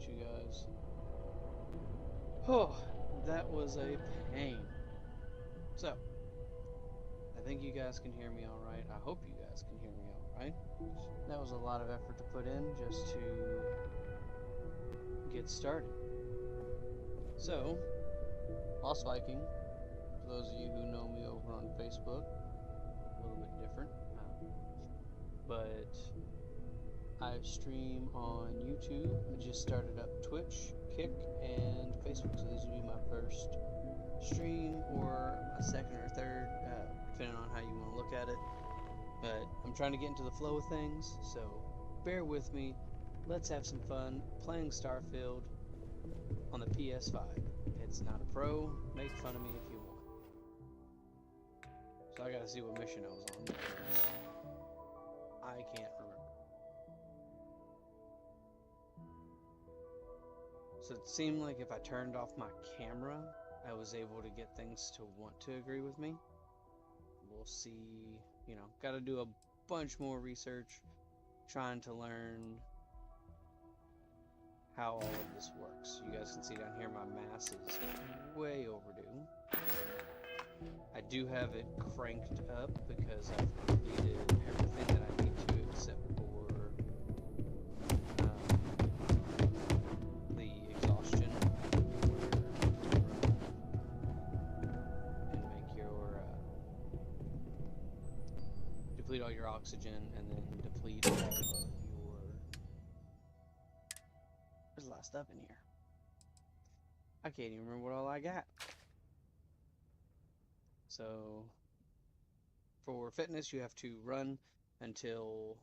you guys. Oh, that was a pain. So, I think you guys can hear me alright. I hope you guys can hear me alright. That was a lot of effort to put in just to get started. So, Lost Viking, for those of you who know me over on Facebook, a little bit different. But I stream on YouTube. I just started up Twitch, Kick, and Facebook. So these would be my first stream or a second or third, depending on how you want to look at it. But I'm trying to get into the flow of things, so bear with me. Let's have some fun playing Starfield on the PS5. It's not a pro. Make fun of me if you want. So I gotta see what mission I was on. I can't remember. So it seemed like if I turned off my camera, I was able to get things to want to agree with me. We'll see, gotta do a bunch more research, trying to learn how all of this works. You guys can see down here my mass is way overdue. I do have it cranked up because I've completed everything that I need to except for the exhaustion and make your deplete all your oxygen and then deplete all of your... There's a lot of stuff in here. I can't even remember what all I got. So, for fitness, you have to run until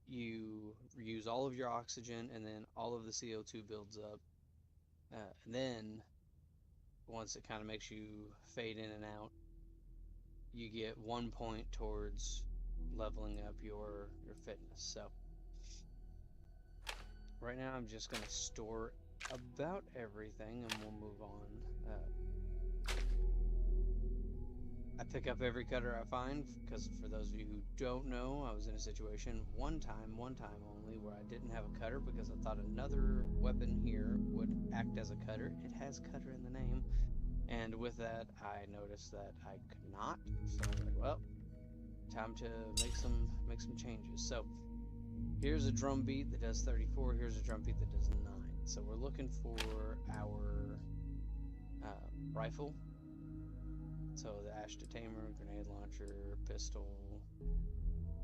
you use all of your oxygen and then all of the CO2 builds up. And then, once it kind of makes you fade in and out, you get 1 point towards leveling up your fitness. So, right now I'm just going to store about everything and we'll move on. I pick up every cutter I find, because for those of you who don't know, I was in a situation one time only, where I didn't have a cutter because I thought another weapon here would act as a cutter. It has cutter in the name, and with that, I noticed that I could not. So I was like, well, time to make some changes. So here's a drum beat that does 34. Here's a drum beat that does 9. So we're looking for our rifle. So the Ash to Tamer, grenade launcher, pistol,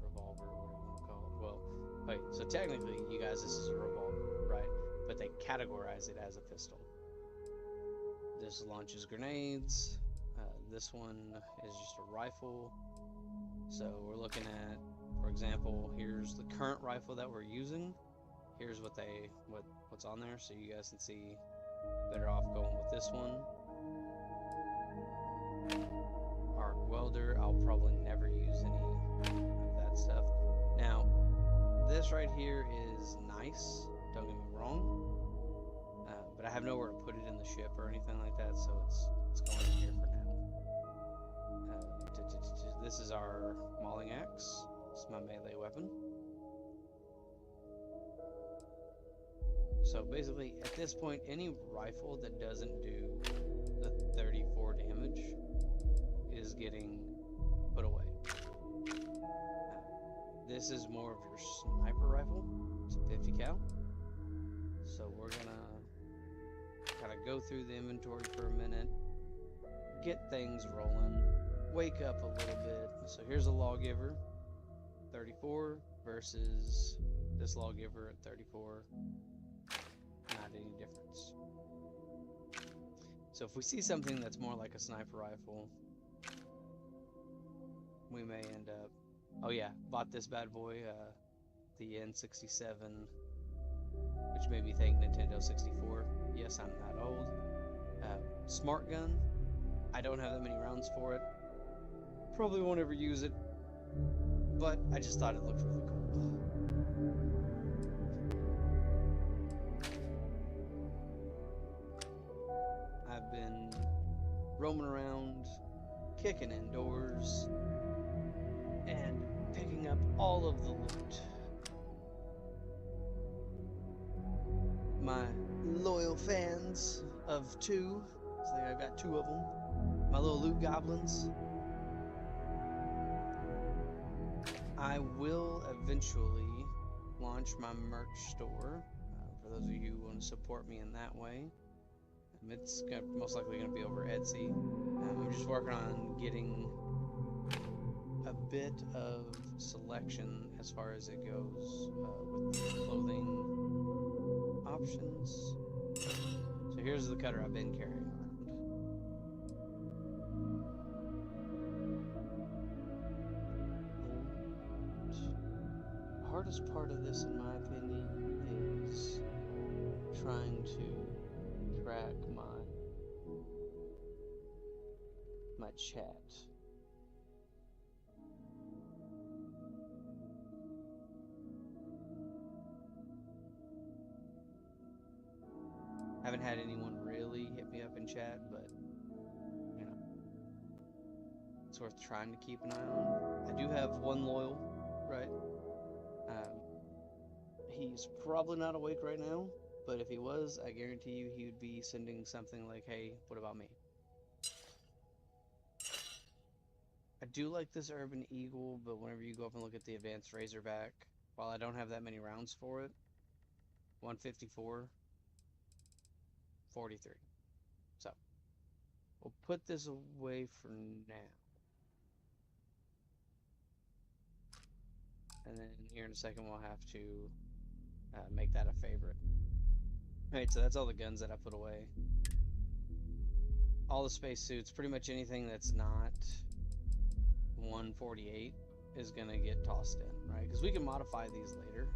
revolver, whatever you want to call it. Well, wait, so technically, you guys, this is a revolver, right? But they categorize it as a pistol. This launches grenades. This one is just a rifle. So we're looking at, for example, here's the current rifle that we're using. Here's what's on there, so you guys can see better off going with this one. Arc welder, I'll probably never use any of that stuff. Now, this right here is nice, don't get me wrong, but I have nowhere to put it in the ship or anything like that, so it's going in here for now. This is our mauling axe. It's my melee weapon. So basically, at this point, any rifle that doesn't do the 34 damage is getting put away. This is more of your sniper rifle. It's a 50 cal. So we're gonna kind of go through the inventory for a minute, get things rolling, wake up a little bit. So here's a lawgiver, 34 versus this lawgiver at 34. Not any difference. So if we see something that's more like a sniper rifle, we may end up... Oh yeah, bought this bad boy, the N67, which made me think Nintendo 64. Yes, I'm that old. Smart gun. I don't have that many rounds for it. Probably won't ever use it, but I just thought it looked really cool. I've been roaming around, kicking indoors, and picking up all of the loot. my loyal fans of two. It's like I've got two of them. My little loot goblins. I will eventually launch my merch store. For those of you who want to support me in that way. It's most likely going to be over Etsy. I'm just working on getting a bit of selection as far as it goes with the clothing options. So here's the cutter I've been carrying around. And the hardest part of this, in my opinion, is trying to track my chat. Haven't had anyone really hit me up in chat, but you know, it's worth trying to keep an eye on. I do have one loyal, right? He's probably not awake right now, but if he was, I guarantee you he would be sending something like, "Hey, what about me?" I do like this Urban Eagle, but whenever you go up and look at the Advanced Razorback, while I don't have that many rounds for it, 154, 43. So, we'll put this away for now. And then here in a second, we'll have to make that a favorite. Alright, so that's all the guns that I put away. All the spacesuits, pretty much anything that's not 148 is going to get tossed in, right? Because we can modify these later,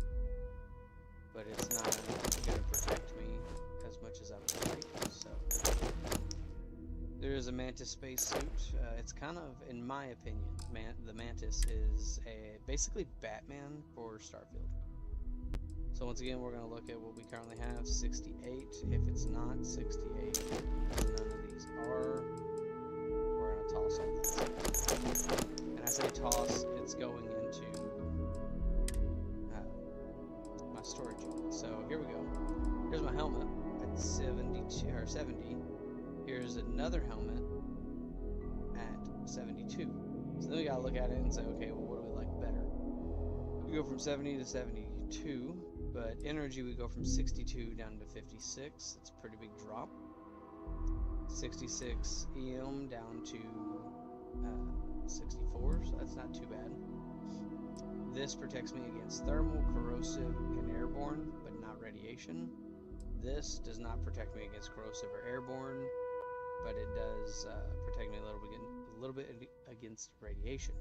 but it's not going to protect me as much as I would like. So there is a Mantis spacesuit. It's kind of, in my opinion, the Mantis is basically Batman for Starfield. So once again, we're going to look at what we currently have, 68. If it's not 68, none of these are, we're going to toss all that. And I say toss, it's going into my storage unit. So here we go. Here's my helmet at 72 or 70. Here's another helmet at 72. So then we got to look at it and say, okay, well, what do we like better? We go from 70 to 72. But energy, we go from 62 down to 56. That's a pretty big drop. 66 EM down to 64, so that's not too bad. This protects me against thermal, corrosive, and airborne, but not radiation. This does not protect me against corrosive or airborne, but it does protect me a little bit against radiation.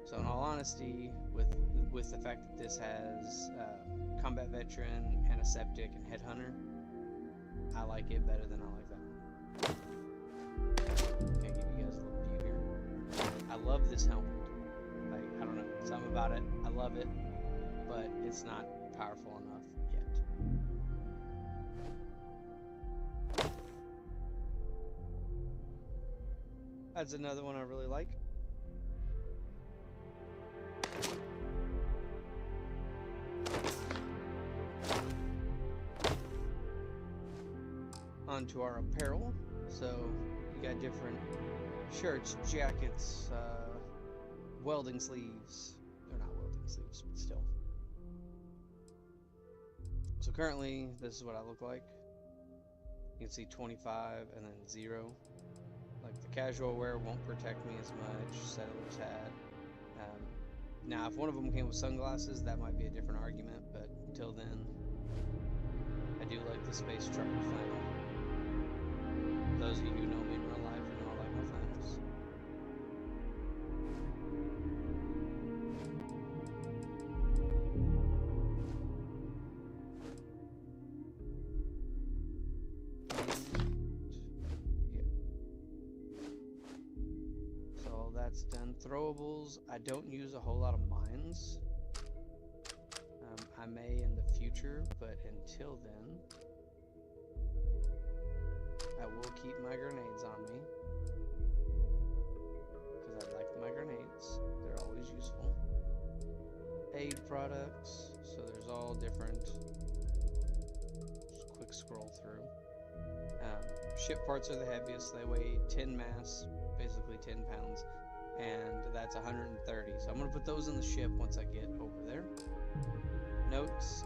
So in all honesty, with the fact that this has combat veteran, antiseptic, and headhunter, I like it better than I like that one. Okay, give you guys a little view here. I love this helmet. Like, I don't know, something about it. I love it, but it's not powerful enough yet. That's another one I really like. Onto our apparel. So you got different shirts, jackets, welding sleeves. They're not welding sleeves, but still. So currently, this is what I look like. You can see 25 and then 0. Like the casual wear won't protect me as much. Settler's hat. Now, if one of them came with sunglasses, that might be a different argument. But until then, I do like the space trucker flannel. Those of you who know me in real life know I like my flannels. Yeah. So that's done. Throwables. I don't use a whole lot of mines. I may in the future, but until then, I will keep my grenades on me, because I like my grenades. They're always useful. Aid products, so there's all different scroll through. Ship parts are the heaviest. They weigh 10 mass, basically 10 pounds, and that's 130. So I'm going to put those in the ship once I get over there. Notes,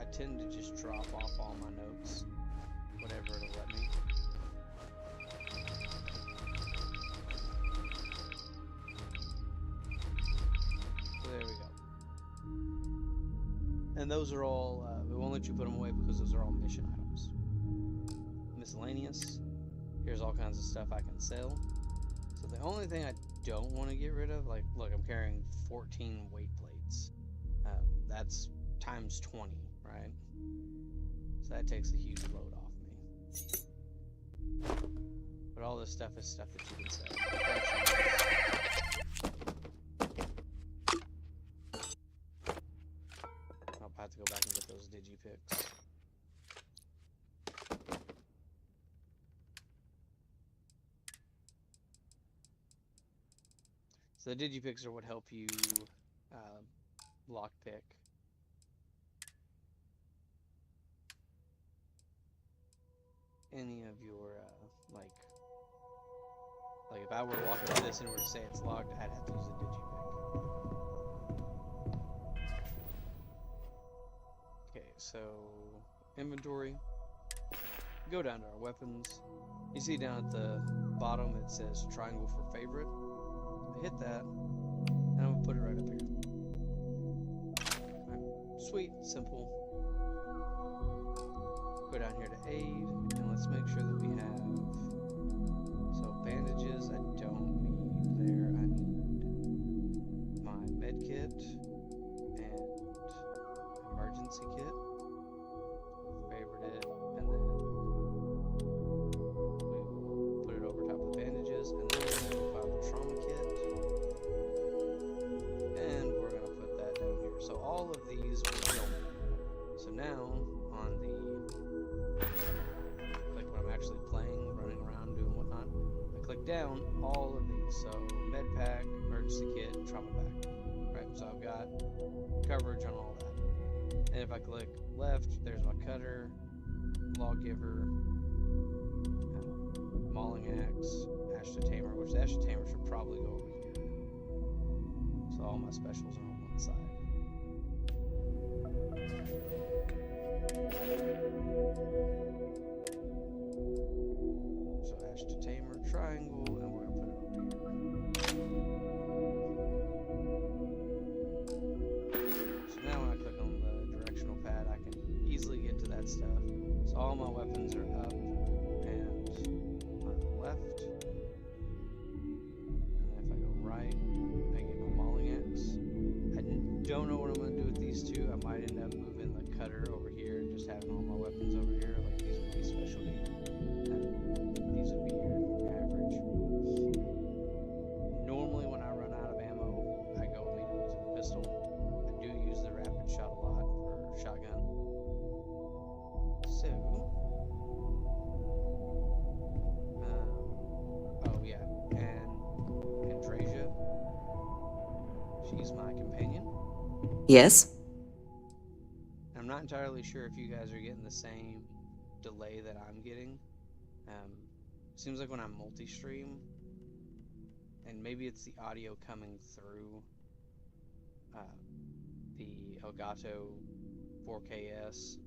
I tend to just drop off all my notes, whatever it'll let me. So there we go. And those are all, we won't let you put them away because those are all mission items. Miscellaneous. Here's all kinds of stuff I can sell. So the only thing I don't want to get rid of, like, look, I'm carrying 14 weight plates. That's times 20, right? So that takes a huge load off me. But all this stuff is stuff that you can sell. I'll have to go back and get those digipics. So the digipics are what help you lockpick. Any of your, like if I were to walk up to this and were to say it's locked, I'd have to use a digipick. Okay, so inventory. Go down to our weapons. You see down at the bottom it says triangle for favorite. I hit that, and I'm gonna put it right up here. Right. Sweet, simple. Go down here to aid, and let's make sure that we have, so bandages I don't need there. I need my med kit and emergency kit. Favorite it, and then we will put it over top of the bandages, and then we're going to file the trauma kit, and we're going to put that down here. So all of these will kill me. So now on the, like when I'm actually playing, running around, doing whatnot, I click down all of these. So med pack, emergency kit, trauma pack. Right, so I've got coverage on all that. And if I click left, there's my cutter, lawgiver, mauling axe, ash to tamer, which the ash to tamer should probably go over here. So all my specials are on one side. So ash to tamer, triangle, and we're gonna put it over here. So now when I click on the directional pad, I can easily get to that stuff. So all my weapons are up and on the left. And then if I go right, I get my mauling axe. I don't know what I'm going to do with these two. I might end up moving the cutter over here and just having all my weapons over here. Like these would be specialty. And these would be your average. Normally when I run out of ammo, I go immediately to the pistol. I do use the rapid shot a lot for shotgun. So, oh yeah, and Andrasia, she's my companion. Yes? I'm not entirely sure if you guys are getting the same delay that I'm getting. Seems like when I'm multi-stream, and maybe it's the audio coming through the Elgato 4KS,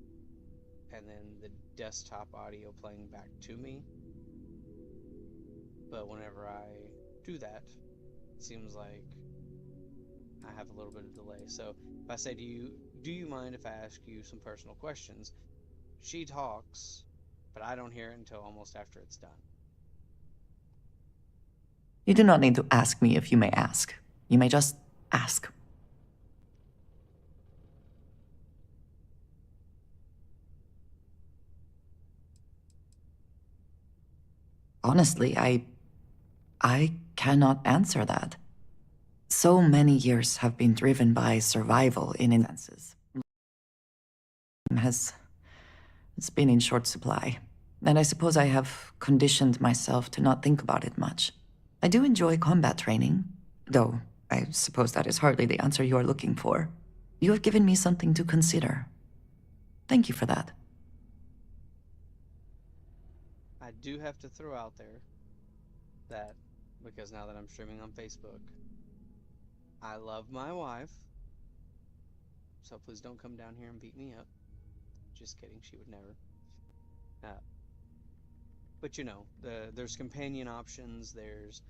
and then the desktop audio playing back to me. But whenever I do that, it seems like I have a little bit of delay. So if I say to you, do you mind if I ask you some personal questions? She talks, but I don't hear it until almost after it's done. You do not need to ask me if you may ask. You may just ask. Honestly, I cannot answer that. So many years have been driven by survival in instances. It's been in short supply, and I suppose I have conditioned myself to not think about it much. I do enjoy combat training, though I suppose that is hardly the answer you are looking for. You have given me something to consider. Thank you for that. I do have to throw out there that, because now that I'm streaming on Facebook, I love my wife, so please don't come down here and beat me up. Just kidding, she would never. Uh, but you know, there's companion options, there's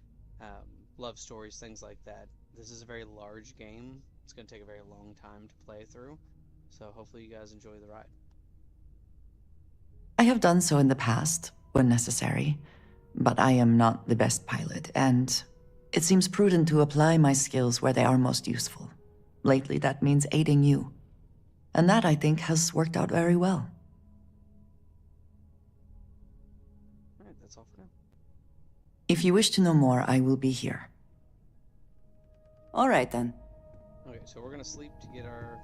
love stories, things like that. This is a very large game. It's going to take a very long time to play through, so hopefully you guys enjoy the ride. I have done so in the past, when necessary, but I am not the best pilot, and it seems prudent to apply my skills where they are most useful. Lately, that means aiding you. And that, I think, has worked out very well. Alright, that's all for now. If you wish to know more, I will be here. All right, then. Okay, so we're going to sleep to get our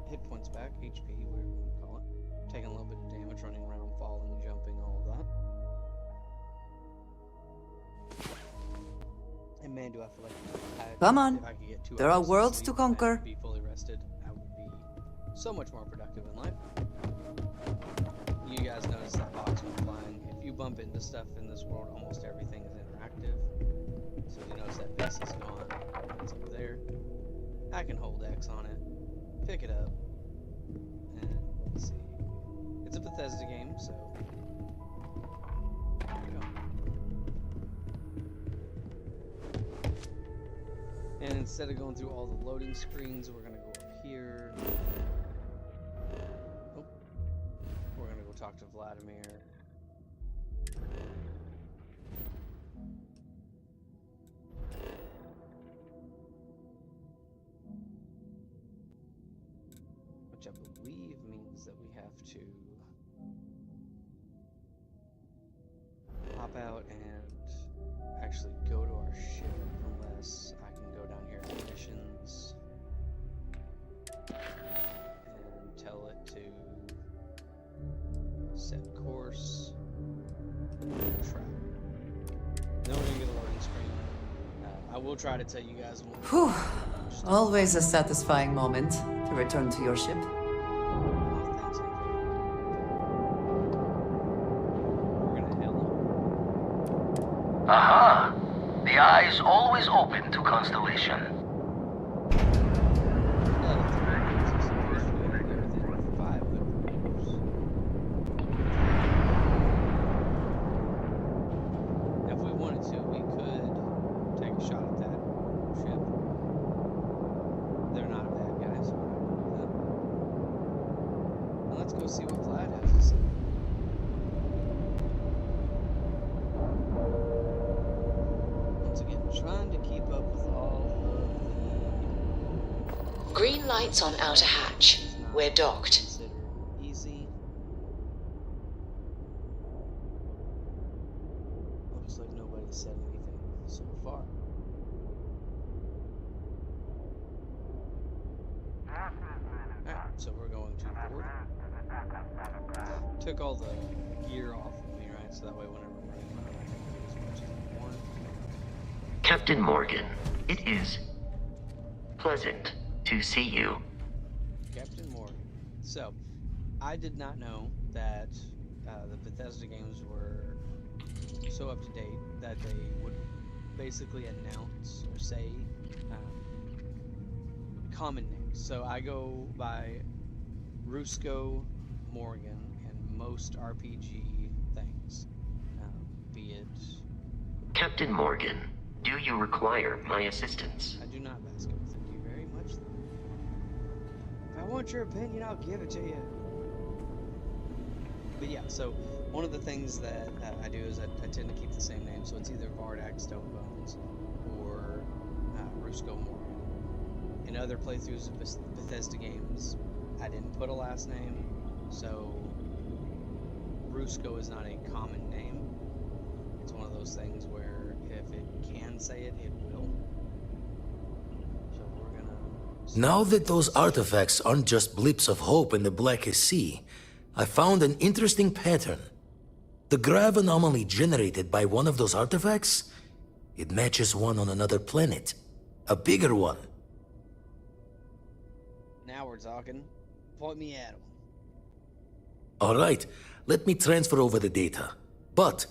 hit points back, HP, whatever you want to call it. Taking a little bit of damage, running around, falling, jumping, all of that. And man, do I feel like Come on. if I could get 2 There are hours of worlds sleep to conquer. and be fully rested, I would be so much more productive in life. You guys notice that box went flying. If you bump into stuff in this world, almost everything is interactive. So you notice that base is gone. It's over there. I can hold X on it, pick it up, and let's see. It's a Bethesda game, so there we go. And instead of going through all the loading screens, we're gonna go up here. Oh, we're gonna go talk to Vladimir. Which I believe means that we have to hop out and actually go to our ship, unless I can go down here to missions and tell it to set course and travel. Then we're gonna get a loading screen. I will try to tell you guys when. Whew. Always a satisfying moment to return to your ship. Oh, thanks, Andrew. We're gonna hail him. Aha! The eye is always open to Constellation. If we wanted to, we could take a shot at that ship. They're not bad guys, so we're not gonna do that. Now let's go see what Vlad has to say. Once again, trying to keep up with all of Green lights on outer hatch. the We're docked. considered easy. Looks like nobody said anything so far. Alright, so we're going to board. Took all the gear off of me, right? So that way whenever I'm running around, I can do as much as I want. Captain Morgan, it is pleasant to see you. Captain Morgan. So, I did not know that the Bethesda games were so up to date that they would basically announce or say common names. So I go by Rusko Morgan in most RPG things, be it. Captain Morgan, do you require my assistance? I do not, Vasco. Thank you very much. If I want your opinion, I'll give it to you. But yeah, so one of the things that I do is I tend to keep the same name, so it's either Vardak Stonebones or Rusko Morgan. In other playthroughs of Bethesda games, I didn't put a last name, so Rusko is not a common name. It's one of those things where if it can say it, it will. So we're gonna. Now that those artifacts aren't just blips of hope in the Blackest Sea, I found an interesting pattern. The grav anomaly generated by one of those artifacts, it matches one on another planet. A bigger one. Now we're talking. Point me at him. All right, let me transfer over the data. But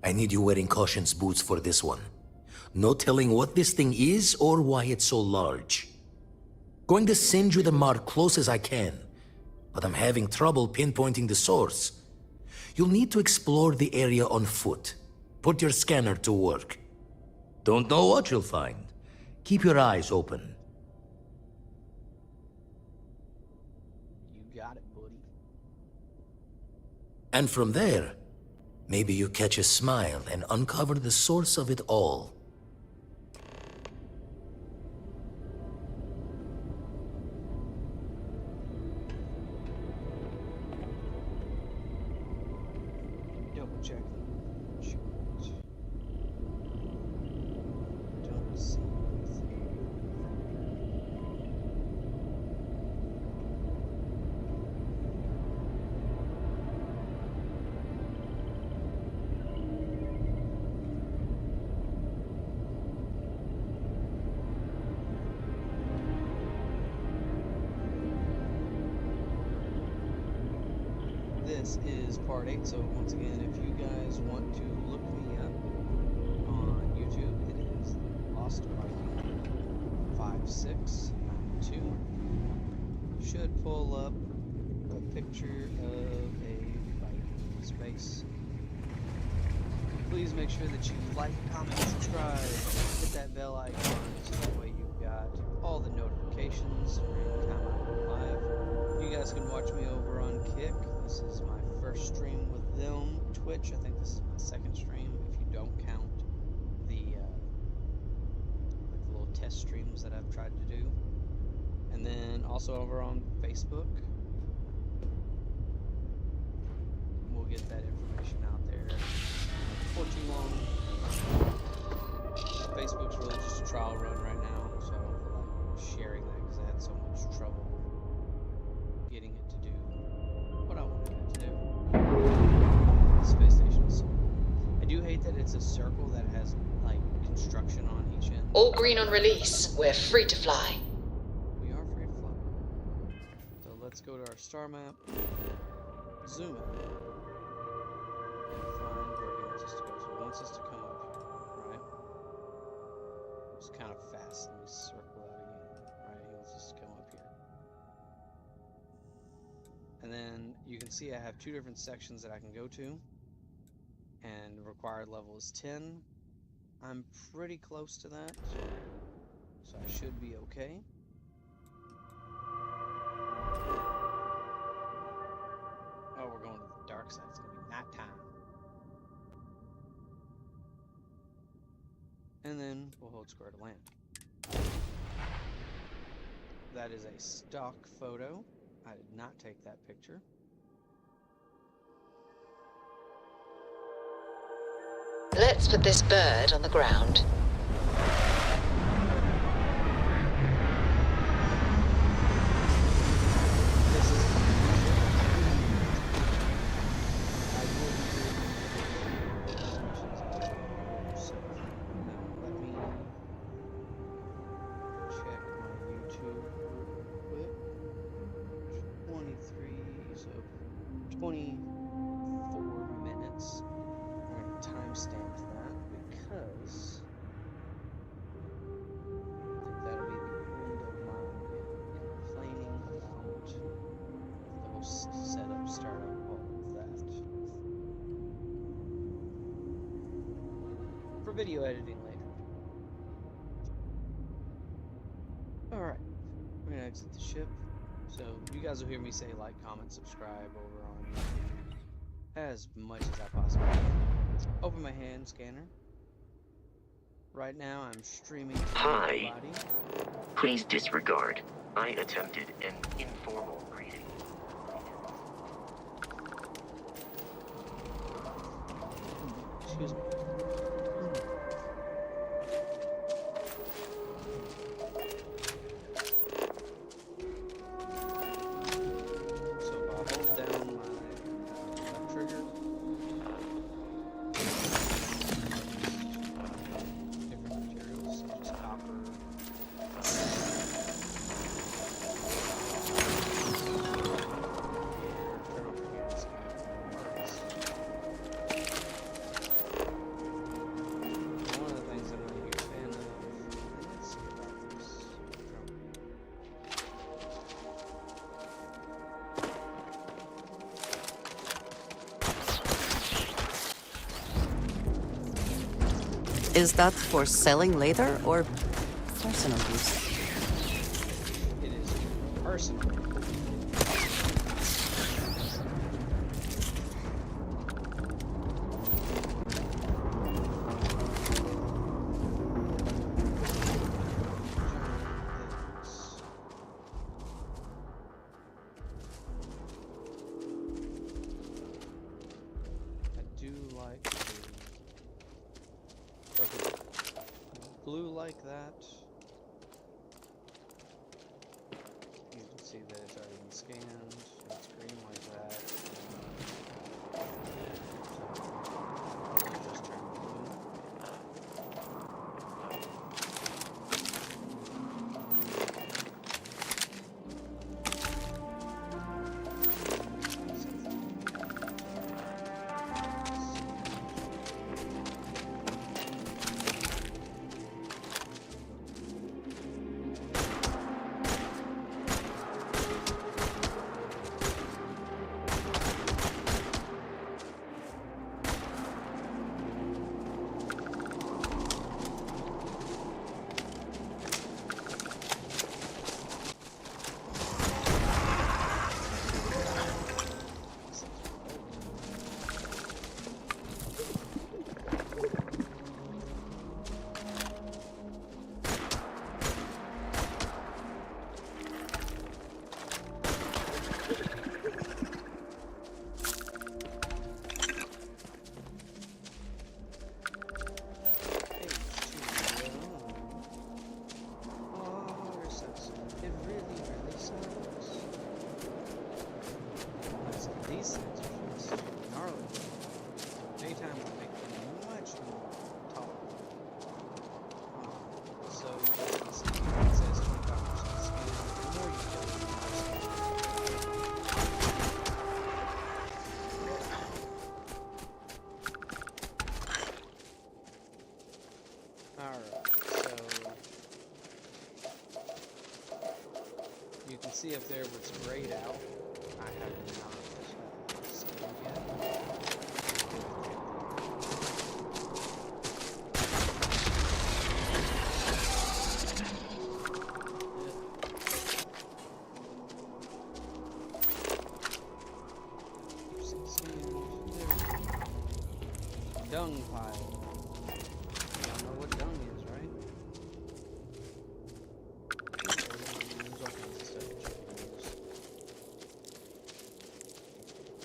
I need you wearing caution's boots for this one. No telling what this thing is or why it's so large. Going to send you the mark close as I can, but I'm having trouble pinpointing the source. You'll need to explore the area on foot. Put your scanner to work. Don't know what you'll find. Keep your eyes open. You got it, buddy. And from there, maybe you catch a smile and uncover the source of it all. Double check. Shoot. Don't see anything. This is part 8, so once again, if you guys want to look me up on YouTube, it is Lost Viking 5692. Should pull up a picture of a Viking in space. Please make sure that you like, comment, subscribe, hit that bell icon so that way you've got all the notifications for any time I go live. You guys can watch me over on Kick. This is my first stream with them. Twitch, I think this is my second stream, if you don't count the like the little test streams that I've tried to do. And then also over on Facebook, we'll get that information out there before too long. Facebook's really just a trial run right now, so I'm like sharing that because I had so much trouble getting it to do what I wanted it to do. The space station is so cool. I do hate that it's a circle that has like construction on each end. All green on release. We're free to fly. We are free to fly. So let's go to our star map, zoom out, and find where he wants us to go. So he wants us to come up here, right? It's kind of fast. Let me circle that again. Right, he wants us to come up here. And then you can see I have two different sections that I can go to. And the required level is 10. I'm pretty close to that. So I should be okay. Oh, we're going to the dark side. It's going to be nighttime. And then we'll hold square to land. That is a stock photo. I did not take that picture. Let's put this bird on the ground. This is I will be doing so let me check my YouTube real quick. 23, so 24 minutes. I'm going to timestamp that because I think that'll be the end of my complaining about the whole setup, startup, all of that. For video editing later. Alright, we're going to exit the ship. So you guys will hear me say like, comment, subscribe over on YouTube as much as I possibly can. Open my hand scanner. Right now I'm streaming to Hi. body. Please disregard. I attempted an informal greeting. Excuse me. So if I hold down my left trigger, different materials such as copper. Turn off the Is that for selling later or personal use? It is personal. I do like blue like that. You can see that it's already been scanned. It's green like that. So it'll just turn blue. These things are just gnarly. Daytime will make them much more tolerable. So you can see it says 25% scan. The more you kill, the more scan. Alright, so you can see up there what's grayed out. I have not scanned yet. Dung pile. You don't know what dung is, right? There's all kinds of stuff that you can use.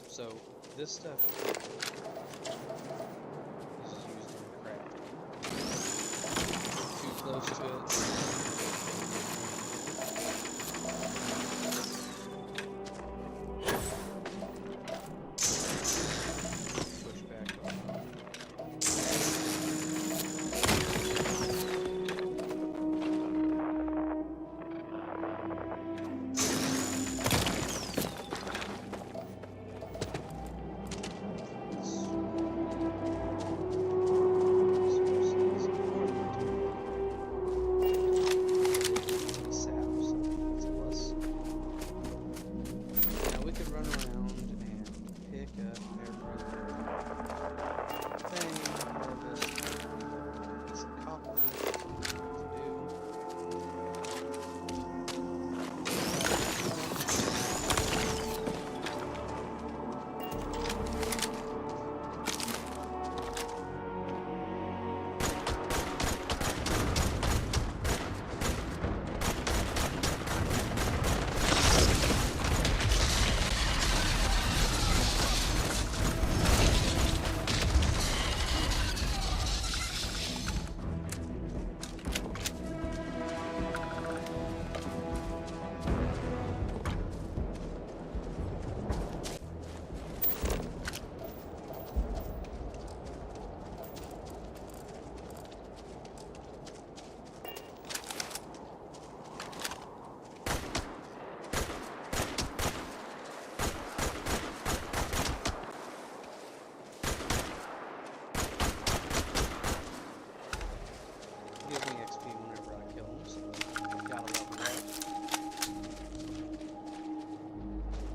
So this stuff is used in crafting. Too close to it. Push back on.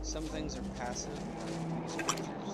Some things are passive, like these creatures.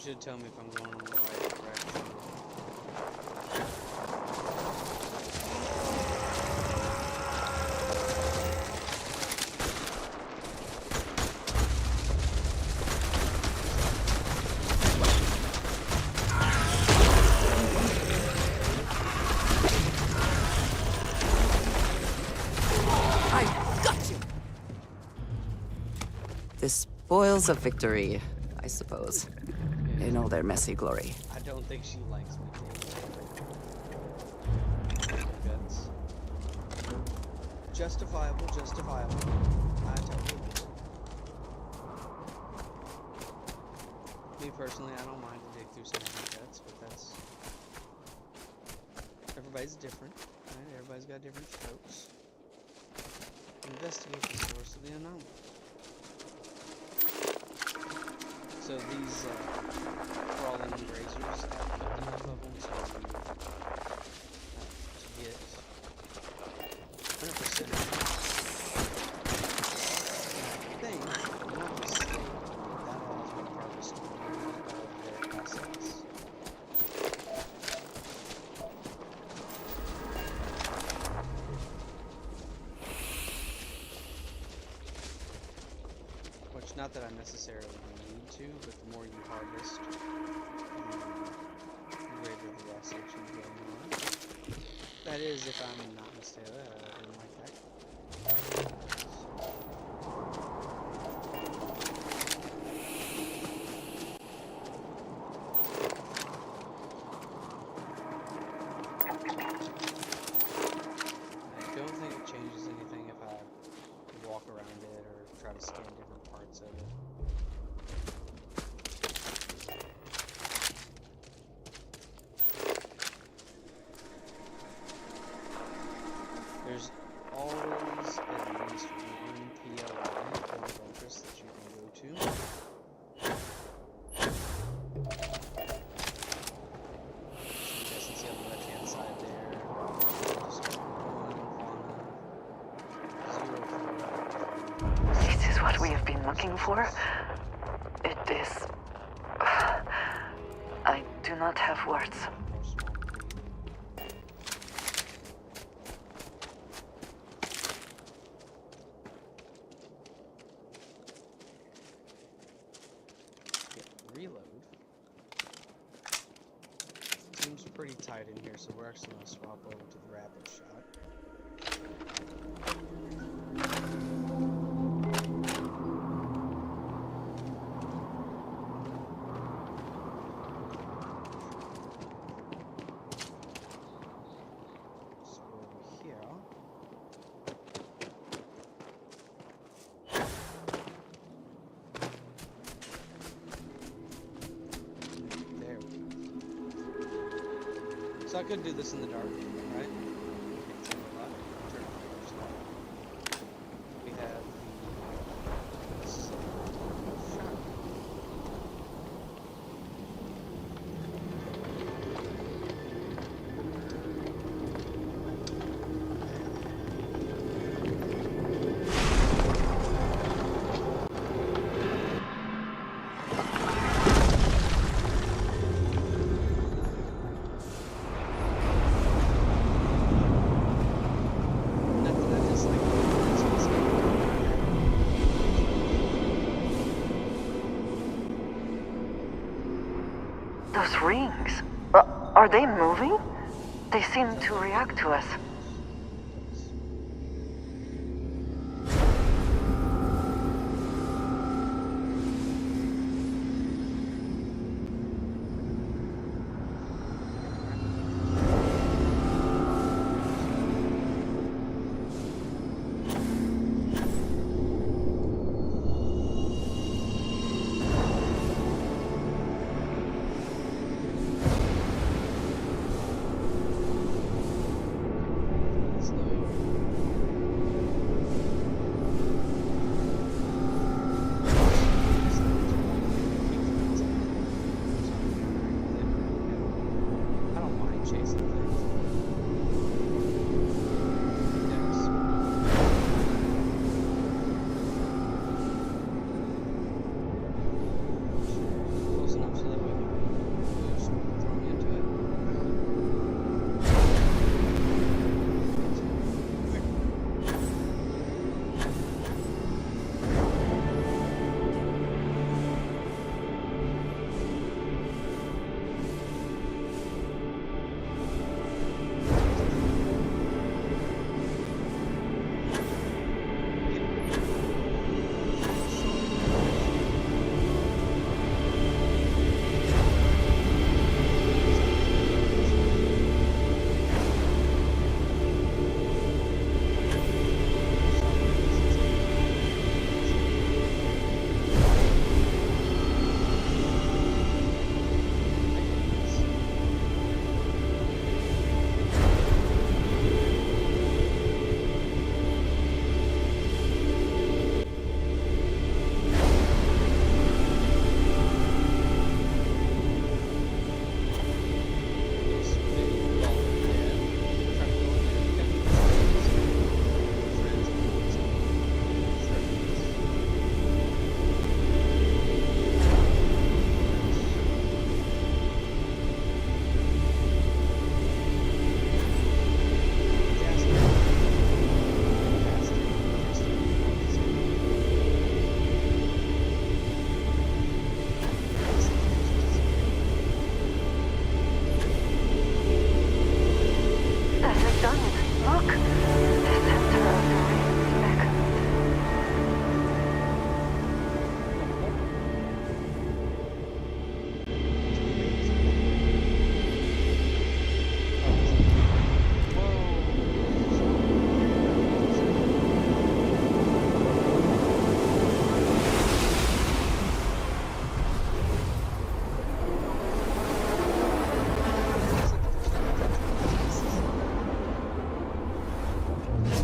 should tell me if I'm going in the right direction. The spoils of victory, I suppose. In all their messy glory. I don't think she likes me. Guts. Justifiable, justifiable. I totally agree. Me personally, I don't mind to dig through some of my guts, but that's... Everybody's different, right? Everybody's got different strokes. Investigate the source of the anomaly. So these crawling grazers have cooked enough of them to get 100%. I think, if I'm not mistaken, that allows me to harvest more of their assets. Which, not that I necessarily need to, but the more you harvest, the greater the assets you gain on. That is, if I'm not mistaken, I didn't like that. I don't think it changes anything if I walk around it or try to scan different parts of it. There's always at least one POI, point of interest, that you can go to. So you guys can see on the left-hand side there, just one, This is what we have been looking for? It is... I do not have words. Reload. Seems pretty tight in here, so we're actually going to swap over to the rapid shot. So over here. There we go. So I could do this in the dark, right? Can't see a lot. Turn off the flashlight. We have the shot. Not that I dislike it, it's just Those rings... are they moving? They seem to react to us.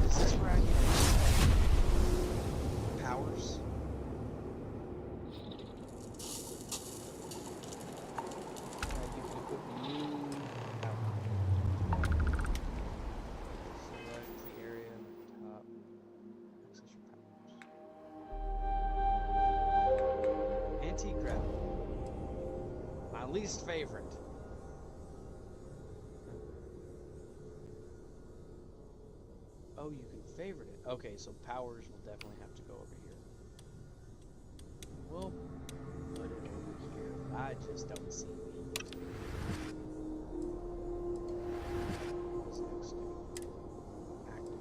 Is this where I get powers? You can equip new power. Select the area at the top. Access your powers. Anti-gravity. My least favorite. Oh, you can favorite it. Okay, so powers will definitely have to go over here. We'll put it over here, but I just don't see me using it. What's next? Active.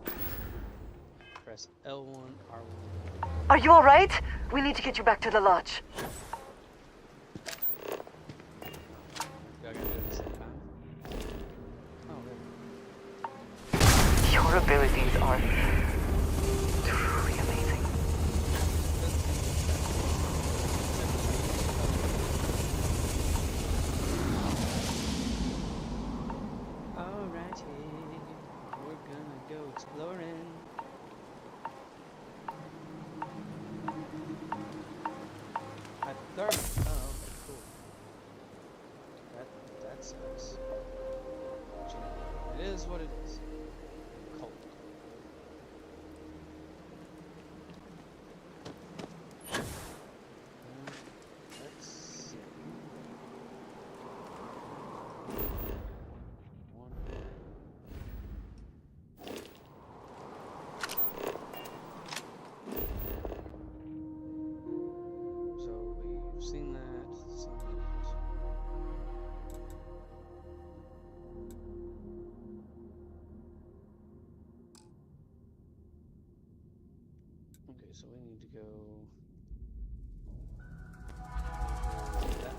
Okay. Press L1, R1. Are you alright? We need to get you back to the lodge. Do I gotta do it at the same time? Oh, there. Your abilities are truly amazing. Alrighty, we're gonna go exploring. At third. Oh, okay, cool. That sucks. But you know, it is what it is. Cold. Let's see. One. So we've seen that. Okay, so we need to go. That.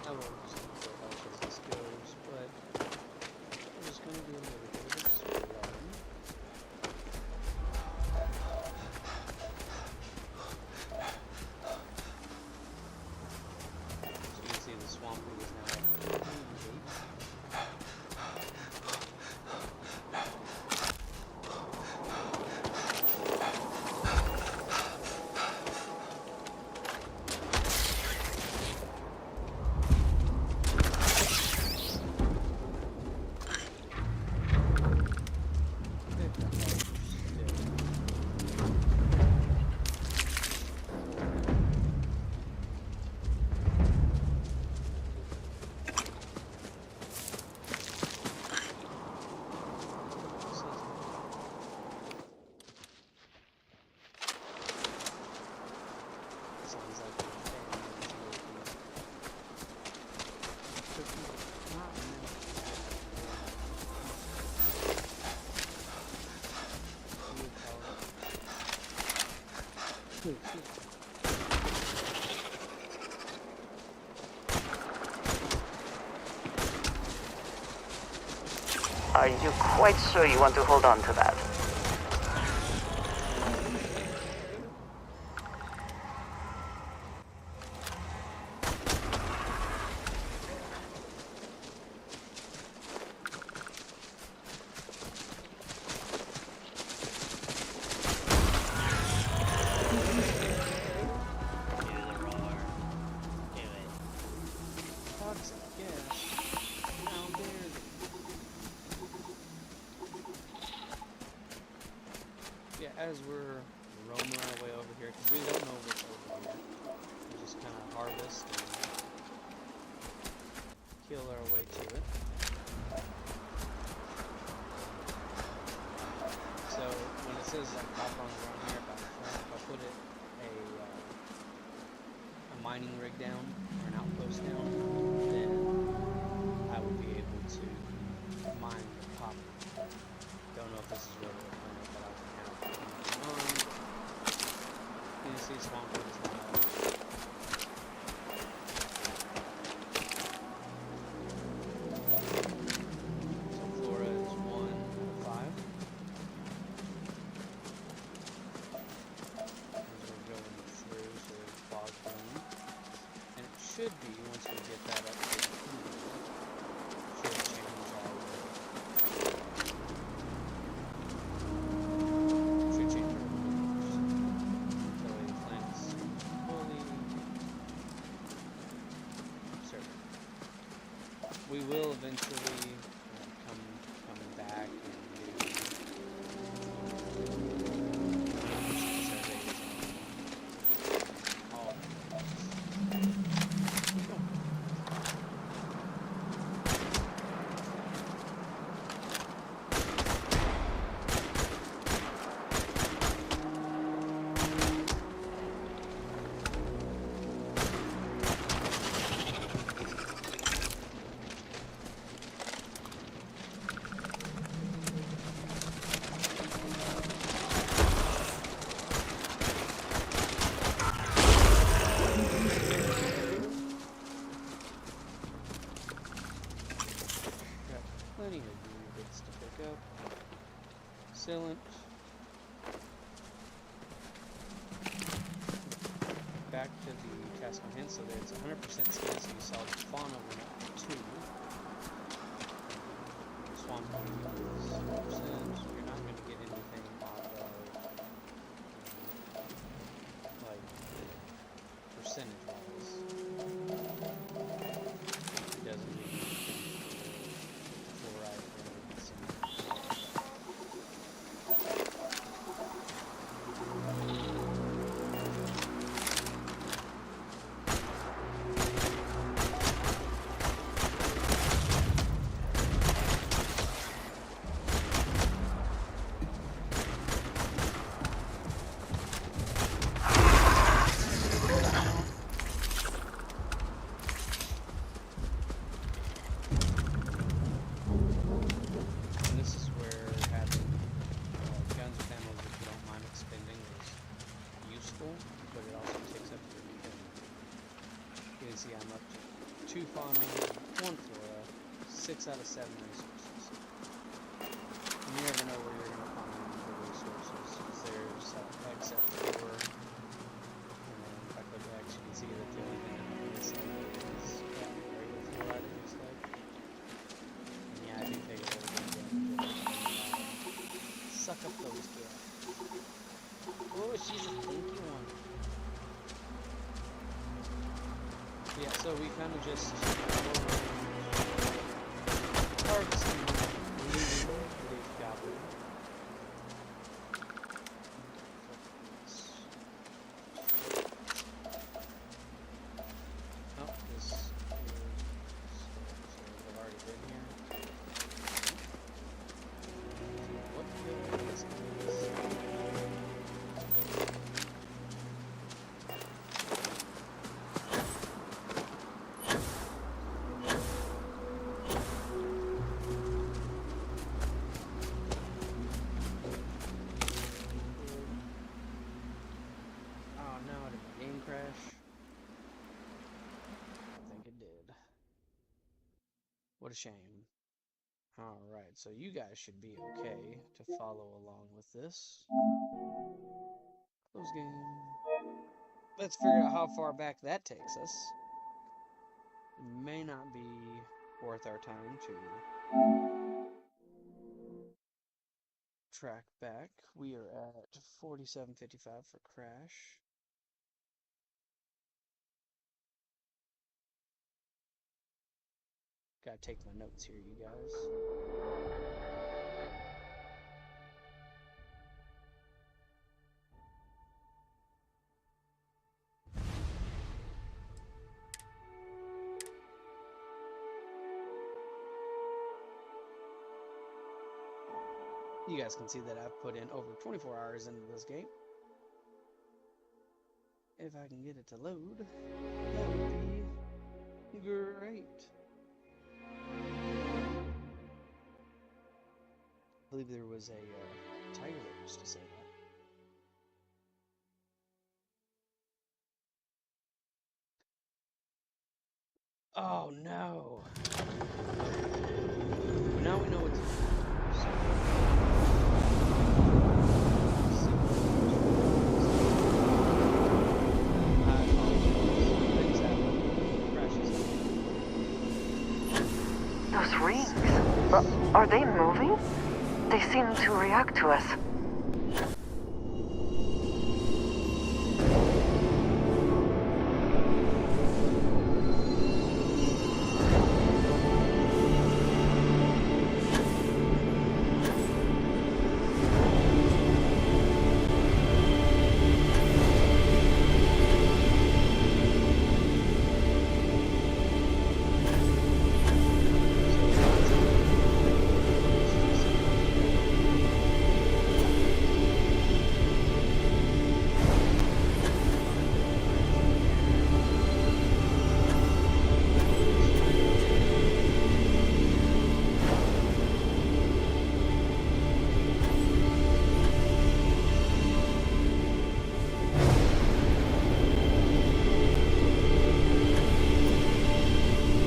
I will just go help as this goes, but I'm just gonna do a little bit of exploring. As you can see, the swamp is now at 28. Sounds like Are you quite sure you want to hold on to that? toxic gas. How dare they? Yeah, as we're roaming our way over here, because we don't know what's over here, we just kind of harvest and kill our way to it. So when it says like hop on around here, if I put it a mining rig down or an outpost down, then I will be able to mine the copper. Don't know if this is where we're going, but I can have it on. You can see swamp is now. So flora is 1 out of 5. should be, once we get that up to should change our should change our numbers. The way the planet's fully certain. We will eventually come back and do surveys on all the planets. Plenty of new bits to pick up. Sealant. Back to the task on hand, so that it's 100% skin, so you saw the fauna went up to 2. Swamp is 0%. You're not going to get anything off of, like, percentage-wise. It doesn't mean fluoride or anything. And this is where having guns with ammo that you don't mind expending is useful, but it also takes up your inventory. You can see I'm up to 2 fauna, 1 flora, 6 out of 7 resources. And you never know where you're going to find the resources. There's X at 4, and then if I click X, you can see that the only thing that I'm missing is regular fluoride, it looks like. And yeah, I do take a little bit of damage. Suck up those gas. Oh, she's a stinky one. Yeah, so we kind of just harvesting leaf goblin. Oh, this is I've already been here. What building is this? Oh no, did my game crash? I think it did. What a shame. Alright, so you guys should be okay to follow along with this. Close game. Let's figure out how far back that takes us. It may not be worth our time to track back. We are at 47:55 for crash. Gotta take my notes here, you guys. You guys can see that I've put in over 24 hours into this game. If I can get it to load, that would be great. I believe there was a tiger that used to say that. Oh no! But now we know what to do. I apologize. Things happen. Are they moving? They seem to react to us.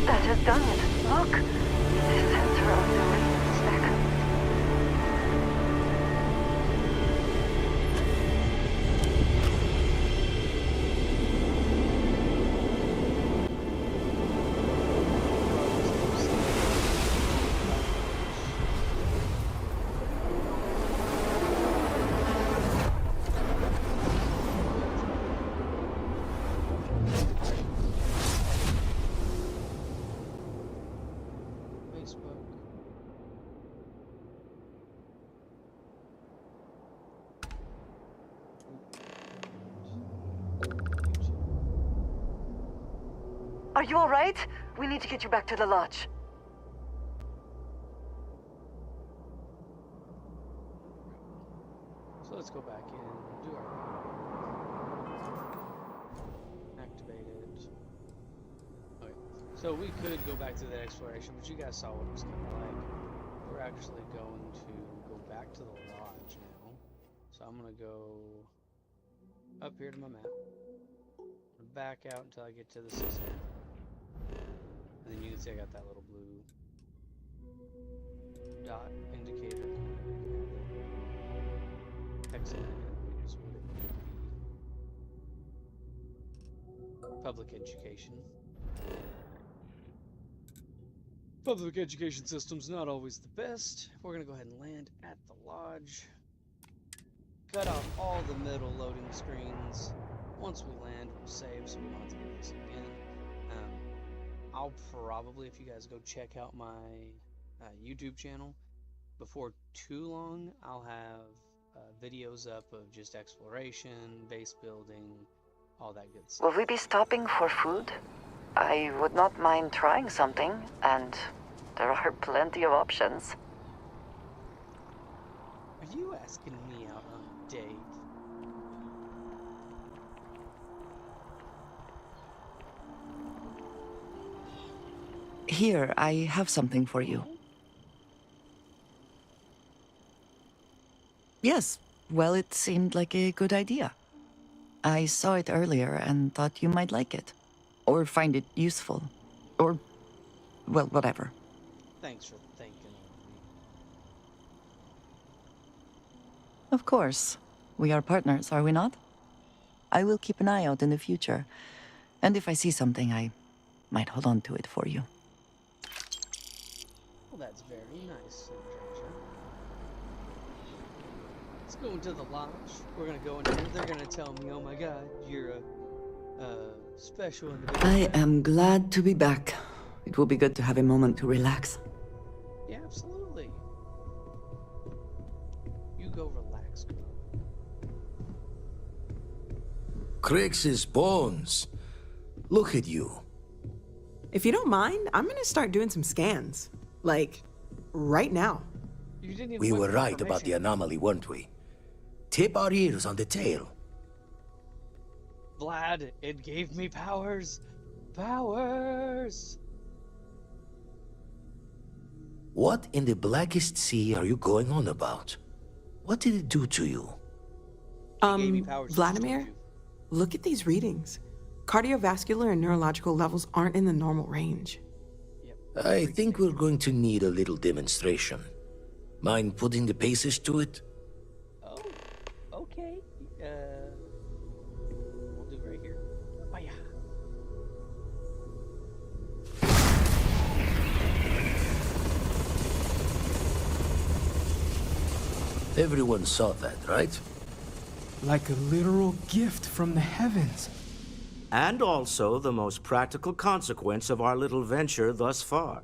That has done it. Look! The center of the raven's neck. Facebook. Are you alright? We need to get you back to the lodge. So let's go back in, do our activated. Okay, so we could go back to that exploration, but you guys saw what it was kind of like. We're actually going to go back to the lodge now. So I'm gonna go up here to my map, back out until I get to the system, and then you can see I got that little blue dot indicator. Excellent. Here's what it would be. Public education. Public education system's not always the best. We're gonna go ahead and land at the lodge. Cut off all the middle loading screens. Once we land, we'll save so we don't have to do this again. I'll probably, if you guys go check out my YouTube channel, before too long, I'll have videos up of just exploration, base building, all that good stuff. Will we be stopping for food? I would not mind trying something, and there are plenty of options. Are you asking me out on a date? Here, I have something for you. Yes, well, it seemed like a good idea. I saw it earlier and thought you might like it. Or find it useful. Or, well, whatever. Thanks for thinking of me. Of course. We are partners, are we not? I will keep an eye out in the future. And if I see something, I might hold on to it for you. Well, that's very nice, Treasure. Let's go into the lodge. We're gonna go in here. They're gonna tell me, "Oh my God, you're a special individual." I am glad to be back. It will be good to have a moment to relax. Yeah, absolutely. You go relax, girl. Crix's bones. Look at you. If you don't mind, I'm gonna start doing some scans. Like, right now. You didn't even We wait were for right about the information. anomaly, weren't we? Tip our ears on the tail. Vlad, it gave me powers. Powers. What in the blackest sea are you going on about? What did it do to you? It gave me powers. I just told Vladimir, you. look at these readings. Cardiovascular and neurological levels aren't in the normal range. Yep. I think we're going to need a little demonstration. Mind putting the paces to it? Oh, okay. We'll do right here. Oh yeah. Everyone saw that, right? Like a literal gift from the heavens. And also the most practical consequence of our little venture thus far.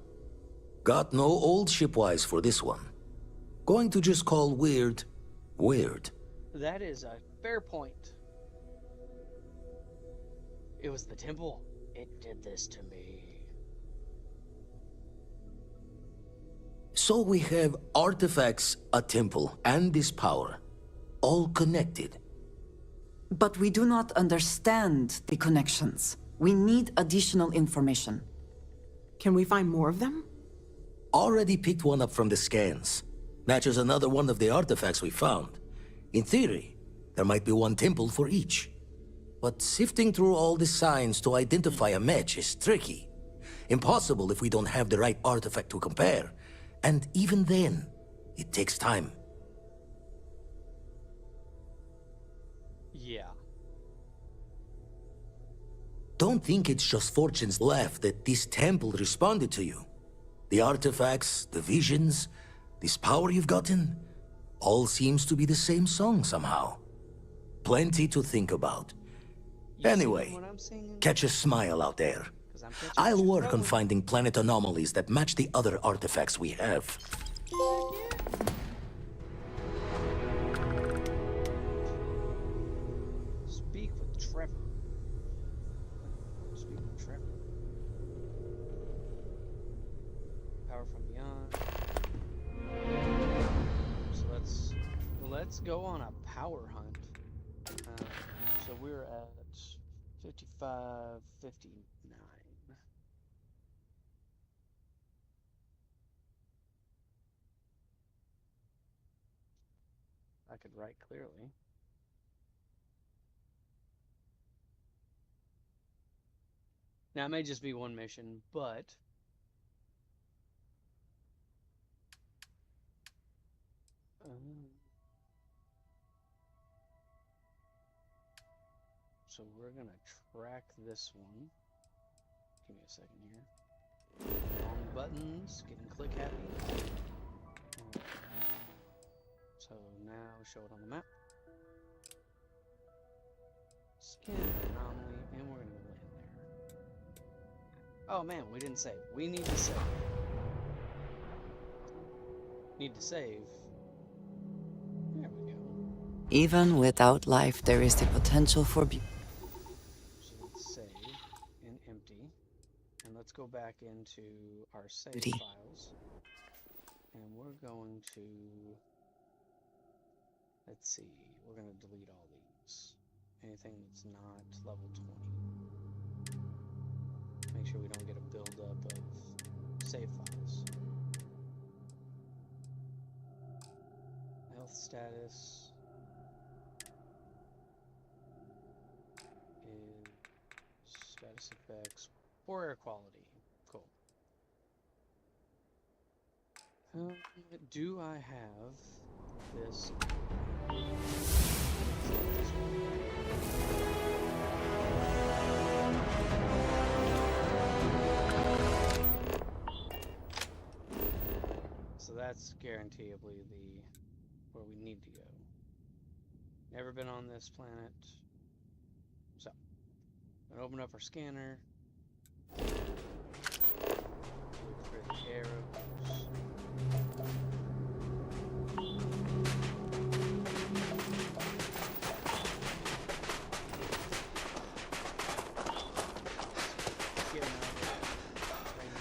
Got no old shipwise for this one. Going to just call weird, weird. That is a fair point. It was the temple. It did this to me. So we have artifacts, a temple, and this power. All connected. But we do not understand the connections. We need additional information. Can we find more of them? Already picked one up from the scans. Matches another one of the artifacts we found. In theory, there might be one temple for each. But sifting through all the signs to identify a match is tricky. Impossible if we don't have the right artifact to compare. And even then, it takes time. Yeah. Don't think it's just Fortune's laugh that this temple responded to you. The artifacts, the visions, this power you've gotten, all seems to be the same song somehow. Plenty to think about. You Anyway, singing what I'm singing? catch a smile out there. 'Cause I'm catching I'll what you're work on throwing. finding planet anomalies that match the other artifacts we have. Speak with Trevor. Speak with Trevor. Power from beyond. So let's go on a power hunt. So we're at 55, 59. I could write clearly. Now, it may just be one mission, but so we're gonna track this one. Give me a second here. Wrong buttons, getting click happy. So now show it on the map. Scan anomaly, and we're gonna land there. Oh man, we didn't save. We need to save. Need to save. There we go. Even without life, there is the potential for So let's save and empty. And let's go back into our save Beauty. files. And we're going to, let's see, we're going to delete all these. Anything that's not level 20. Make sure we don't get a buildup of save files. Health status is status effects for air quality. Cool. Do I have this? So that's guaranteeably where we need to go. Never been on this planet. So, I'm gonna open up our scanner. Look for the arrows. Get another range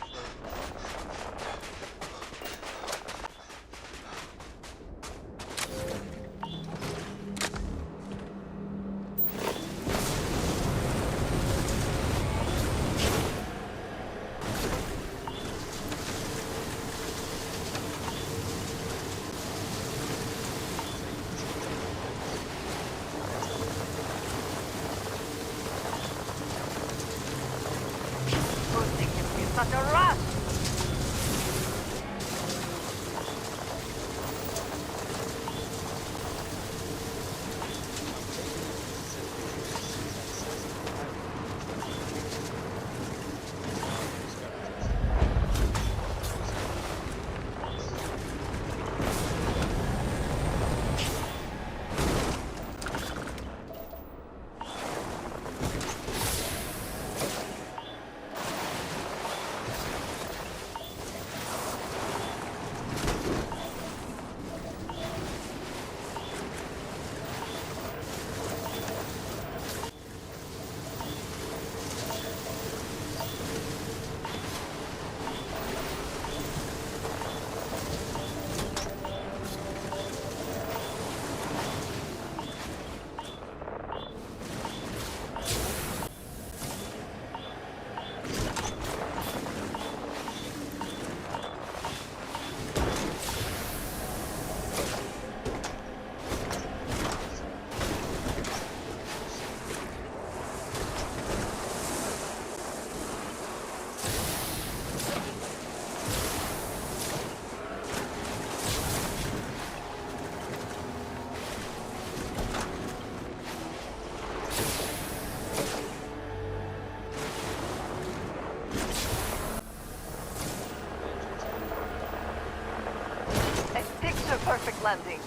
landing.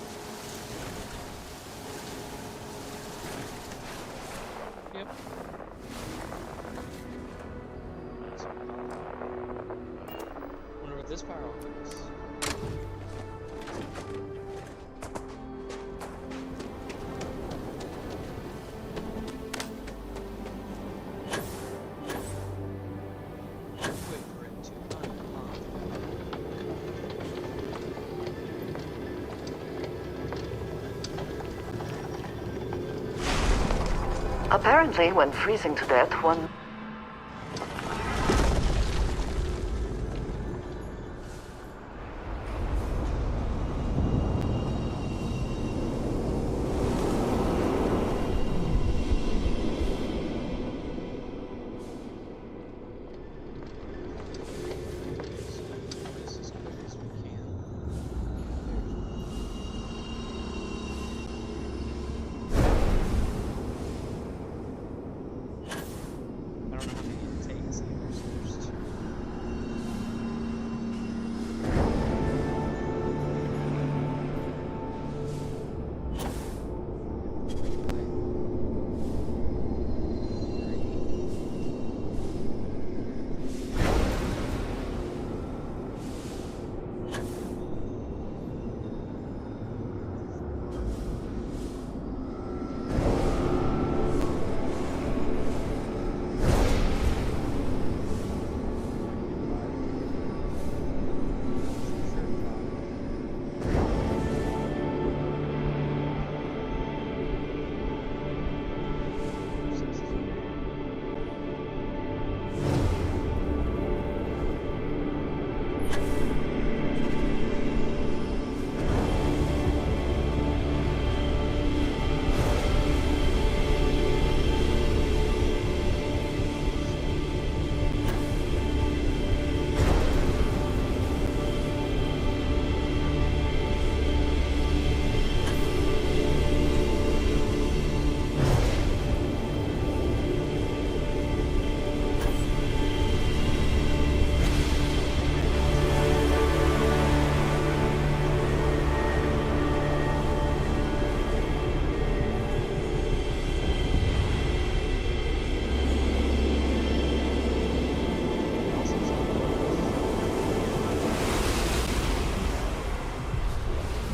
Yep. Wonder what this power is. Wait for it to unlock. Apparently, when freezing to death, one... This as quick as we can. I don't know how many it takes either, so there's two.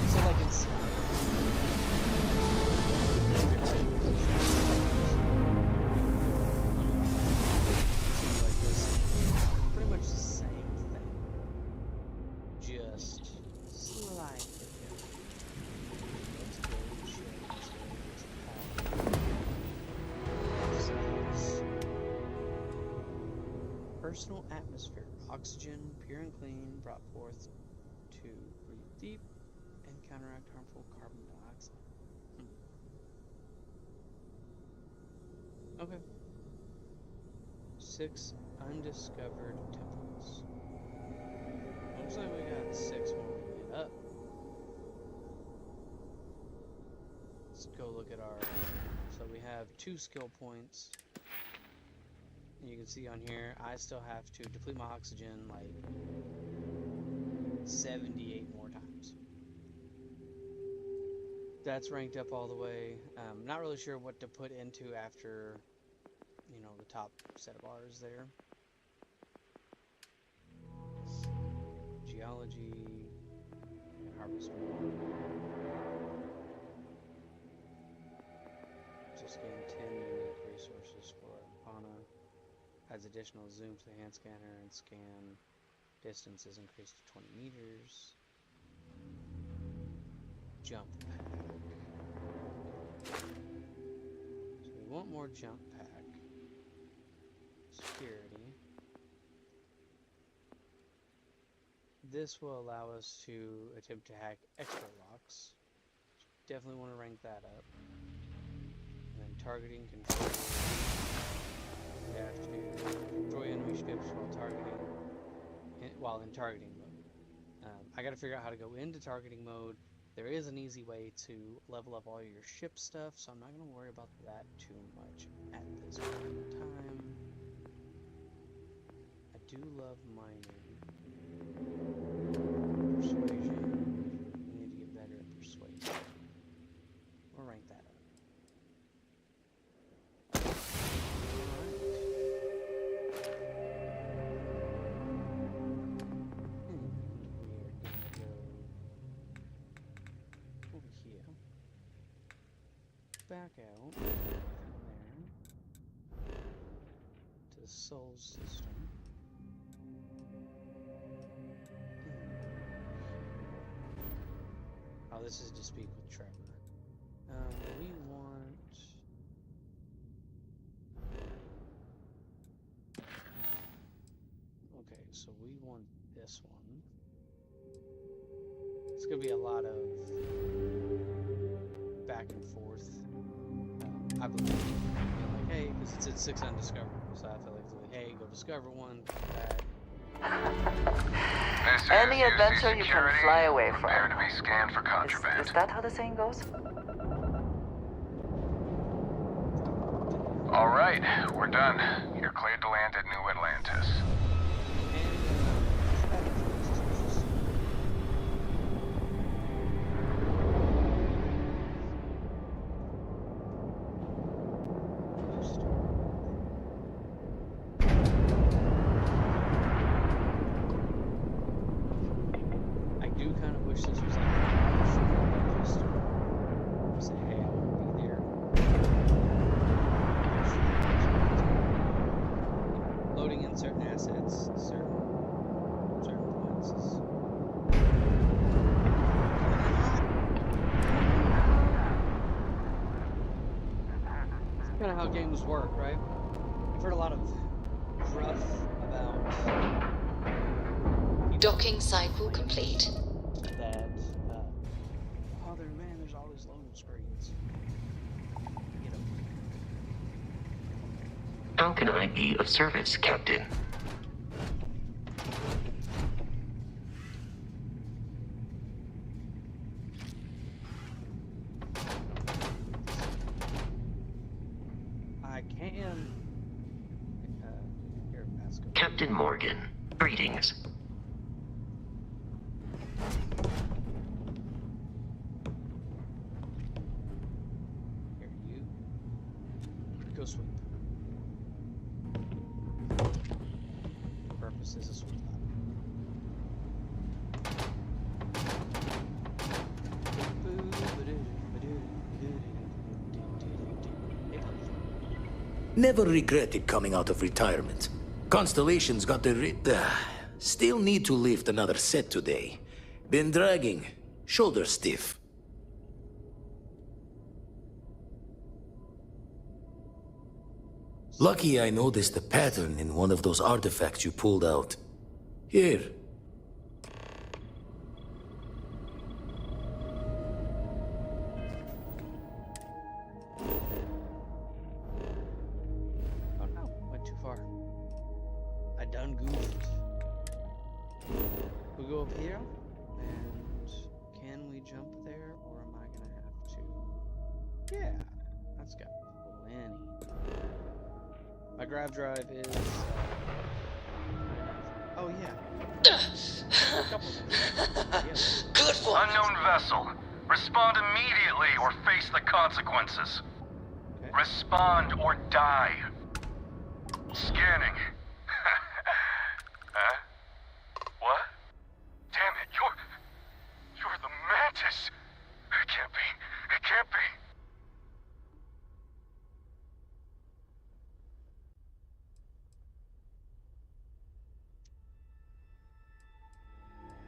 So like it's seems like this pretty much the same thing, just slightly different. Let's go check this out. Personal atmosphere, oxygen, pure and clean, brought forth to breathe deep and counteract harmful carbon dioxide. Okay. 6 undiscovered temples. Looks like we got 6 when we get up. Let's go look at our. So we have 2 skill points. And you can see on here, I still have to deplete my oxygen like 78 more times. That's ranked up all the way. Not really sure what to put into after, you know, the top set of bars there. Geology, harvest more. Just gain 10 unique resources for Fauna. Adds additional zoom to the hand scanner and scan distance is increased to 20 meters. Jump pack. So we want more jump pack. Security. This will allow us to attempt to hack extra locks. Definitely want to rank that up. And then targeting control. We have to destroy enemy ships while in targeting mode. I got to figure out how to go into targeting mode. There is an easy way to level up all your ship stuff, so I'm not going to worry about that too much at this point in time. I do love mining. Persuasion. We need to get better at back out there to the soul system. Oh, this is to speak with Trevor. We want... Okay, so we want this one. It's gonna be a lot of back and forth. I believe. Like, hey, because it's at 6 undiscovered, so I feel like it's like, hey, go discover one, that. Any adventure you can fly away from. Prepare to be scanned for contraband. Is that how the saying goes? All right, we're done. You're cleared to land at New Atlantis. I do kind of wish this was like just say, hey, I want to be there. Loading in certain assets, certain points is kind of how games work, right? I've heard a lot of gruff about Docking cycle complete. that, oh, there's all these loading screens. You know, How can I be of service, Captain? I can. Here, Pasco. Captain Morgan, greetings. Here, you. Go sweep. Purpose is a sweep Never regretted coming out of retirement. Constellation's got the still need to lift another set today. Been dragging. Shoulder stiff. Lucky I noticed a pattern in one of those artifacts you pulled out. Here. Oh no, went too far. I done goofed. We go up here, and can we jump there, or am I gonna have to? Yeah, that's got plenty. My grav drive is. Oh yeah. A couple of things. Good for Unknown vessel. Respond immediately or face the consequences. Okay. Respond or die. Scanning. Huh? What? Damn it, you're the Mantis. It can't be. It can't be.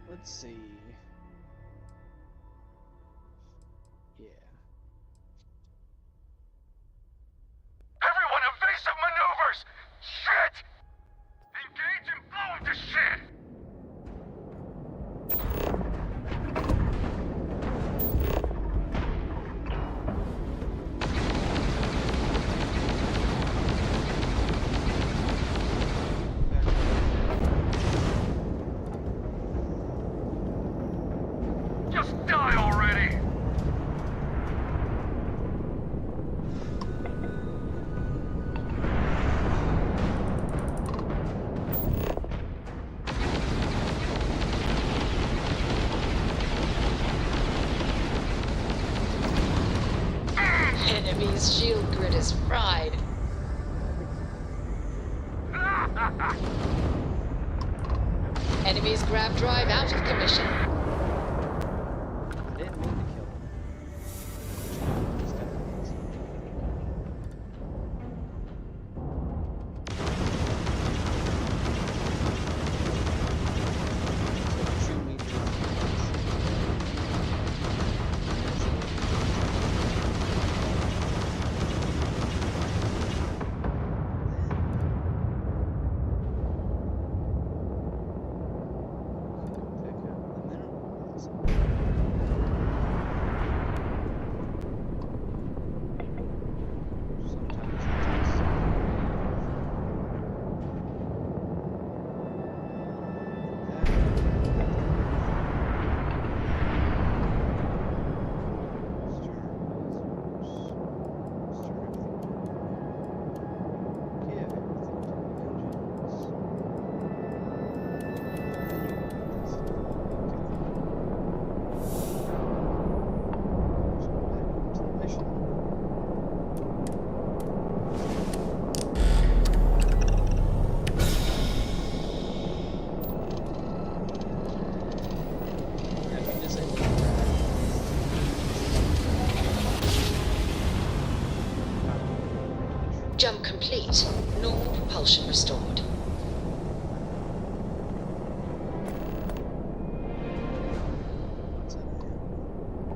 Let's see. Yeah. Everyone, evasive maneuvers! Shit! Engage and blow him to shit! Just die already! Enemy's shield grid is fried. Enemy's grav drive out of commission. I didn't mean to kill him. Jump complete. Normal propulsion restored.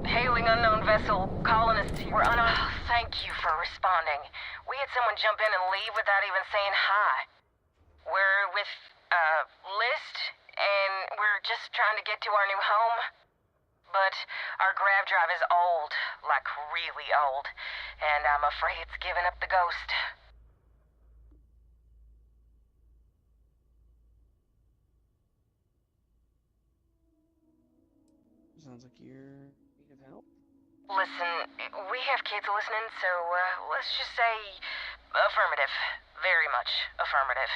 Hailing unknown vessel. Colonists, we're on a... Thank you for responding. We had someone jump in and leave without even saying hi. We're with, List, and we're just trying to get to our new home. But our grav drive is old, like really old, and I'm afraid it's given up the ghost. Sounds like you're in need of help. Listen, we have kids listening, so, let's just say affirmative. Very much affirmative.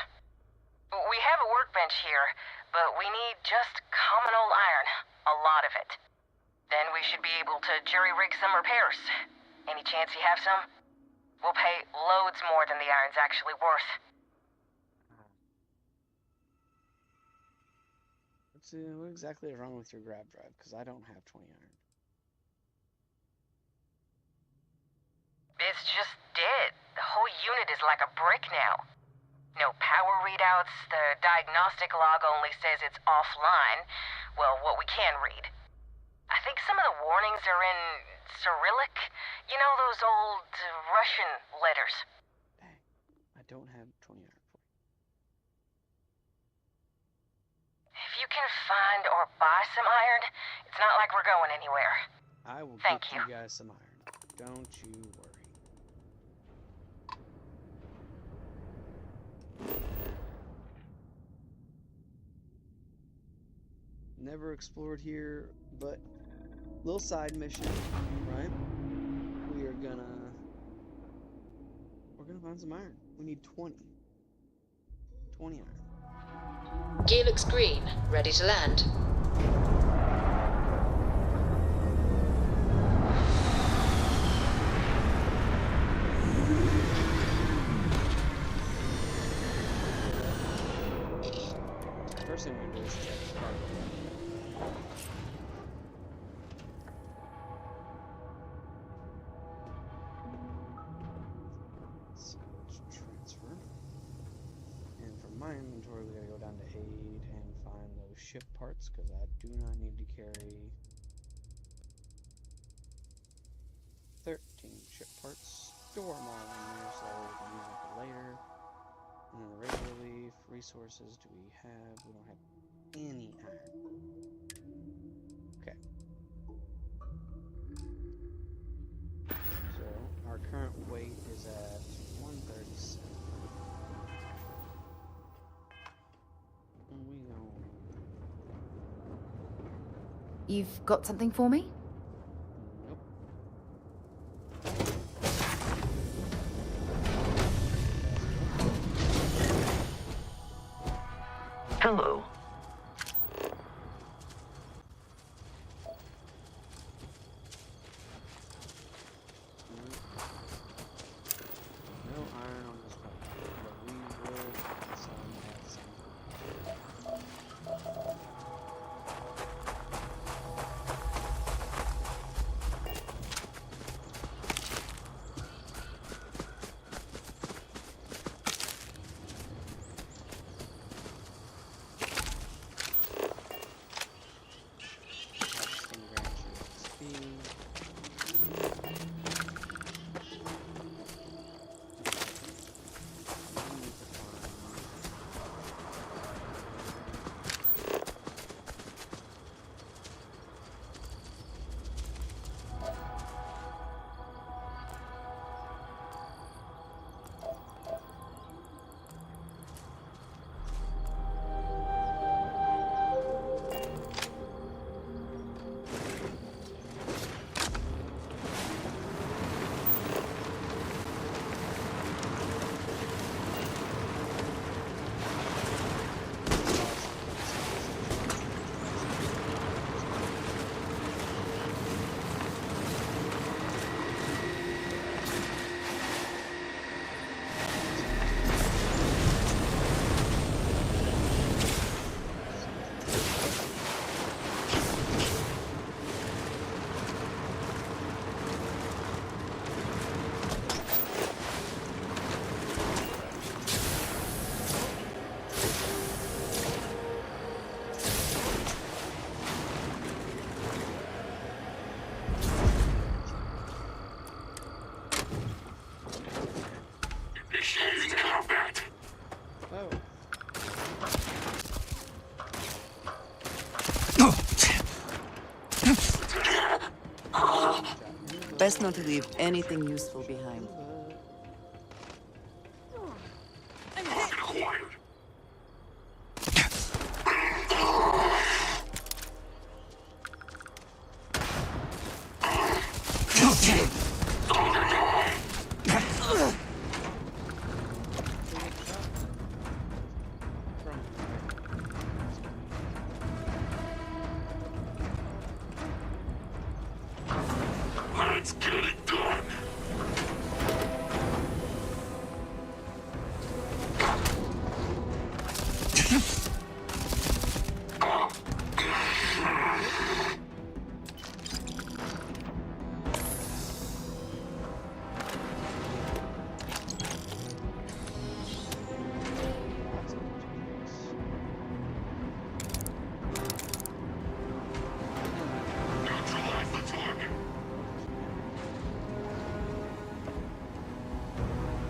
We have a workbench here, but we need just common old iron. A lot of it. Then we should be able to jury-rig some repairs. Any chance you have some? We'll pay loads more than the iron's actually worth. What exactly is wrong with your grab drive? Because I don't have 20 iron. It's just dead. The whole unit is like a brick now. No power readouts, the diagnostic log only says it's offline. Well, what we can read. I think some of the warnings are in Cyrillic. You know, those old Russian letters. Dang, I don't have 20 iron for you. If you can find or buy some iron, it's not like we're going anywhere. I will Thank get you guys some iron. Don't you worry. Never explored here, but little side mission, right? We're gonna find some iron. We need 20 iron. Gear looks green. Ready to land. First thing we're gonna do is check the cargo. Transfer. And from my inventory, we gotta go down to aid and find those ship parts because I do not need to carry 13 ship parts. Store them all in there so we can use them for later. And then the radio leaf, resources do we have? We don't have any iron. Okay. So our current weight is at 137. And we go. You've got something for me? Nope. Hello. No iron on this one, but we will find some at some point. Harvesting grants you XP. Initiating combat. Oh. Best not to leave anything useful behind. Target acquired. Let's get it done. Neutralize the target.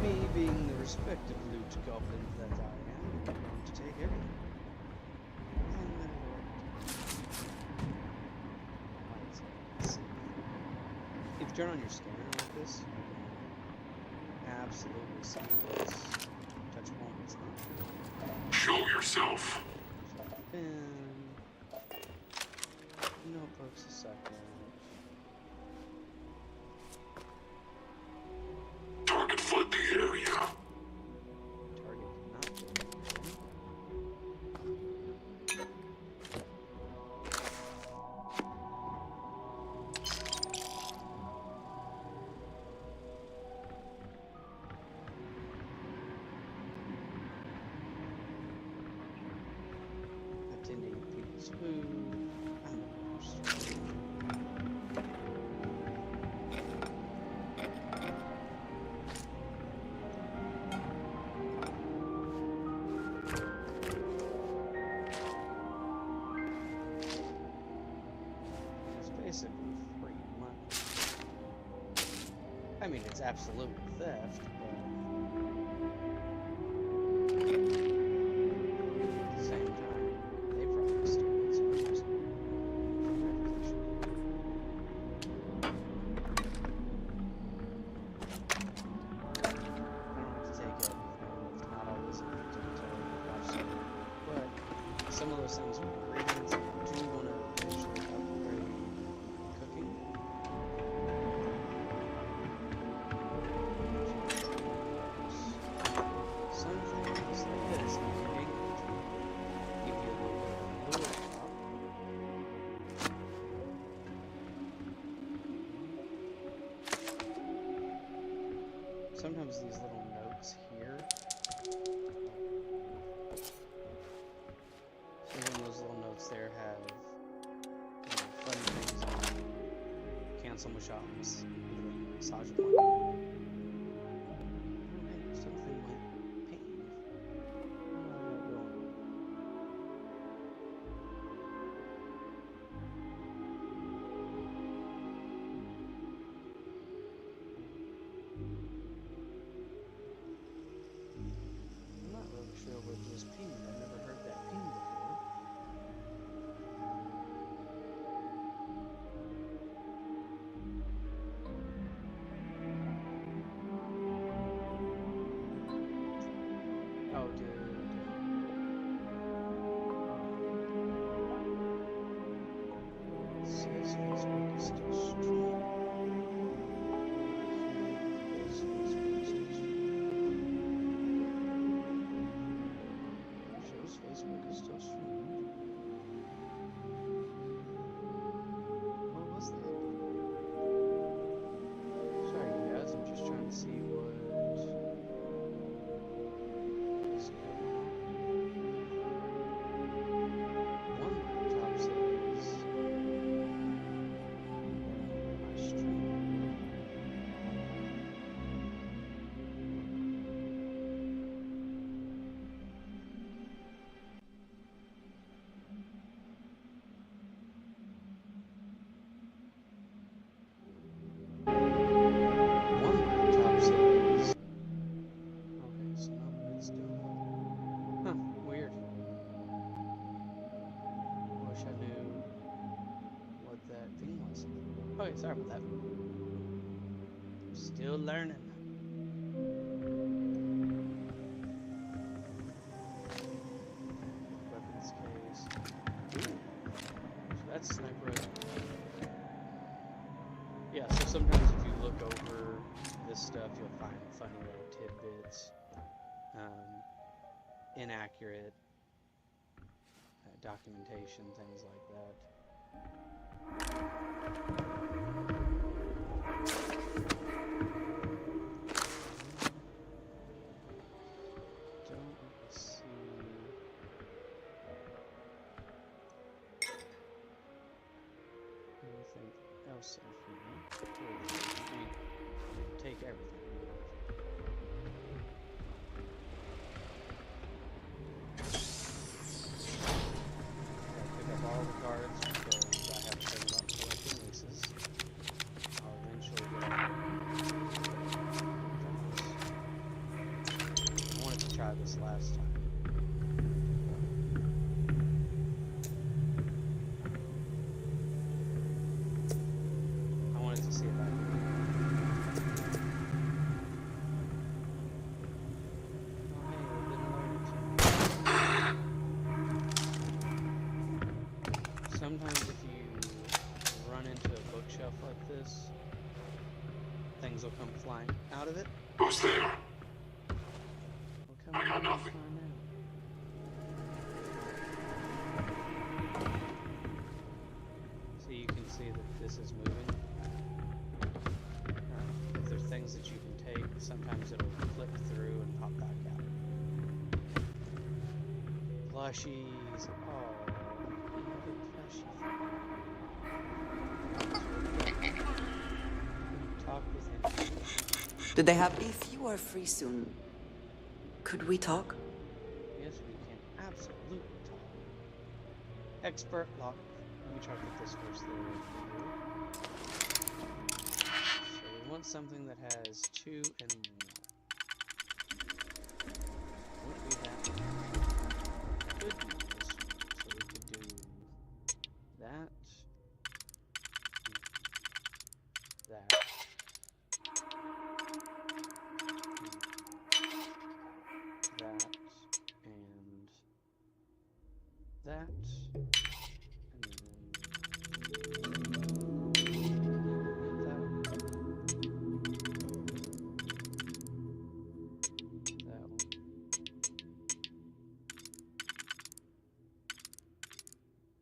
Me being the respective loot goblin that I am, I'm going to take everything. Everything that I want. If you turn on your scanner like this, you can absolutely see what's touchable and what's not. Show yourself. Pen. Notebooks a second. Target flood the area. Target not attending people's food. I'm It's basically free money. I mean, it's absolute theft, but at the same time, they probably still get some interest from everything. I don't have to take everything. It's not always effective to watch something. But some of those things are ingredients I do want to eventually upgrade cooking. Some things like this, you can make it give you a little bit of a lure pop. Sometimes these little notes here, some of those little notes there have fun things like cancel massages, massage appointment. Something with pain. I'm not really sure what just pinged. I've never heard that ping before. Oh, dude. It says Facebook is still streaming. Facebook is still streaming. Show Okay, sorry about that. Still learning. Weapons case. Ooh. So that's sniper rifle. Yeah, so sometimes if you look over this stuff, you'll find funny little tidbits, inaccurate documentation, things like that. Don't really see anything else in here. I mean, take everything. Pick up all the cards because I have a thing about collecting leases. I'll eventually get all the I wanted to try this last time. I wanted to see if I could. Sometimes if you run into a bookshelf like this, things will come flying out of it. Who's there? We'll come I got nothing. So you can see that this is moving. If there are things that you can take, sometimes it'll clip through and pop back out. Plushies. Oh. Talk with him. Do they have... If you are free soon, could we talk? Yes, we can absolutely talk. Expert lock. Let me try to put this first there. So we want something that has 2 and 1. Would be that one. Could be this one. So we could do that. That. That. And that. And then that one. That one.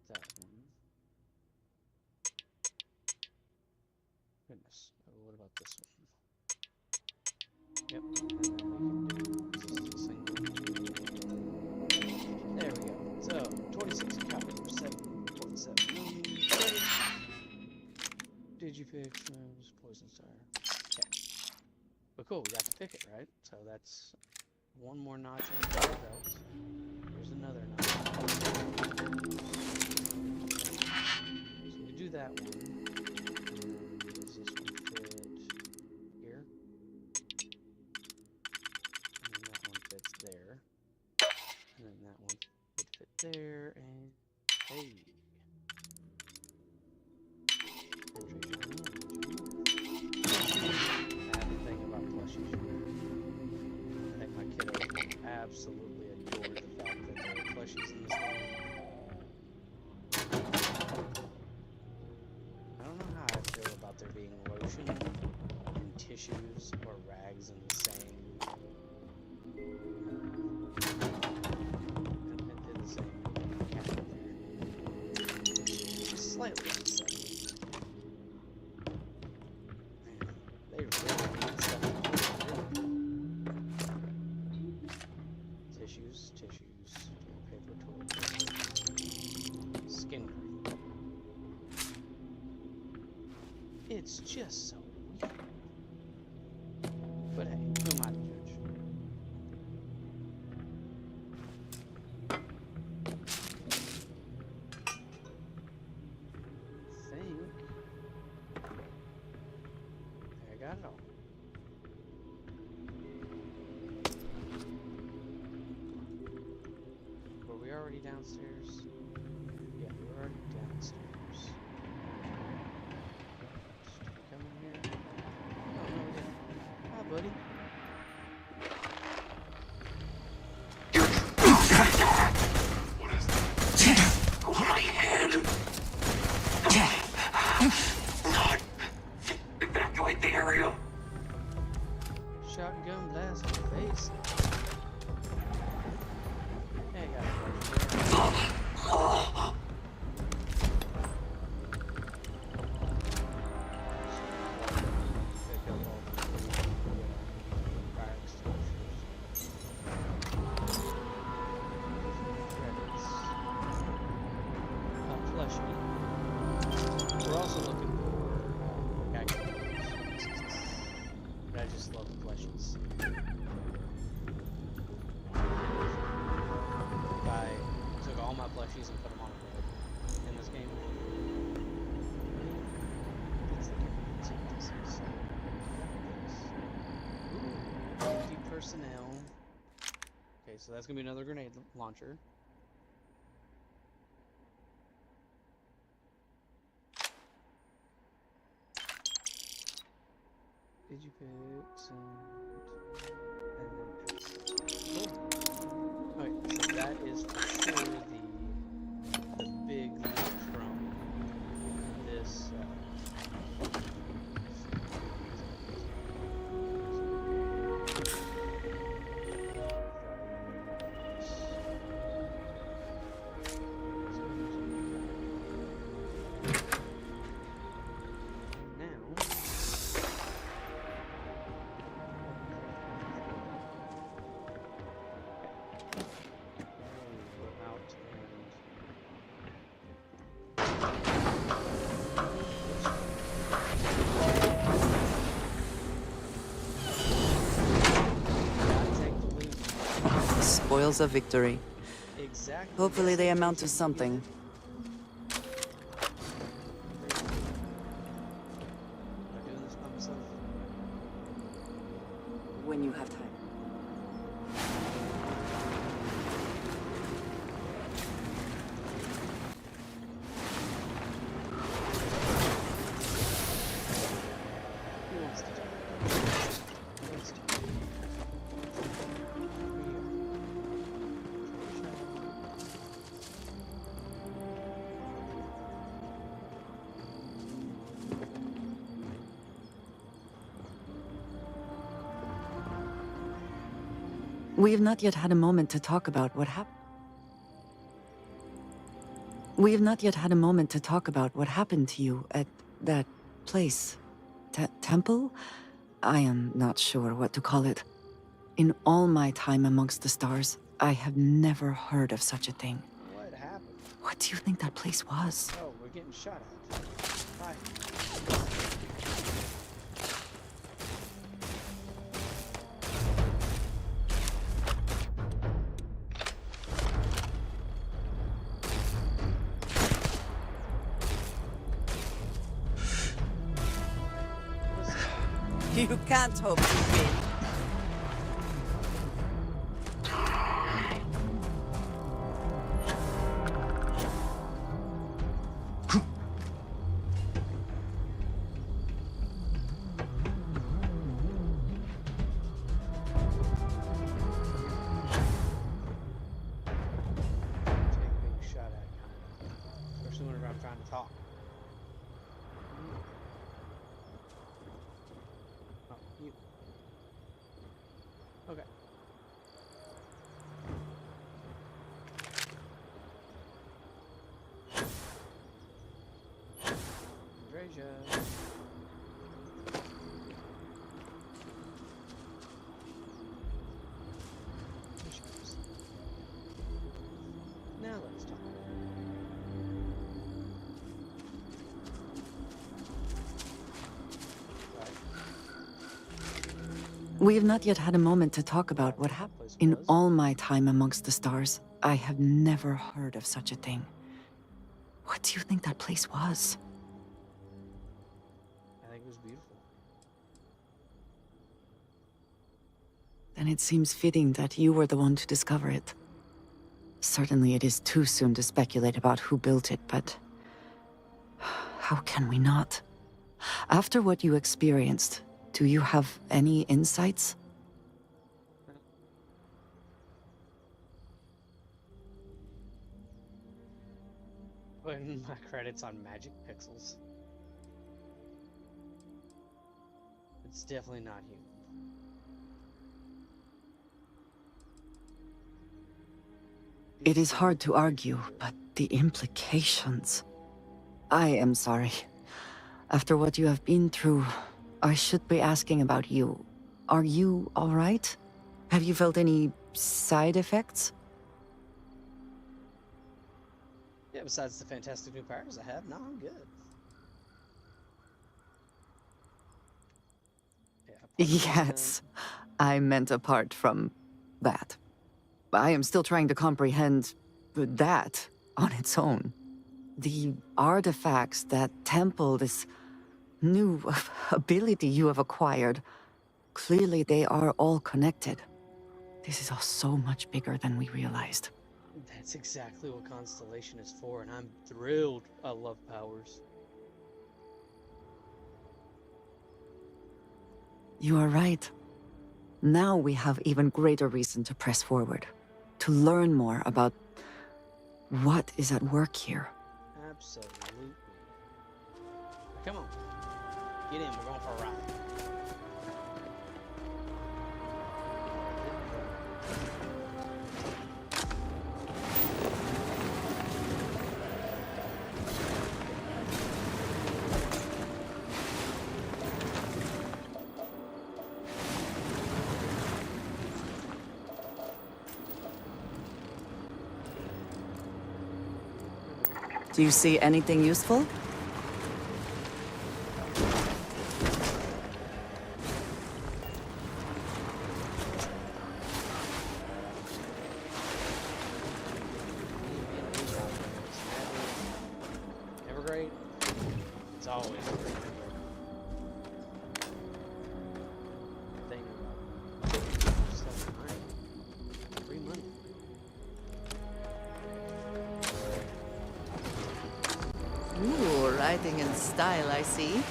That one. Goodness. What about this one? Yep. And then we can do just a single. There we go. So 26 caliber, 7.7 millimeters. Digipix, poison star. Okay. But cool, we got to pick it, right? So that's one more notch on the belt. Here's another notch. So we do that one. Does this one fit here? And then that one fits there. And then that one would fit there, and hey. I have a thing about plushies. I think my kiddos will absolutely adore the fact that there are plushies in this game. I don't know how I feel about there being lotion and tissues or rags in the same just slightly upsetting. Man, they really need stuff to put in. Tissues, toilet paper, skin cream. It's just so weird. But hey, who am I to judge? Got it all. Were we already downstairs? Yeah, we were already downstairs. is. Hey, I got it. We're also looking for cactus. But I just love the plushies. If I took all my plushies and put them on a bed in this game, it's the difference in this. Ooh, empty personnel. Okay, so that's gonna be another grenade launcher. Digipix and then X. Cool. Okay, so that is for sure the big leap from this. Spoils of victory. Exactly. Hopefully they amount to something. Am I doing this by myself? When you have time. Who wants to do it? Who wants to do it? We have not yet had a moment to talk about what happened. We have not yet had a moment to talk about what happened to you at that place. Temple? I am not sure what to call it. In all my time amongst the stars, I have never heard of such a thing. What happened? What do you think that place was? Oh, we're getting shot at. Bye. You can't hope to win. Trying to talk. Oh, you. Okay. Andreja. Now let's talk. We have not yet had a moment to talk about what happened. In all my time amongst the stars, I have never heard of such a thing. What do you think that place was? I think it was beautiful. Then it seems fitting that you were the one to discover it. Certainly it is too soon to speculate about who built it, but... how can we not? After what you experienced, do you have any insights? Putting my credits on magic pixels. It's definitely not human. It is hard to argue, but the implications... I am sorry. After what you have been through, I should be asking about you. Are you all right? Have you felt any side effects? Yeah, besides the fantastic new powers I have, no, I'm good. Yeah, Yes, I meant apart from that. I am still trying to comprehend that on its own. The artifacts, that temple, this new ability you have acquired, clearly they are all connected. This is all so much bigger than we realized. That's exactly what Constellation is for, and I'm thrilled. I love powers. You are right. Now we have even greater reason to press forward, to learn more about what is at work here. Absolutely. Come on. Get in, we're going for a ride. Do you see anything useful? Never great. It's always great. Thing about stuff behind. Free money. Ooh, writing in style, I see.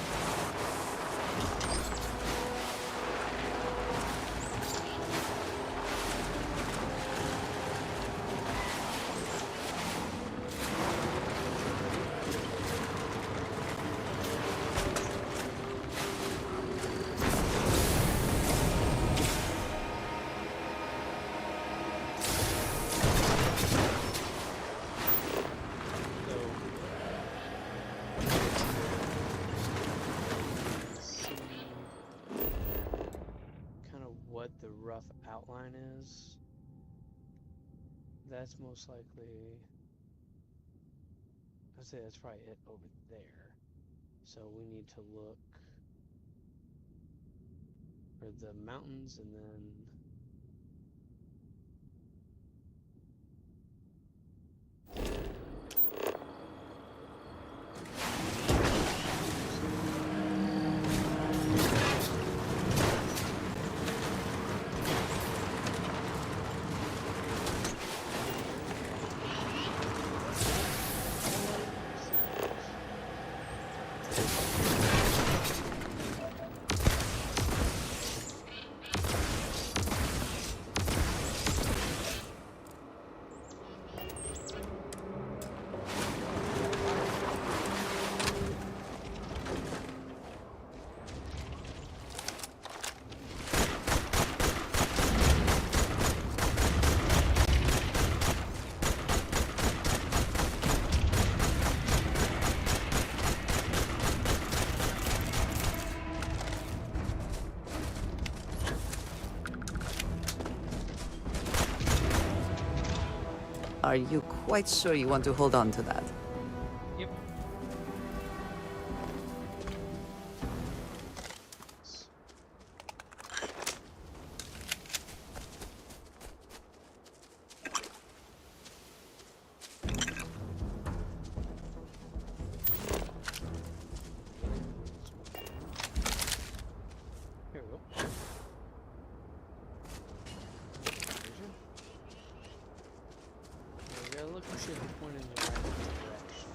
What the rough outline is, that's most likely, I'd say that's probably it over there. So we need to look for the mountains and then Are you quite sure you want to hold on to that? Yep. Here we go. We gotta look for shit to point in the right direction.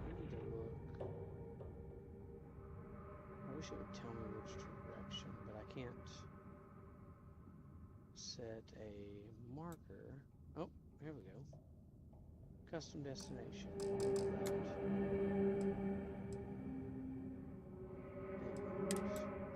We need to look. I wish it would tell me which direction, but I can't set a marker. Oh, here we go. Custom destination. Right.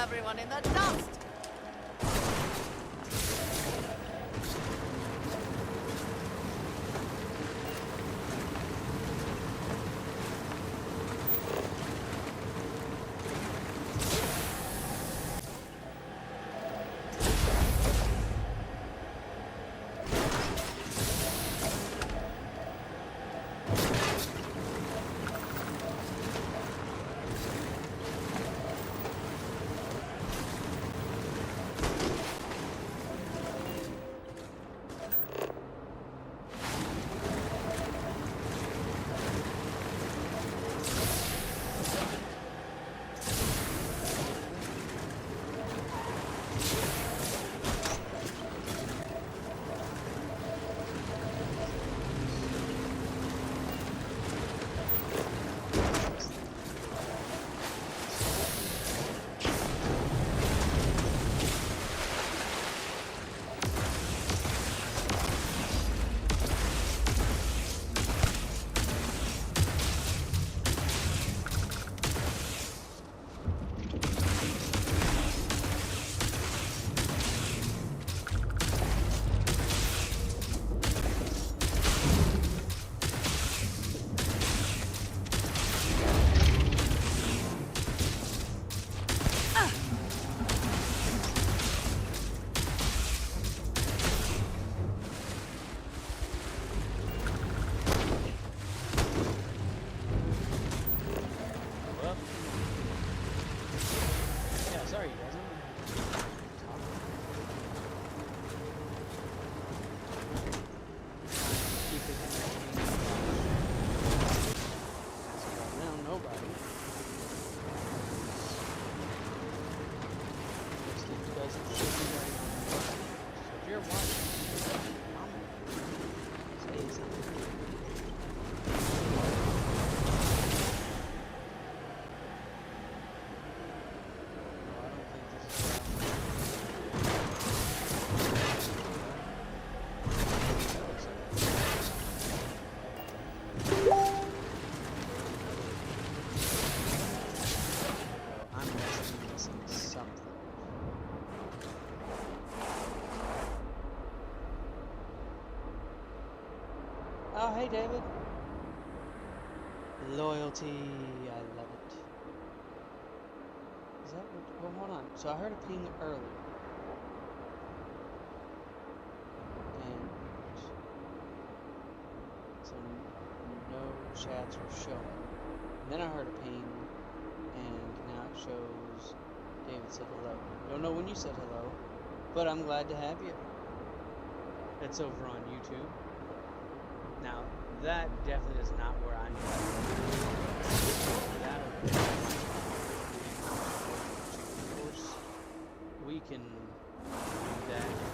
everyone in the dust! Oh, hey, David. Loyalty, I love it. Is that what? Well, hold on. So I heard a ping earlier. And so no chats were showing. And then I heard a ping, and now it shows David said hello. Don't know when you said hello, but I'm glad to have you. It's over on YouTube. Now, that definitely is not where I'm Of course, we can do that.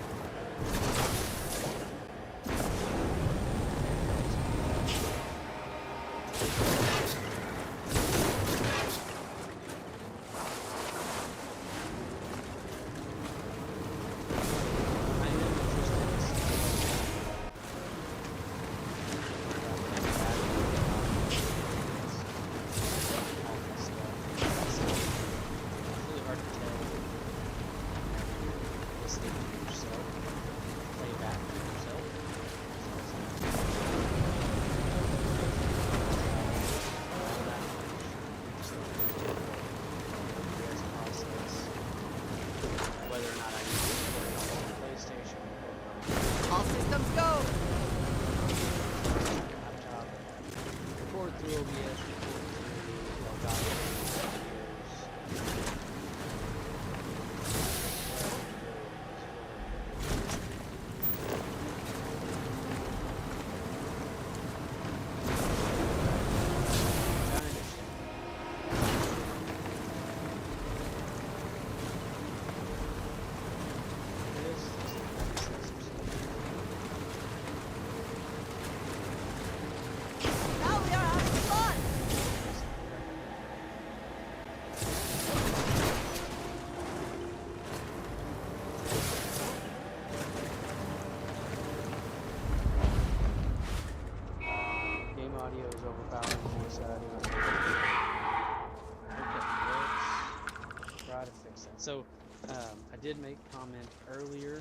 So, I did make comment earlier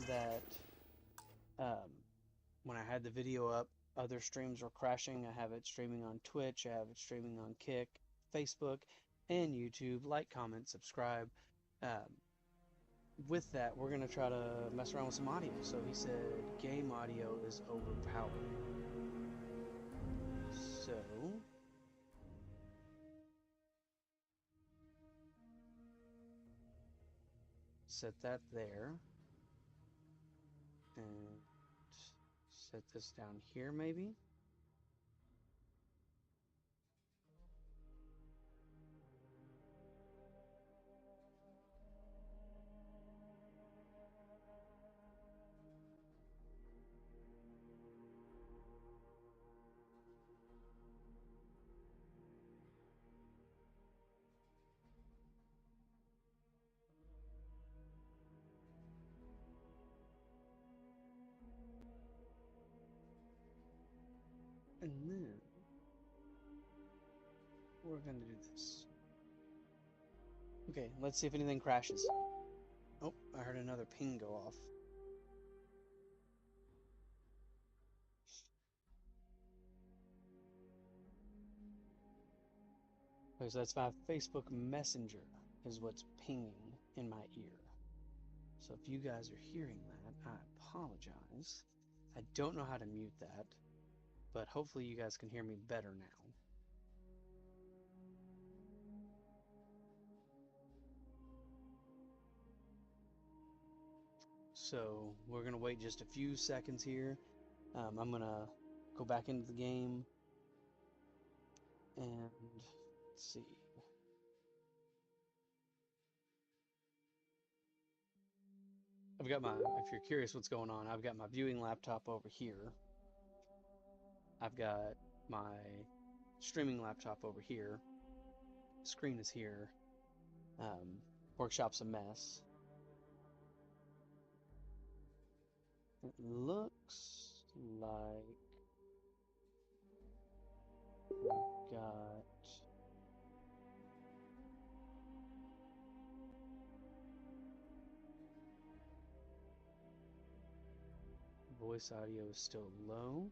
that when I had the video up, other streams were crashing. I have it streaming on Twitch, I have it streaming on Kick, Facebook, and YouTube. Like, comment, subscribe. With that, we're going to try to mess around with some audio. So he said game audio is overpowered. So set that there. And set this down here maybe. And then we're going to do this. Okay, let's see if anything crashes. Oh, I heard another ping go off. Okay, so that's my Facebook Messenger is what's pinging in my ear. So if you guys are hearing that, I apologize. I don't know how to mute that, but hopefully you guys can hear me better now. So we're going to wait just a few seconds here. I'm going to go back into the game and let's see. I've got my, if you're curious what's going on, I've got my viewing laptop over here. I've got my streaming laptop over here. Screen is here. Workshop's a mess. It looks like we've got voice audio is still low.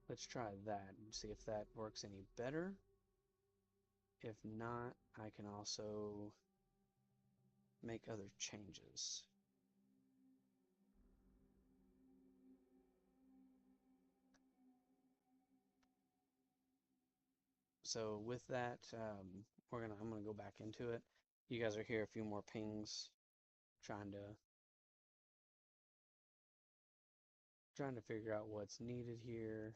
Let's try that and see if that works any better. If not, I can also make other changes. So with that, I'm gonna go back into it. You guys are here a few more pings, trying to figure out what's needed here.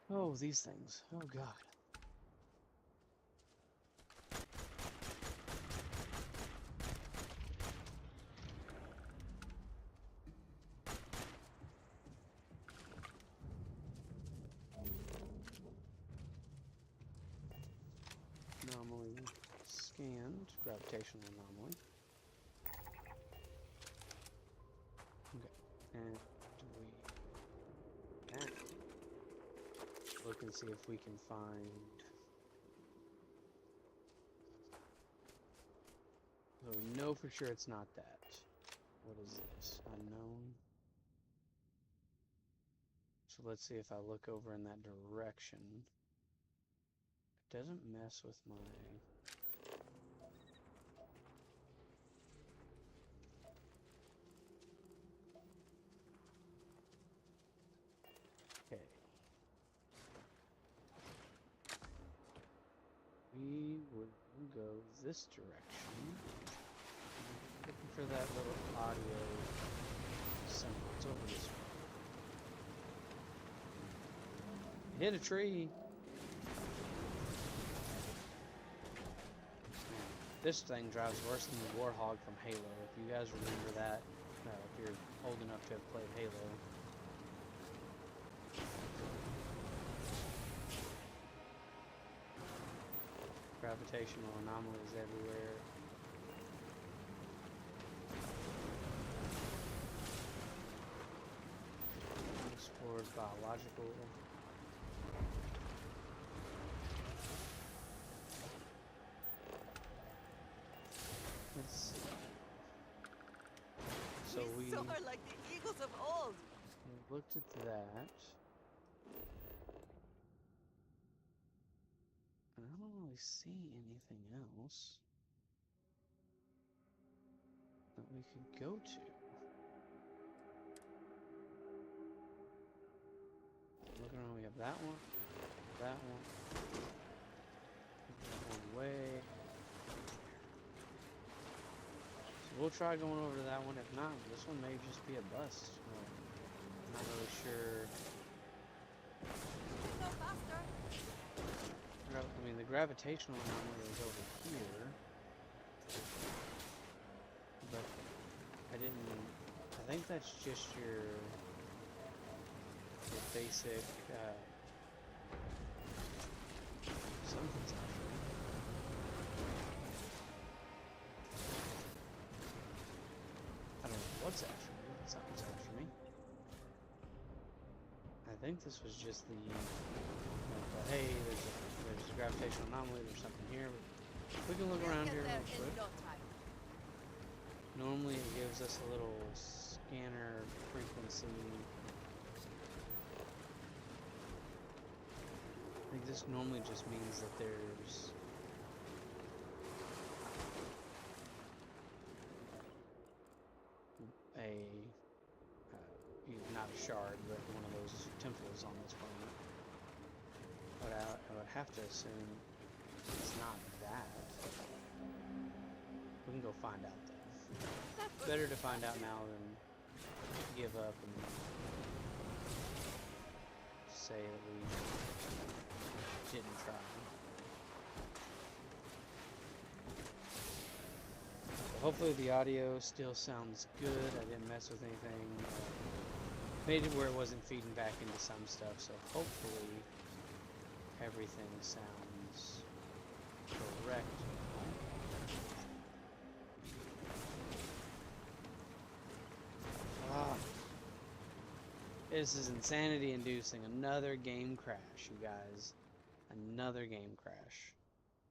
Oh, these things. Oh God. Anomaly scanned, gravitational anomaly. Okay, and we now look and see if we can find. So we know for sure it's not that. What is this? Unknown. So let's see if I look over in that direction. It doesn't mess with my. Okay. We will go this direction. Looking for that little audio symbol. It's over this way. Hit a tree. This thing drives worse than the Warthog from Halo. If you guys remember that, if you're old enough to have played Halo. gravitational anomalies everywhere. Unexplored biological. Let's see. So we soar like the eagles of old. looked at that. And I don't really see anything else that we could go to. Looking around, we have that one, that one, that one way. So we'll try going over to that one. If not, this one may just be a bust. I'm not really sure. Go faster. I mean, the gravitational anomaly is over here, but I think that's just your basic, something's after me. I don't know what's after me, but something's after me. I think this was just the, hey, there's a gravitational anomaly, there's something here. We can look around here real quick. Normally it gives us a little scanner frequency. I think this normally just means that there's not a shard, but one of those temples on this planet. But I would have to assume it's not that. We can go find out though. Better to find out now than give up and say that we didn't try. So hopefully the audio still sounds good. I didn't mess with anything. Made it where it wasn't feeding back into some stuff, so hopefully everything sounds correct. This is insanity inducing. Another game crash, you guys. Another game crash.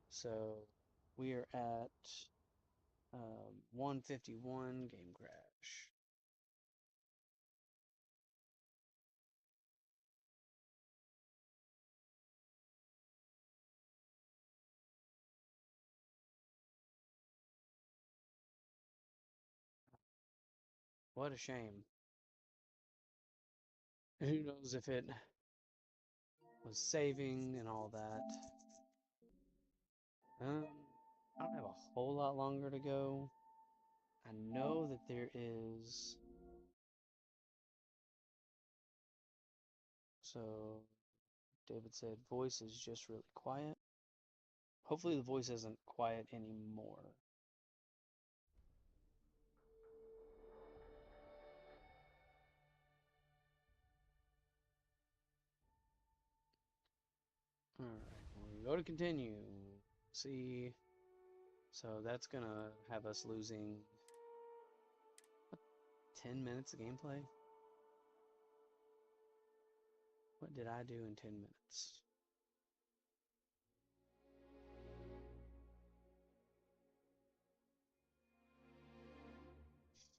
So we are at 151 game crash. What a shame. Who knows if it was saving and all that. I don't have a whole lot longer to go. I know that there is. So David said voice is just really quiet. Hopefully the voice isn't quiet anymore. Alright, we go to continue. See, so that's gonna have us losing what, 10 minutes of gameplay? What did I do in 10 minutes?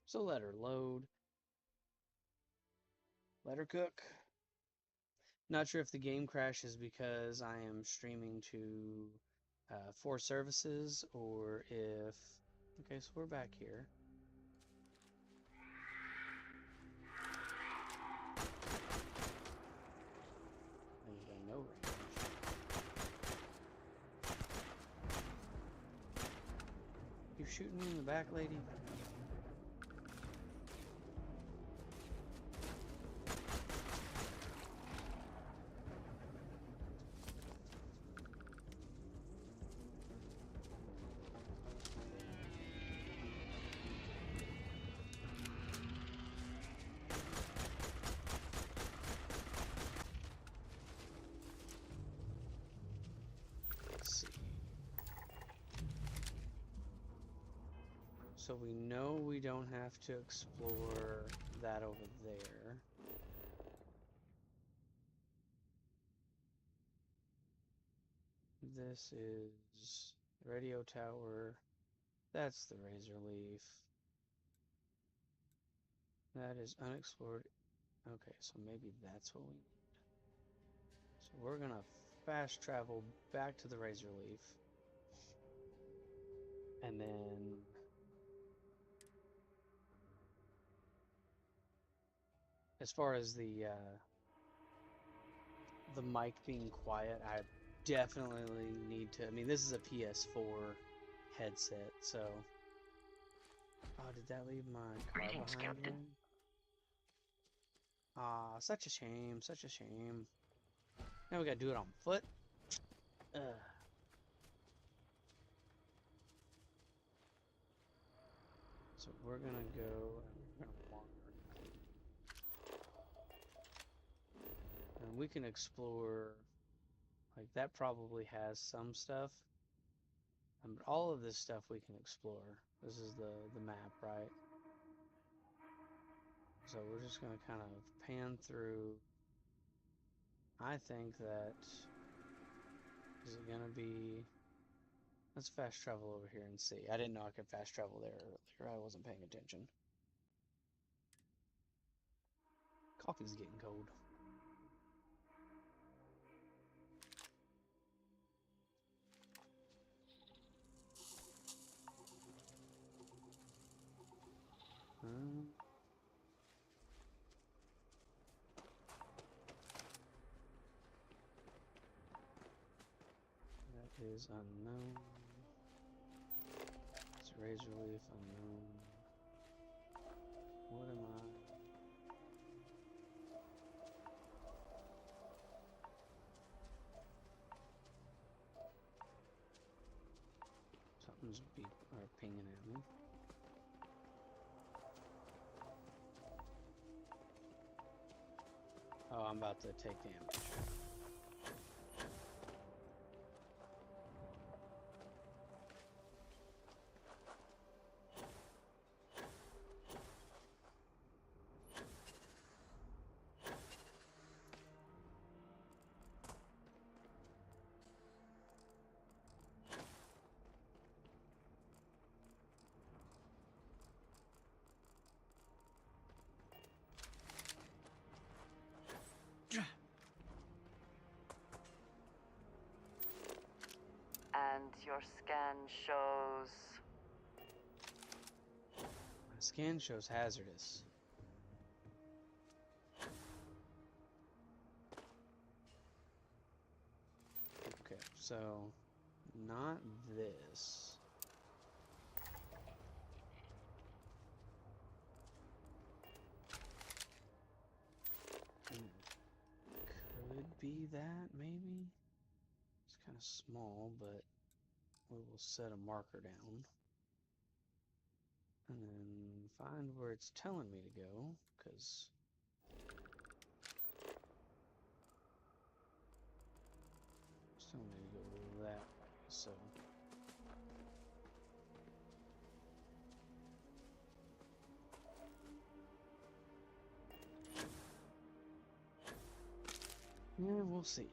So let her load. Let her cook. Not sure if the game crashes because I am streaming to 4 services or if... Okay, so we're back here. There's got no range. You shooting me in the back, lady? Let's see. So we know we don't have to explore that over there. This is radio tower. That's the razor leaf. That is unexplored. Okay, so maybe that's what we need. So we're gonna fast travel back to the razor leaf. And then as far as the mic being quiet, I definitely need to. I mean, this is a PS4 headset, so. Oh, did that leave my car Greetings, behind Captain. then? Ah, such a shame, such a shame. Now we gotta do it on foot. Ugh. So we're gonna go and we're gonna mark. And we can explore, like that probably has some stuff. But all of this stuff we can explore. This is the map, right? So we're just gonna kind of pan through. I think that is it gonna be. Let's fast travel over here and see. I didn't know I could fast travel there earlier. I wasn't paying attention. Coffee's getting cold. That is unknown. It's razor leaf unknown. What am I? Something's beep or pinging at me. Oh, I'm about to take damage. And your scan shows... My scan shows hazardous. Okay, so not this. Could be that, maybe? It's kind of small, but we will set a marker down. And then find where it's telling me to go, because it's telling me to go that way, so. Yeah, we'll see.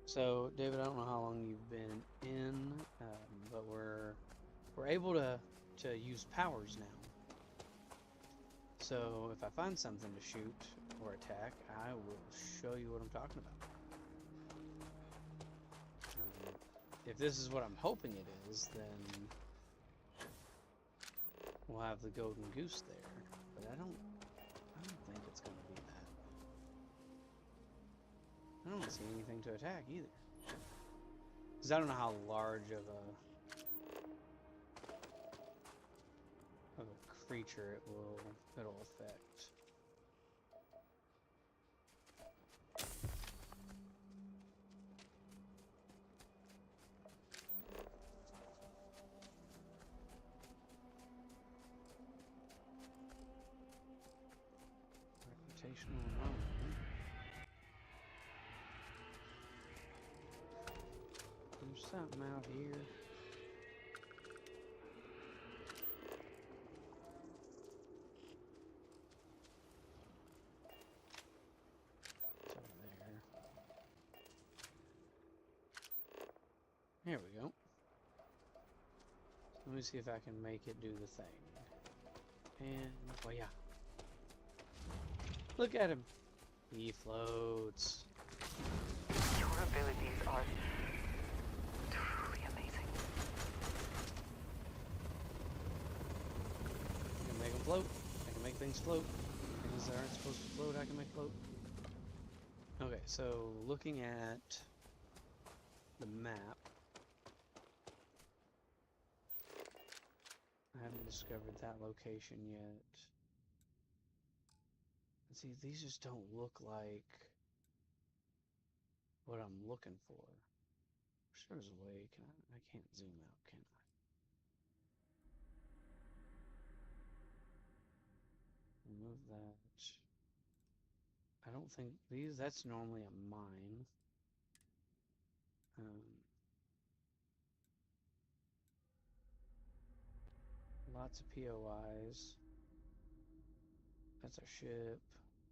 So, David, I don't know how long you've been in, but we're able to use powers now. So, if I find something to shoot or attack, I will show you what I'm talking about. If this is what I'm hoping it is, then we'll have the golden goose there. But I don't think it's going to be that. I don't see anything to attack either. Because I don't know how large of a creature it'll affect. Reputational anomaly. There's something out here. Here we go. Let me see if I can make it do the thing. And, well, yeah. Look at him. He floats. Your abilities are truly amazing. I can make them float. I can make things float. Things that aren't supposed to float, I can make float. Okay, so looking at the map, I haven't discovered that location yet. And see, these just don't look like what I'm looking for. Wish there was a way. I can't zoom out, can I? Remove that. I don't think these, that's normally a mine. Lots of POIs. That's a ship.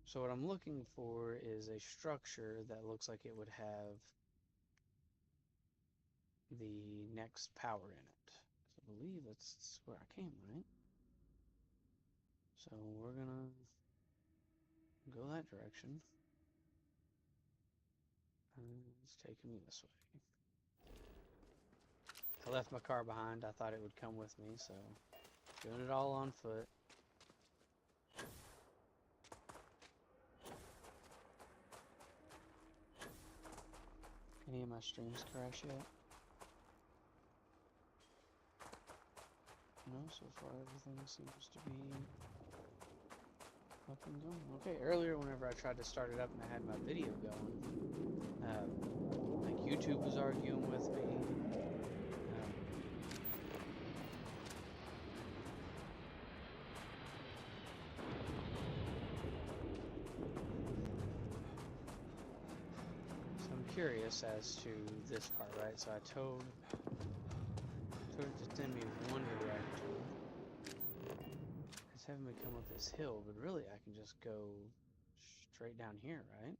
So what I'm looking for is a structure that looks like it would have the next power in it. I believe that's where I came, right? So we're gonna go that direction. And it's taking me this way. I left my car behind. I thought it would come with me, so doing it all on foot. Any of my streams crash yet? No, so far everything seems to be up and going. Okay, earlier whenever I tried to start it up and I had my video going, like YouTube was arguing with me. So I'm curious as to this part, right? So I told it to send me one direction. It's having me come up this hill, but really I can just go straight down here, right?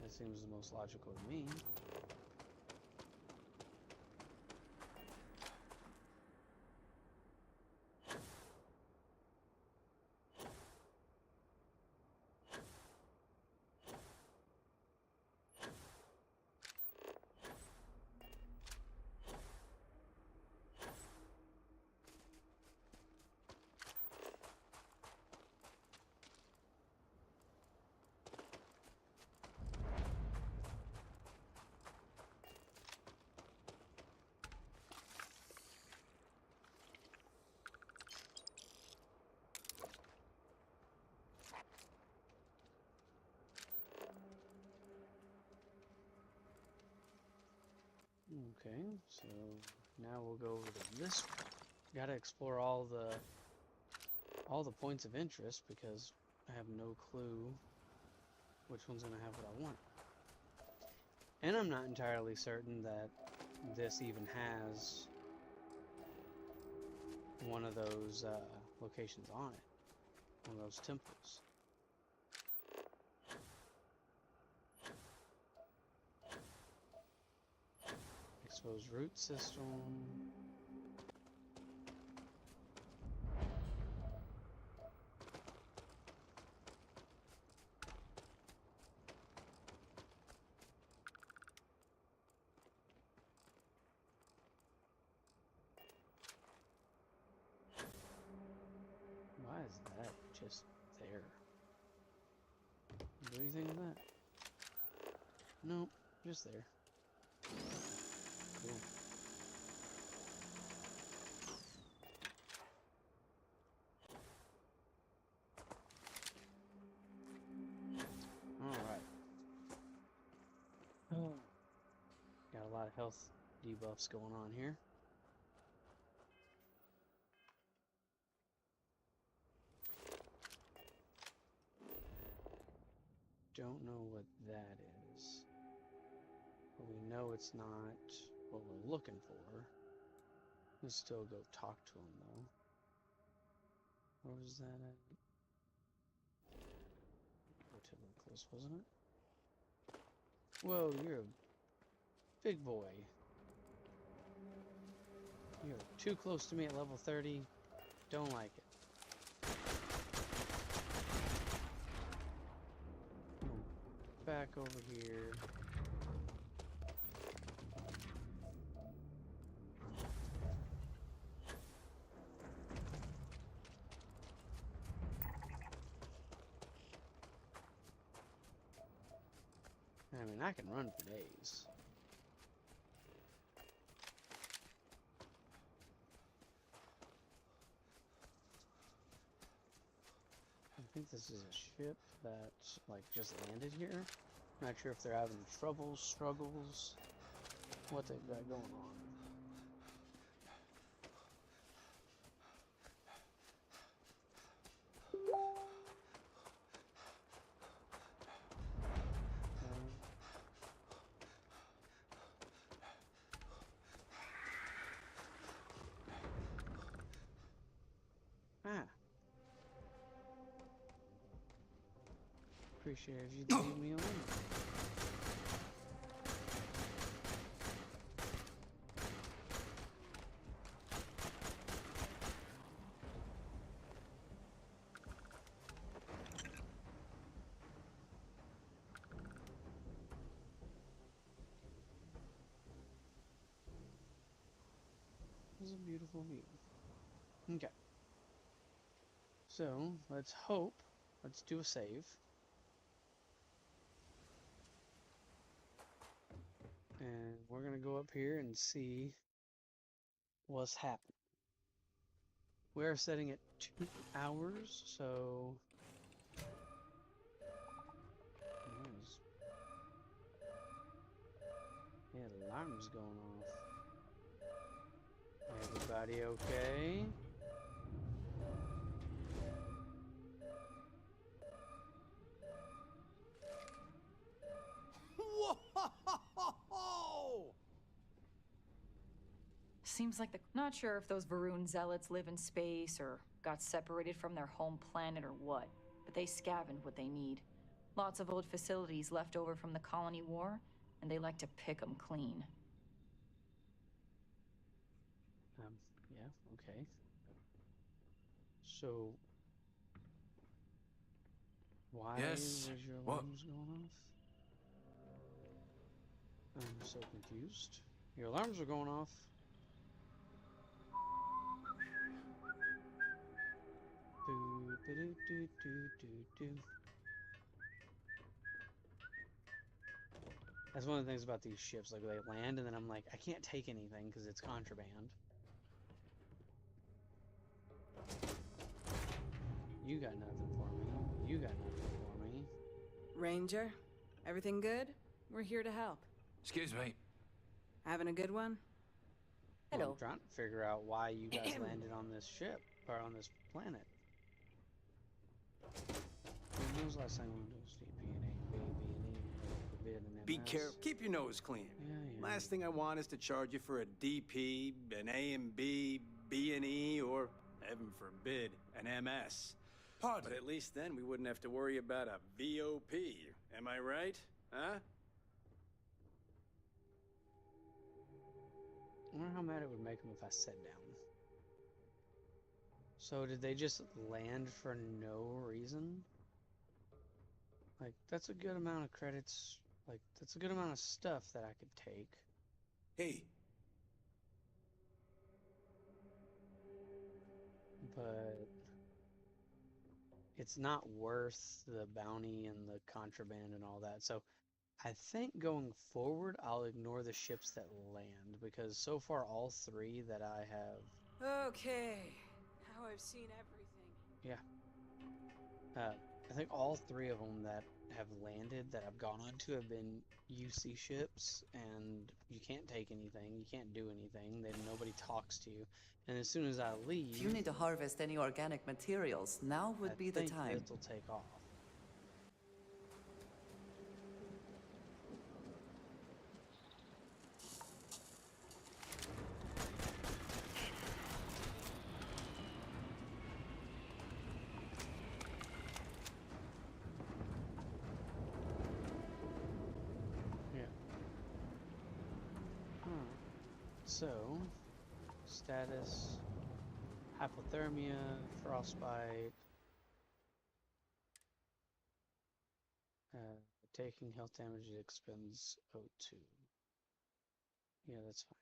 That seems the most logical to me. Okay, so now we'll go over to this one. Gotta explore all the points of interest because I have no clue which one's gonna have what I want. And I'm not entirely certain that this even has one of those locations on it. One of those temples. Exposed root system. Why is that just there? Do anything with that? Nope, just there. Cool. Alright. Oh. Got a lot of health debuffs going on here. Don't know what that is. But we know it's not what we're looking for. We'll still go talk to him though. Where was that at? Relatively close, wasn't it? Whoa, you're a big boy. You're too close to me at level 30. Don't like it. Back over here. I mean, I can run for days. I think this is a ship that, like, just landed here. Not sure if they're having troubles, struggles, what they've got going on. Appreciate if you'd leave me alone. This is a beautiful view. Okay. So, let's hope. Let's do a save. And we're gonna go up here and see what's happening. We're setting it 2 hours, so nice. Yeah, the alarm's going off. Everybody okay? Whoa! Seems like not sure if those Varun zealots live in space or got separated from their home planet or what, but they scavenge what they need. Lots of old facilities left over from the colony war, and they like to pick them clean. Yeah, okay. So, why was your alarms going off? I'm so confused. Your alarms are going off. Boo, ba doo doo doo doo. That's one of the things about these ships. Like, they land, and then I'm like, I can't take anything because it's contraband. You got nothing for me. You got nothing for me. Ranger, everything good? We're here to help. Excuse me. Having a good one? Hello. Well, I'm trying to figure out why you guys landed on this ship, or on this planet. When was the last time you went to a sleep? Be careful. Keep your nose clean. Yeah. Last thing I want is to charge you for a DP, an A and B, B and E, or, heaven forbid, an MS. Pardon? But at least then we wouldn't have to worry about a VOP. Am I right? Huh? I wonder how mad it would make them if I sat down. So did they just land for no reason? Like, that's a good amount of credits. Like, that's a good amount of stuff that I could take. Hey. But it's not worth the bounty and the contraband and all that. So I think going forward, I'll ignore the ships that land, because so far all 3 that I have... Okay. Now I've seen everything. Yeah. I think all 3 of them that have landed that I've gone on to have been UC ships, and you can't take anything, you can't do anything, then nobody talks to you. And as soon as I leave... If you need to harvest any organic materials, now would be the time. This will take off. so status, hypothermia, frostbite, taking health damage expends O2. Yeah, that's fine.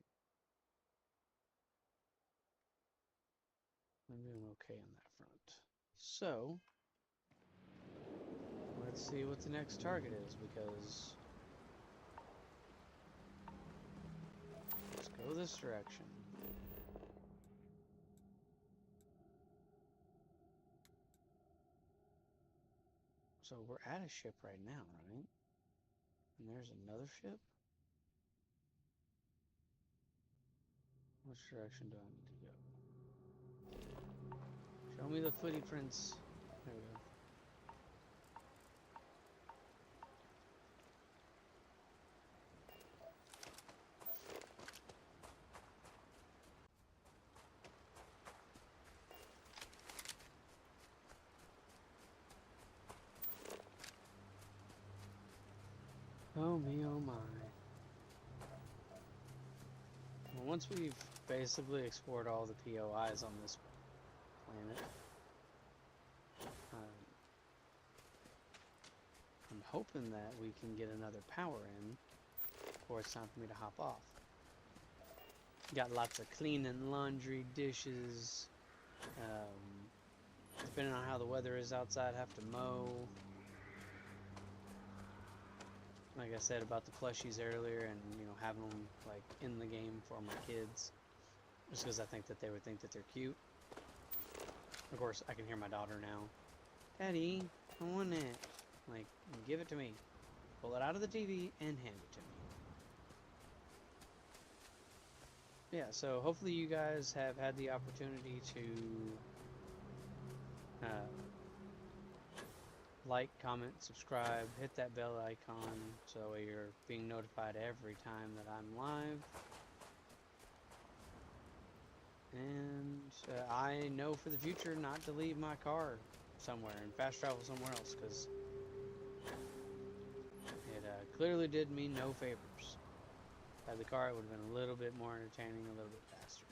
I'm doing okay on that front. So, let's see what the next target is, because let's go this direction. So we're at a ship right now, right? And there's another ship? Which direction do I need to go? Show me the footy prints. There we go. Oh me, oh my. Well, once we've basically explored all the POIs on this planet, I'm hoping that we can get another power in before it's time for me to hop off. Got lots of cleaning, laundry, dishes. Depending on how the weather is outside, have to mow. Like I said about the plushies earlier, and you know, having them like in the game for my kids, just because I think that they would think that they're cute. Of course, I can hear my daughter now. Daddy, I want it. Like, give it to me. Pull it out of the TV and hand it to me. Yeah, so hopefully you guys have had the opportunity to like, comment, subscribe, hit that bell icon so you're being notified every time that I'm live. And I know for the future not to leave my car somewhere and fast travel somewhere else, because it clearly did me no favors. If I had the car, it would have been a little bit more entertaining, a little bit faster.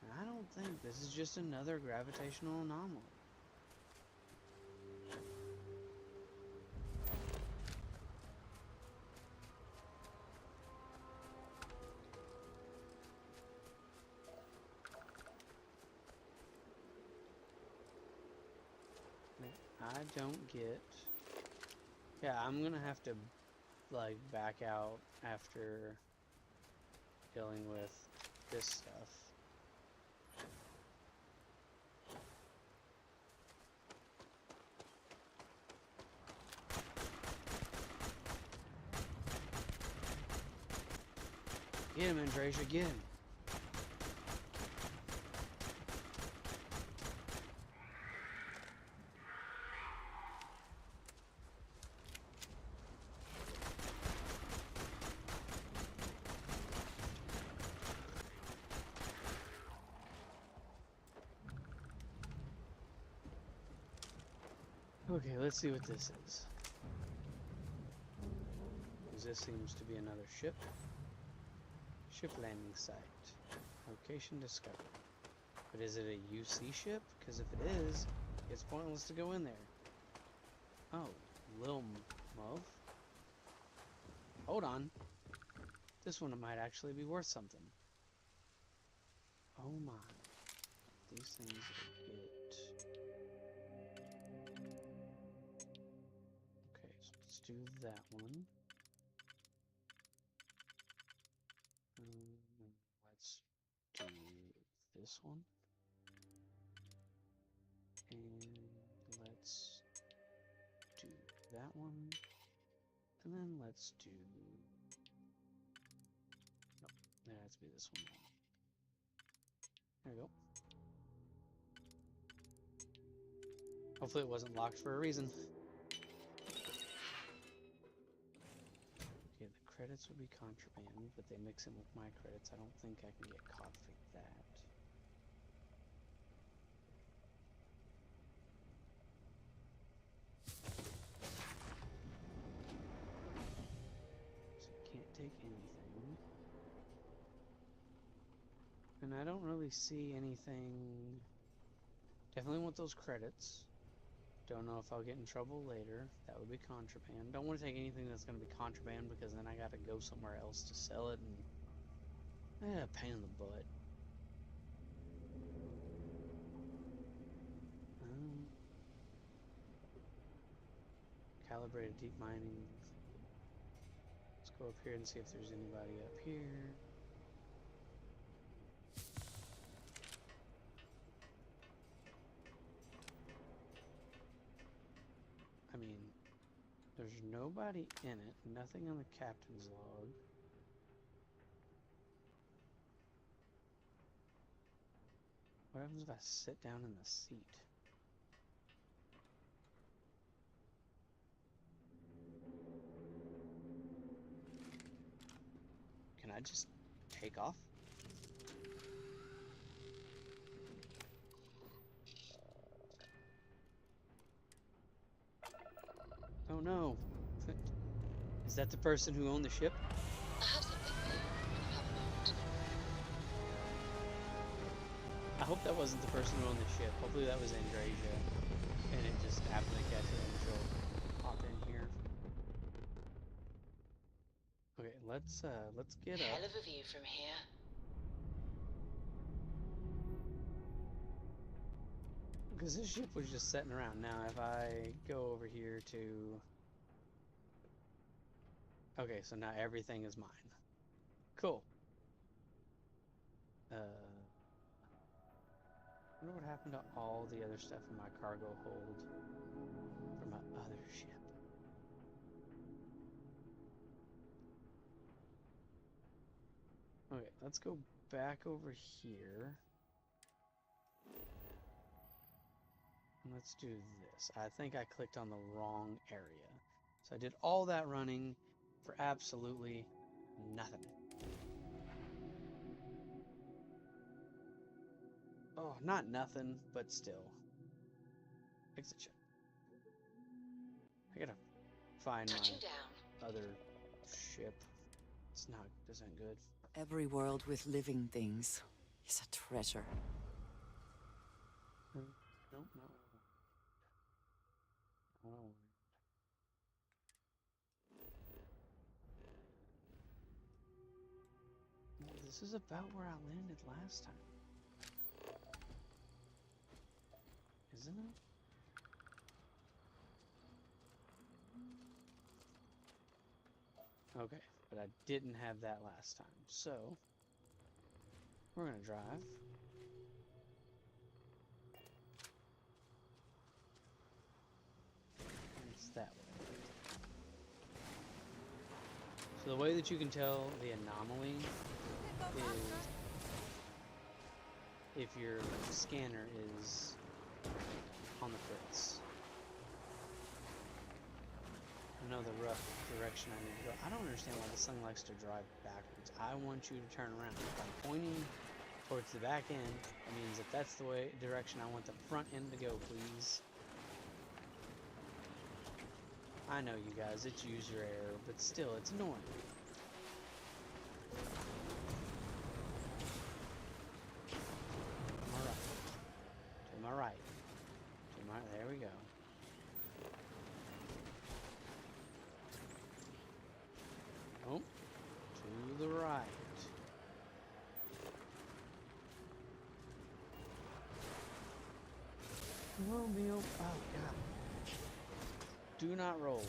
And I don't think this is just another gravitational anomaly. I don't get... Yeah, I'm gonna have to, like, back out after dealing with this stuff. Get him, Andrasia, get him. Okay, let's see what this is. Because this seems to be another ship. Ship landing site. Location discovered. But is it a UC ship? Because if it is, it's pointless to go in there. Oh, Lil Mov. Hold on. This one might actually be worth something. Oh my. These things get... Okay, so let's do that one. Let's do this one. And let's do that one. And then let's do... Nope, there has to be this one. There we go. Hopefully it wasn't locked for a reason. Okay, the credits would be contraband, but they mix in with my credits. I don't think I can get caught for that. So you can't take anything. And I don't really see anything. Definitely want those credits. Don't know if I'll get in trouble later. That would be contraband. Don't want to take anything that's going to be contraband because then I got to go somewhere else to sell it, and pain in the butt. Calibrated deep mining. Let's go up here and see if there's anybody up here. I mean, there's nobody in it. Nothing on the captain's log. What happens if I sit down in the seat? Can I just take off? Oh no. Is that the person who owned the ship? I have something for you. If you have a moment. I hope that wasn't the person who owned the ship. Hopefully that was Andrasia. And it just happened to catch it and she'll hop in here. Okay, let's get up. Hell of a view from here. Because this ship was just sitting around. Now, if I go over here to... Okay, so now everything is mine. Cool. I wonder what happened to all the other stuff in my cargo hold from my other ship. Okay, let's go back over here. And let's do this. I think I clicked on the wrong area. So I did all that running for absolutely nothing. Oh, not nothing, but still. Exit ship. I gotta find my other ship. It's not, this ain't good. Every world with living things is a treasure. No, no. Oh. This is about where I landed last time. Isn't it? Okay, but I didn't have that last time, so we're gonna drive. And it's that way. So the way that you can tell the anomaly is if your scanner is on the fritz. I know the rough direction I need to go. I don't understand why this thing likes to drive backwards. I want you to turn around. If I'm pointing towards the back end, that means that that's the direction I want the front end to go, please. I know, you guys, it's user error, but still, it's annoying. To my right. There we go. Oh, to the right. Romeo, oh god. Do not roll.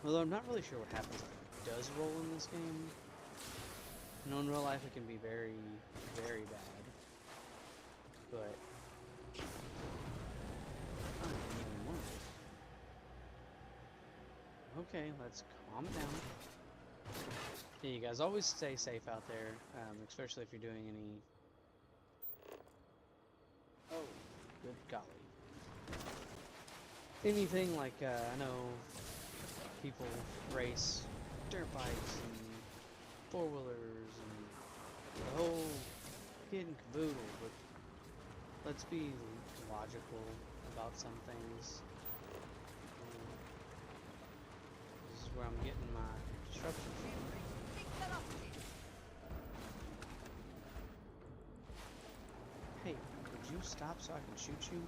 Although I'm not really sure what happens if it does roll in this game. I know in real life it can be very, very bad. But I don't even want it. Okay, let's calm it down. Yeah, you guys always stay safe out there, especially if you're doing any... Oh, good golly. Anything like, I know people race dirt bikes and four-wheelers and the whole kid and caboodle, but let's be logical about some things. This is where I'm getting my disruption from. you stop so I can shoot you?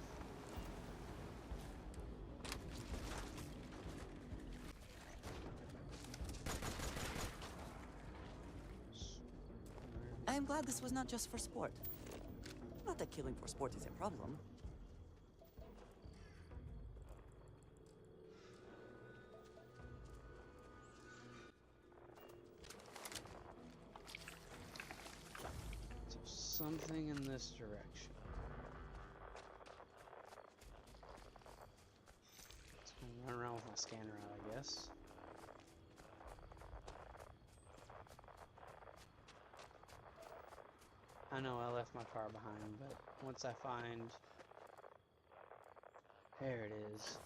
I am glad this was not just for sport. Not that killing for sport is a problem. So something in this direction. Just gonna run around with my scanner out, I guess. I know I left my car behind, but once I find... There it is.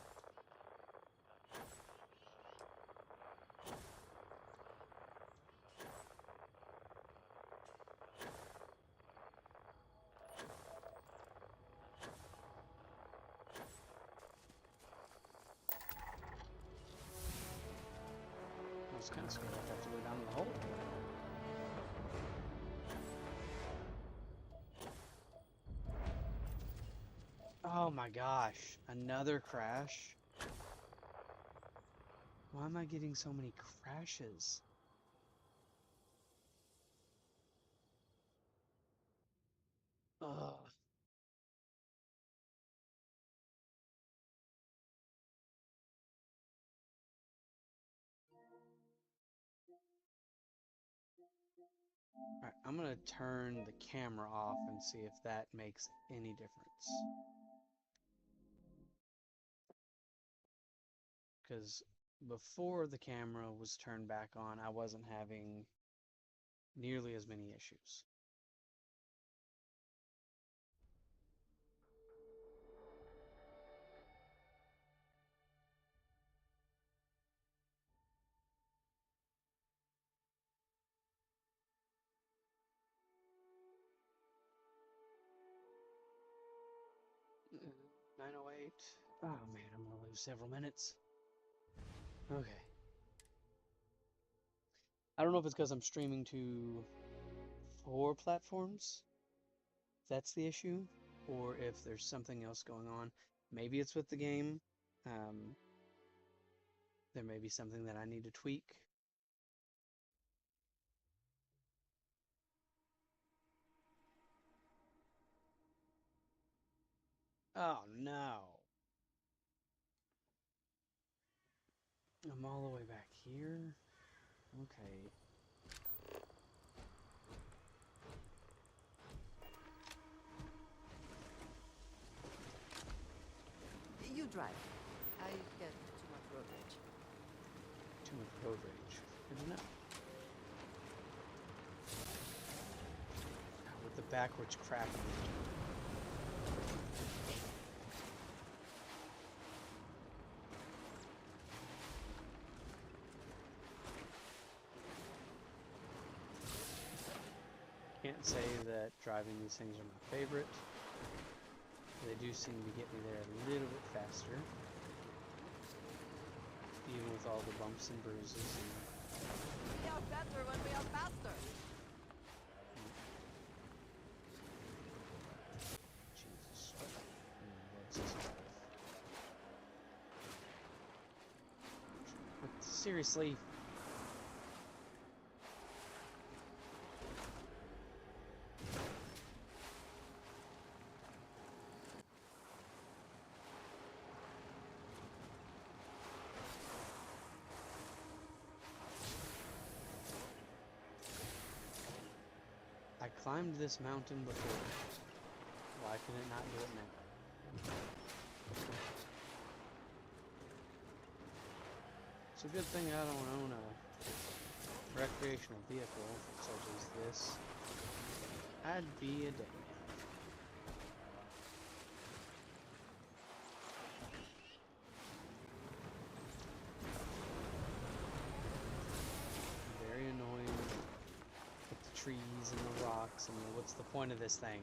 I was kind of scared I'd have to go down the hole. Oh my gosh, another crash? Why am I getting so many crashes? Ugh. Alright, I'm gonna turn the camera off and see if that makes any difference. Because before the camera was turned back on, I wasn't having nearly as many issues. Uh, 9:08. Oh man, I'm gonna lose several minutes. Okay. I don't know if it's because I'm streaming to 4 platforms, if that's the issue, or if there's something else going on. Maybe it's with the game. There may be something that I need to tweak. Oh no. I'm all the way back here. Okay. You drive. I get too much road rage. Too much road rage. Good to know. God, with the backwards crap. Can't say that driving these things are my favorite. They do seem to get me there a little bit faster. Even with all the bumps and bruises. We are better when we are faster. Jesus. What's this about? Seriously? I climbed this mountain before. Why can it not do it now? It's a good thing I don't own a recreational vehicle such as this. I'd be a dead man. Very annoying with the trees and the rocks and what's the point of this thing?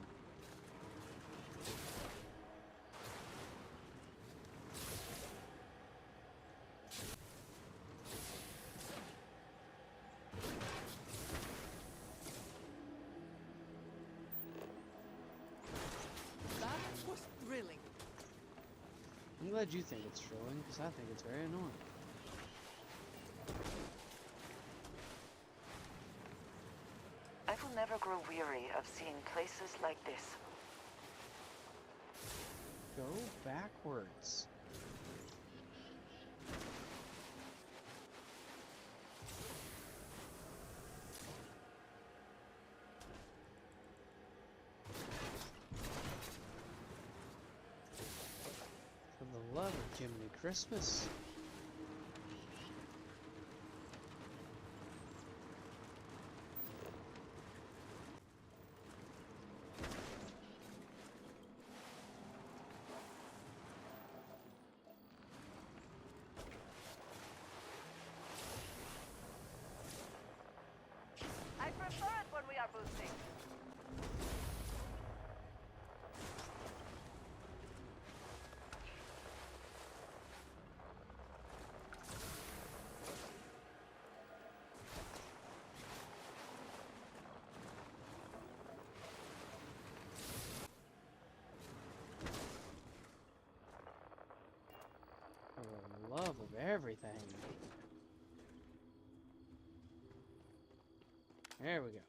I'm glad you think it's thrilling, because I think it's very annoying. I will never grow weary of seeing places like this. Go backwards. For the love of Jiminy Christmas. I prefer it when we are boosting. For the love of everything. There we go.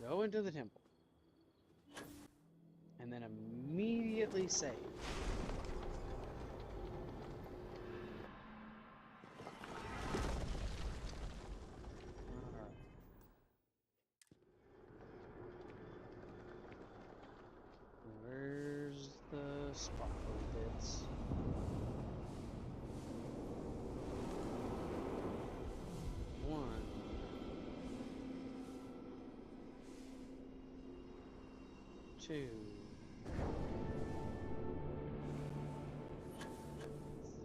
Go into the temple. And then immediately save. Alright. Where's the sparkle bits? One. Two.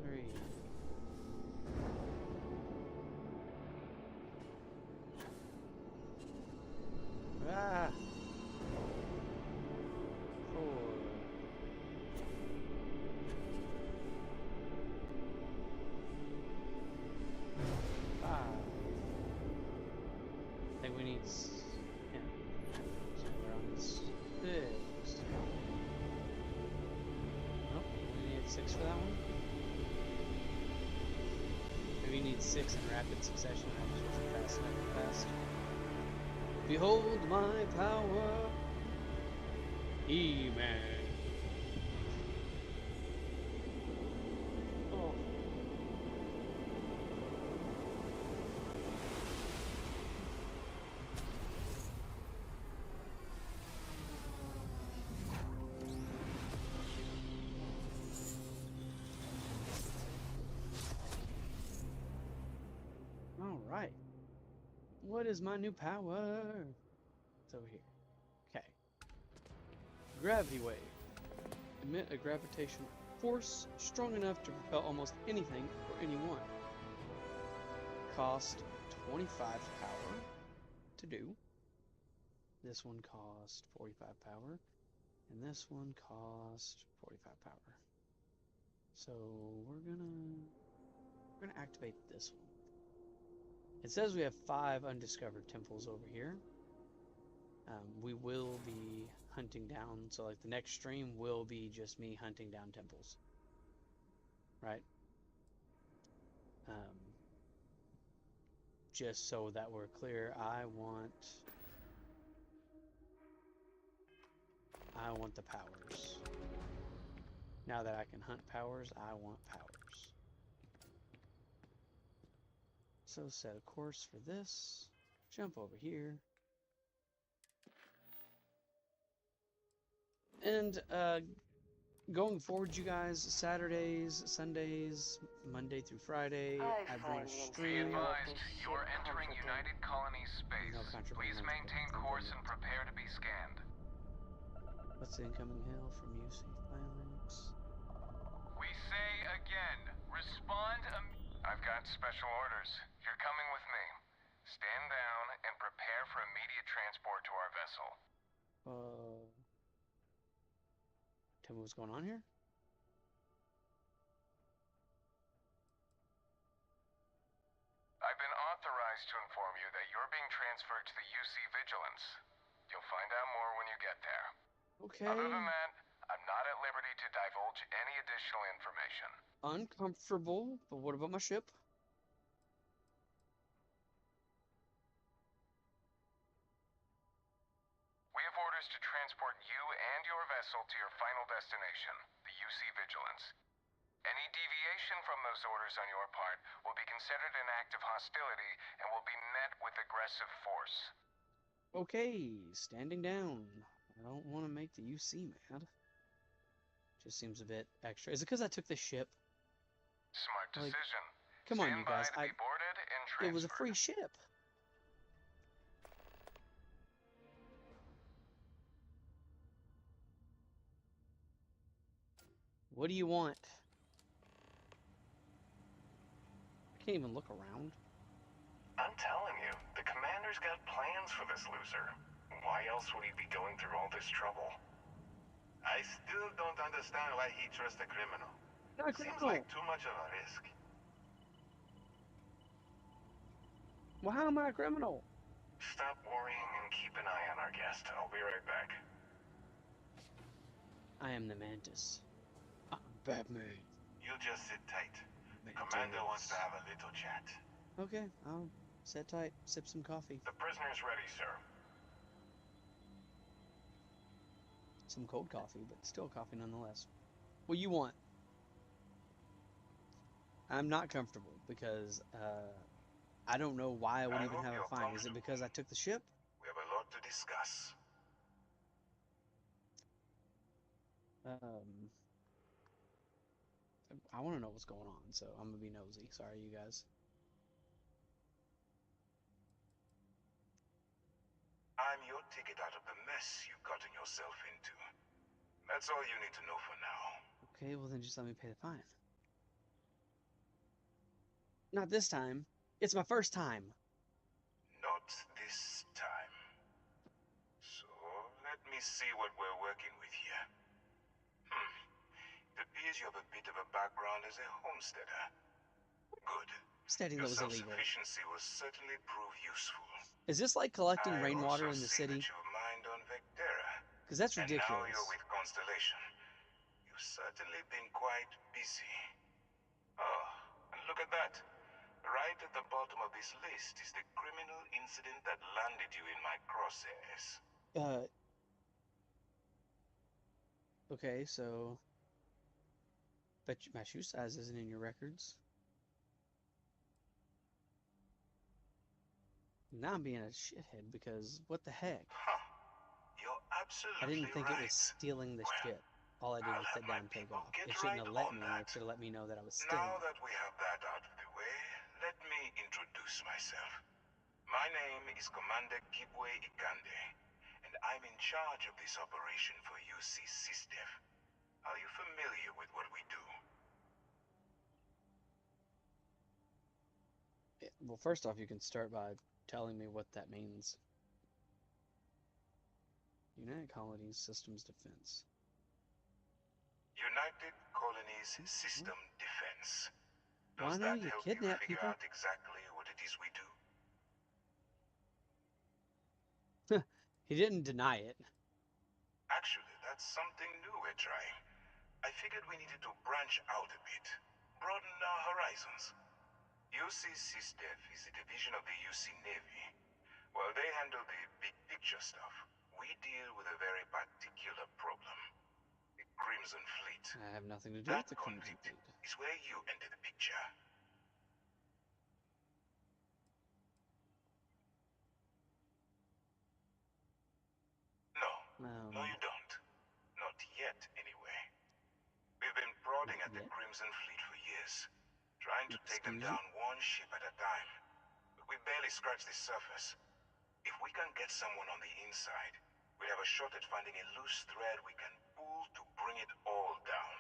Three. Ah! Four. Five. I think we need yeah. So we're on six. Nope, we need 6 for that one. Maybe you need 6 in rapid succession. I just wasn't fast enough fast. Behold my power, He-Man. Oh. All right. What is my new power? It's over here. Okay. Gravity wave. Emit a gravitational force strong enough to propel almost anything or anyone. Cost 25 power to do. This one cost 45 power. And this one cost 45 power. So we're gonna activate this one. It says we have 5 undiscovered temples over here. We will be hunting down, so like the next stream will be just me hunting down temples. Right? Just so that we're clear, I want the powers. Now that I can hunt powers, I want powers. So set a course for this. Jump over here. And going forward, you guys, Saturdays, Sundays, Monday through Friday, I'm going to stream. Be advised, you are entering United Colonies space. No Please maintain course and prepare to be scanned. What's the incoming hail from UC Phalanx? We say again, respond I've got special orders. You're coming with me. Stand down and prepare for immediate transport to our vessel. Tell me what's going on here? I've been authorized to inform you that you're being transferred to the UC Vigilance. You'll find out more when you get there. Okay. Other than that, I'm not at liberty to divulge any additional information. Uncomfortable, but what about my ship? We have orders to transport you and your vessel to your final destination, the UC Vigilance. Any deviation from those orders on your part will be considered an act of hostility and will be met with aggressive force. Okay, standing down. I don't want to make the UC mad. Just seems a bit extra. Is it because I took the ship? Smart decision. Come on, you guys. Be boarded and transferred. It was a free ship. What do you want? I can't even look around. I'm telling you, the commander's got plans for this loser. Why else would he be going through all this trouble? I still don't understand why he trusts a criminal. Not a Seems criminal. like too much of a risk. Well, how am I a criminal? Stop worrying and keep an eye on our guest. I'll be right back. I am the Mantis. I'm Batman. You just sit tight. The commander wants to have a little chat. Okay, I'll sit tight, sip some coffee. The prisoner's ready, sir. Some cold coffee, but still coffee nonetheless. What do you want? I'm not comfortable because I don't know why I would even have a fine. Is it because I took the ship? We have a lot to discuss. I want to know what's going on, so I'm gonna be nosy. Sorry, you guys. I'm your ticket out of the mess you've gotten yourself into. That's all you need to know for now. Okay, well then just let me pay the fine. Not this time. It's my first time. Not this time. So, let me see what we're working with here. It appears you have a bit of a background as a homesteader. Good. Steady, that was illegal. Self-sufficiency will certainly prove useful. Is this like collecting rainwater in the city? That you've mined on Vectera. Because that's ridiculous. And now you're with Constellation. You've certainly been quite busy. Oh, and look at that. Right at the bottom of this list is the criminal incident that landed you in my crosshairs. Okay, so... Bet my shoe size isn't in your records. Now I'm being a shithead because what the heck? Huh. You're absolutely I didn't think right. it was stealing the ship. All I did was sit down and take off. It shouldn't have let me. It should have let me know that I was stealing. Now that we have that out of the way, let me introduce myself. My name is Commander Kibwe Ikande, and I'm in charge of this operation for UC SysDef. Are you familiar with what we do? Well, first off, you can start by telling me what that means. United Colonies Systems Defense. United Colonies System Defense. Why Does don't that you help kidnap you figure people? out exactly what it is we do? He didn't deny it. Actually, that's something new we're trying. I figured we needed to branch out a bit, broaden our horizons. UC SysDef is a division of the UC Navy. While they handle the big picture stuff, we deal with a very particular problem. The Crimson Fleet. I have nothing to do with the Crimson Fleet. Is where you enter the picture. No, you don't. Not yet, anyway. We've been prodding at the Crimson Fleet for years, trying to take them down one ship at a time. But we barely scratched the surface. If we can get someone on the inside, we have a shot at finding a loose thread we can pull to bring it all down.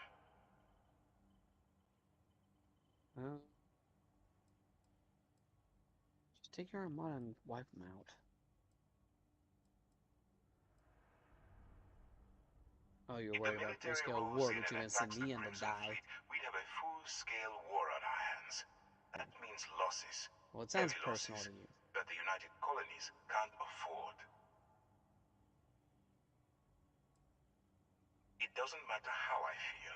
Just take your armada and wipe them out. Oh, you're worried about full-scale war, but you're gonna send me in to die. We'd have a full-scale war on our hands. That means losses. Well, it sounds Heavy personal losses to you. that the United Colonies can't afford. It doesn't matter how I feel.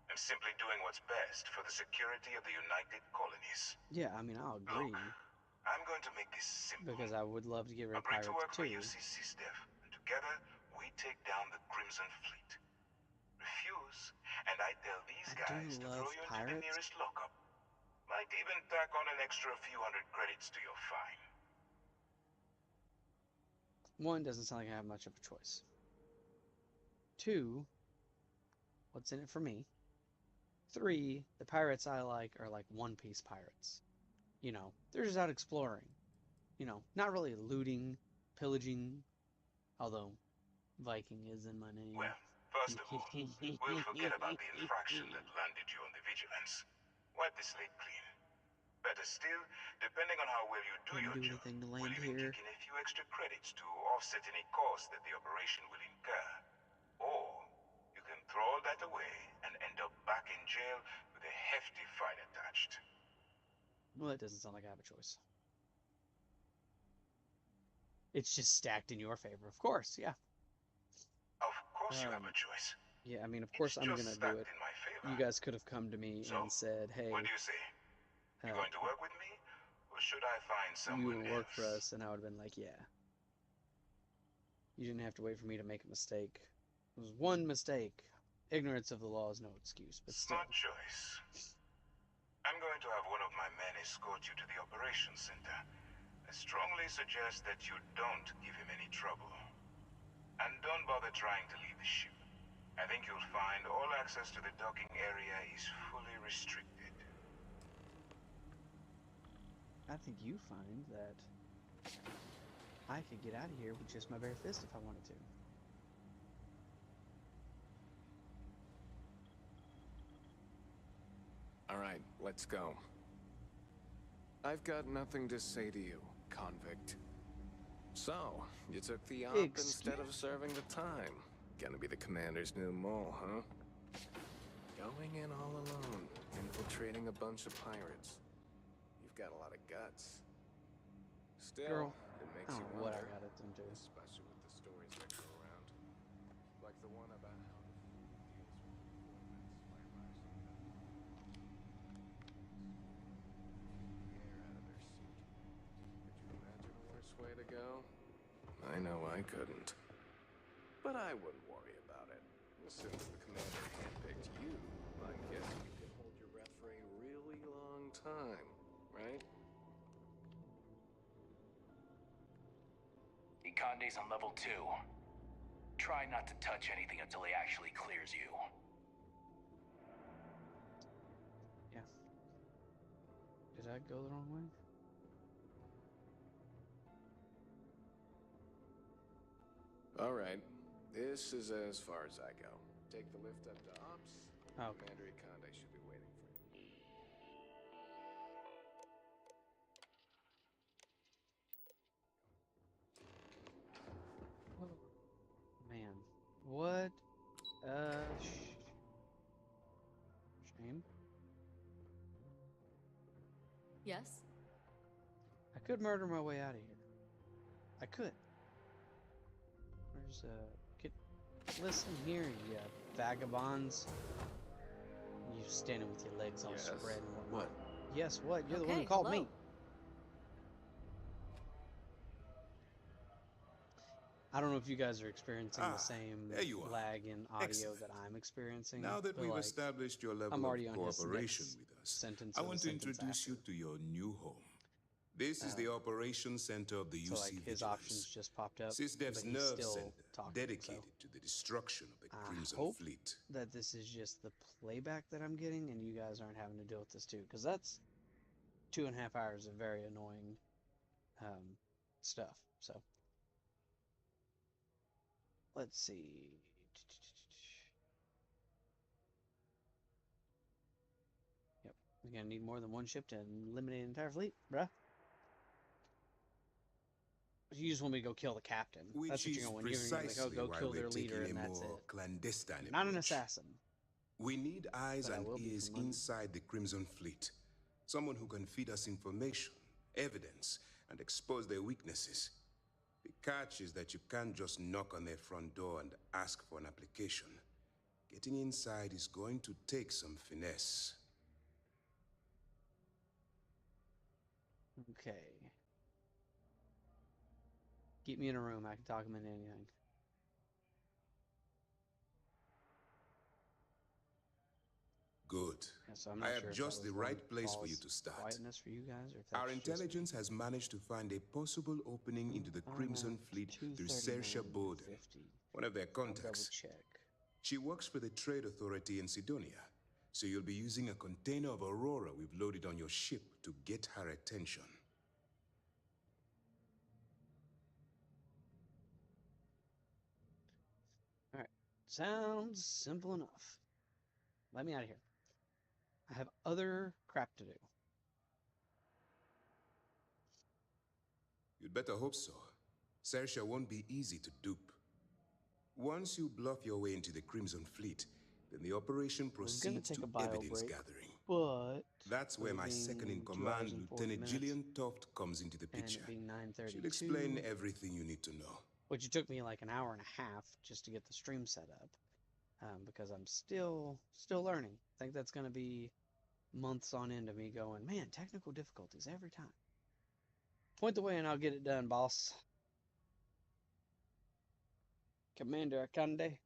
I'm simply doing what's best for the security of the United Colonies. Yeah, I mean, I'll agree. Look, I'm going to make this simple. Because I would love to get rid of Agree to pirates work for too. UCC, Steph, and together we take down the Crimson Fleet. Refuse, and I tell these guys to throw you into the nearest lockup. Might even tack on an extra few hundred credits to your fine. One, doesn't sound like I have much of a choice. Two, what's in it for me? Three, the pirates I like are like One Piece pirates. You know, they're just out exploring. You know, not really looting, pillaging, although Viking is in my name. Well, first of all, we'll forget about the infraction that landed you on the Vigilance. Wipe the slate clean. Better still, depending on how well you do your job, we'll even kick in a few extra credits to offset any cost that the operation will incur. Or, you can throw all that away and end up back in jail with a hefty fine attached. Well, that doesn't sound like I have a choice. It's just stacked in your favor. Of course, yeah. Of course you have a choice. Yeah, I mean, of course I'm gonna do it. You guys could have come to me and said, hey, what do you say? You going to work with me? Or should I find someone you work for us, and I would have been like, yeah. You didn't have to wait for me to make a mistake. It was one mistake. Ignorance of the law is no excuse, but still. Smart choice. I'm going to have one of my men escort you to the operations center. I strongly suggest that you don't give him any trouble. And don't bother trying to leave the ship. I think you'll find all access to the docking area is fully restricted. I think you find that I could get out of here with just my bare fist if I wanted to. All right, let's go. I've got nothing to say to you, convict. So, you took the op instead of serving the time. Gonna be the commander's new mole, huh? Going in all alone, infiltrating a bunch of pirates. You've got a lot of guts. Still, Girl, it makes I you don't know what I wonder, got it into. especially with the stories that go around. Like the one about how the fleet deals with performance by rising the air out of their suit. Could you imagine a worse way to go? I know I couldn't. But I wouldn't worry about it. Since the commander handpicked you, I'm guessing you can hold your breath for a really long time, right? Ikande's on level 2. Try not to touch anything until he actually clears you. Yeah. Did I go the wrong way? All right. This is as far as I go. Take the lift up to Ops. Okay. Commander Ikande should be waiting for you. Man, what a shame. Yes? I could murder my way out of here. I could. Where's listen here, you vagabonds. You standing with your legs all spread and whatnot. Yes, what? You're the one who called me. I don't know if you guys are experiencing the same lag in audio that I'm experiencing. Now that we've established your level of cooperation with us, I want to introduce you to your new home. This is the operations center of the UC Vigilance. His options just popped up. SysDev's but nerve still center, talking, dedicated to the destruction of the Crimson hope Fleet. That this is just the playback that I'm getting, and you guys aren't having to deal with this too, because that's 2.5 hours of very annoying stuff. So let's see. Yep, we're gonna need more than one ship to eliminate an entire fleet, bruh. You just want me to go kill the captain. That's what you're going to want. You're like, oh, go kill their leader, and that's it. Clandestine Not an assassin. We need eyes and ears inside the Crimson Fleet. Someone who can feed us information, evidence, and expose their weaknesses. The catch is that you can't just knock on their front door and ask for an application. Getting inside is going to take some finesse. Okay. Keep me in a room. I can talk him into anything. Good. Yeah, so I'm I not have sure if just that the was one right place for you false to start. quietness for you guys, or if that's Our just me. intelligence has managed to find a possible opening into the Crimson Fleet through Saoirse Bowden, one of their I'll double contacts. check. She works for the Trade Authority in Sidonia, so you'll be using a container of Aurora we've loaded on your ship to get her attention. All right. Sounds simple enough. Let me out of here. I have other crap to do. You'd better hope so. Saoirse won't be easy to dupe. Once you bluff your way into the Crimson Fleet, then the operation proceeds to evidence gathering. But that's where my second-in-command, Lieutenant Gillian Toft, comes into the picture. And it being 9:32. She'll explain everything you need to know. Which it took me like an hour and a half just to get the stream set up, because I'm still learning. I think that's going to be months on end of me going, man, technical difficulties every time. Point the way and I'll get it done, boss. Commander Akande.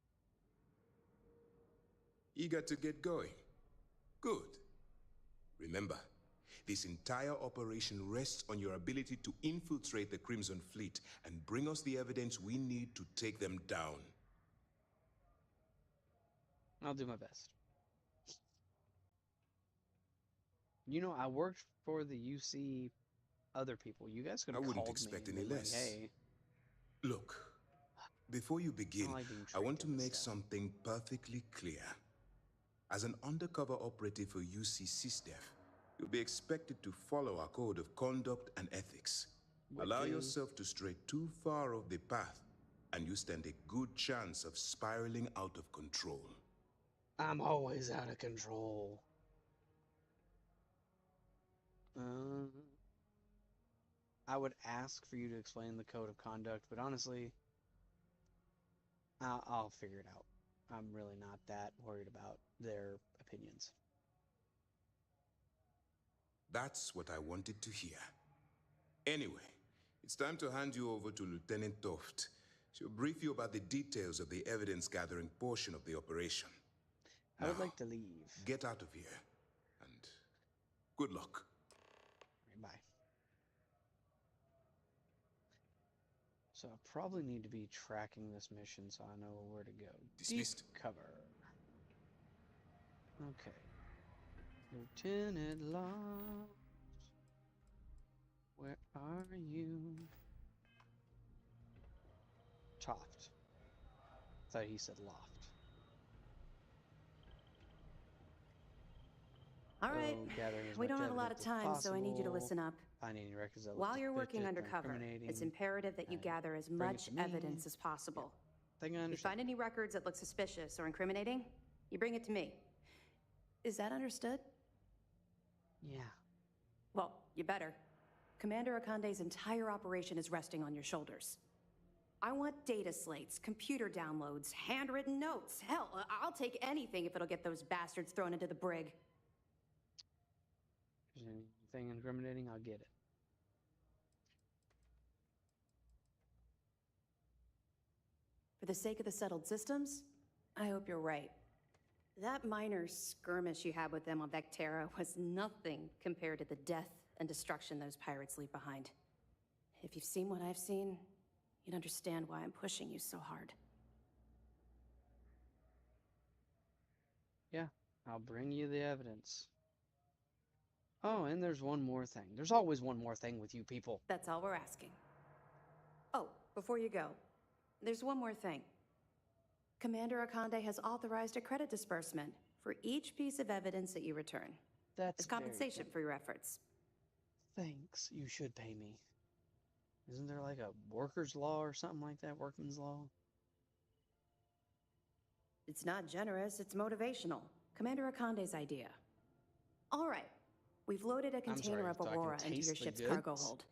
Eager to get going? Good. Remember, this entire operation rests on your ability to infiltrate the Crimson Fleet and bring us the evidence we need to take them down. I'll do my best. You know, I worked for the UC other people. You guys could have called me. I wouldn't expect any like, less. hey. Look, before you begin, I want to make stuff. something perfectly clear. As an undercover operative for UC SysDef, you'll be expected to follow our code of conduct and ethics. Allow yourself to stray too far off the path, and you stand a good chance of spiraling out of control. I'm always out of control. I would ask for you to explain the code of conduct, but honestly, I'll figure it out. I'm really not that worried about their opinions. That's what I wanted to hear. Anyway, it's time to hand you over to Lieutenant Toft. She'll brief you about the details of the evidence-gathering portion of the operation. I would like to leave. Get out of here, and good luck. Bye. So I probably need to be tracking this mission so I know where to go. Dismissed. Deep cover. Okay. Lieutenant Loft. Where are you? Toft. Thought he said loft. All right. We don't have a lot of time, so I need you to listen up. While you're working undercover, it's imperative that you gather as much evidence as possible. If you find any records that look suspicious or incriminating, you bring it to me. Is that understood? Yeah. Well, you better. Commander Akande's entire operation is resting on your shoulders. I want data slates, computer downloads, handwritten notes. Hell, I'll take anything if it'll get those bastards thrown into the brig. If there's anything incriminating, I'll get it. For the sake of the settled systems, I hope you're right. That minor skirmish you had with them on Vectera was nothing compared to the death and destruction those pirates leave behind. If you've seen what I've seen, you'd understand why I'm pushing you so hard. Yeah, I'll bring you the evidence. Oh, and there's one more thing. There's always one more thing with you people. That's all we're asking. Oh, before you go, there's one more thing. Commander Akande has authorized a credit disbursement for each piece of evidence that you return. That's as compensation for your efforts. Thanks. You should pay me. Isn't there like a workers' law or something like that? Workman's law? It's not generous, it's motivational. Commander Akande's idea. All right. We've loaded a container of Aurora into your ship's cargo hold.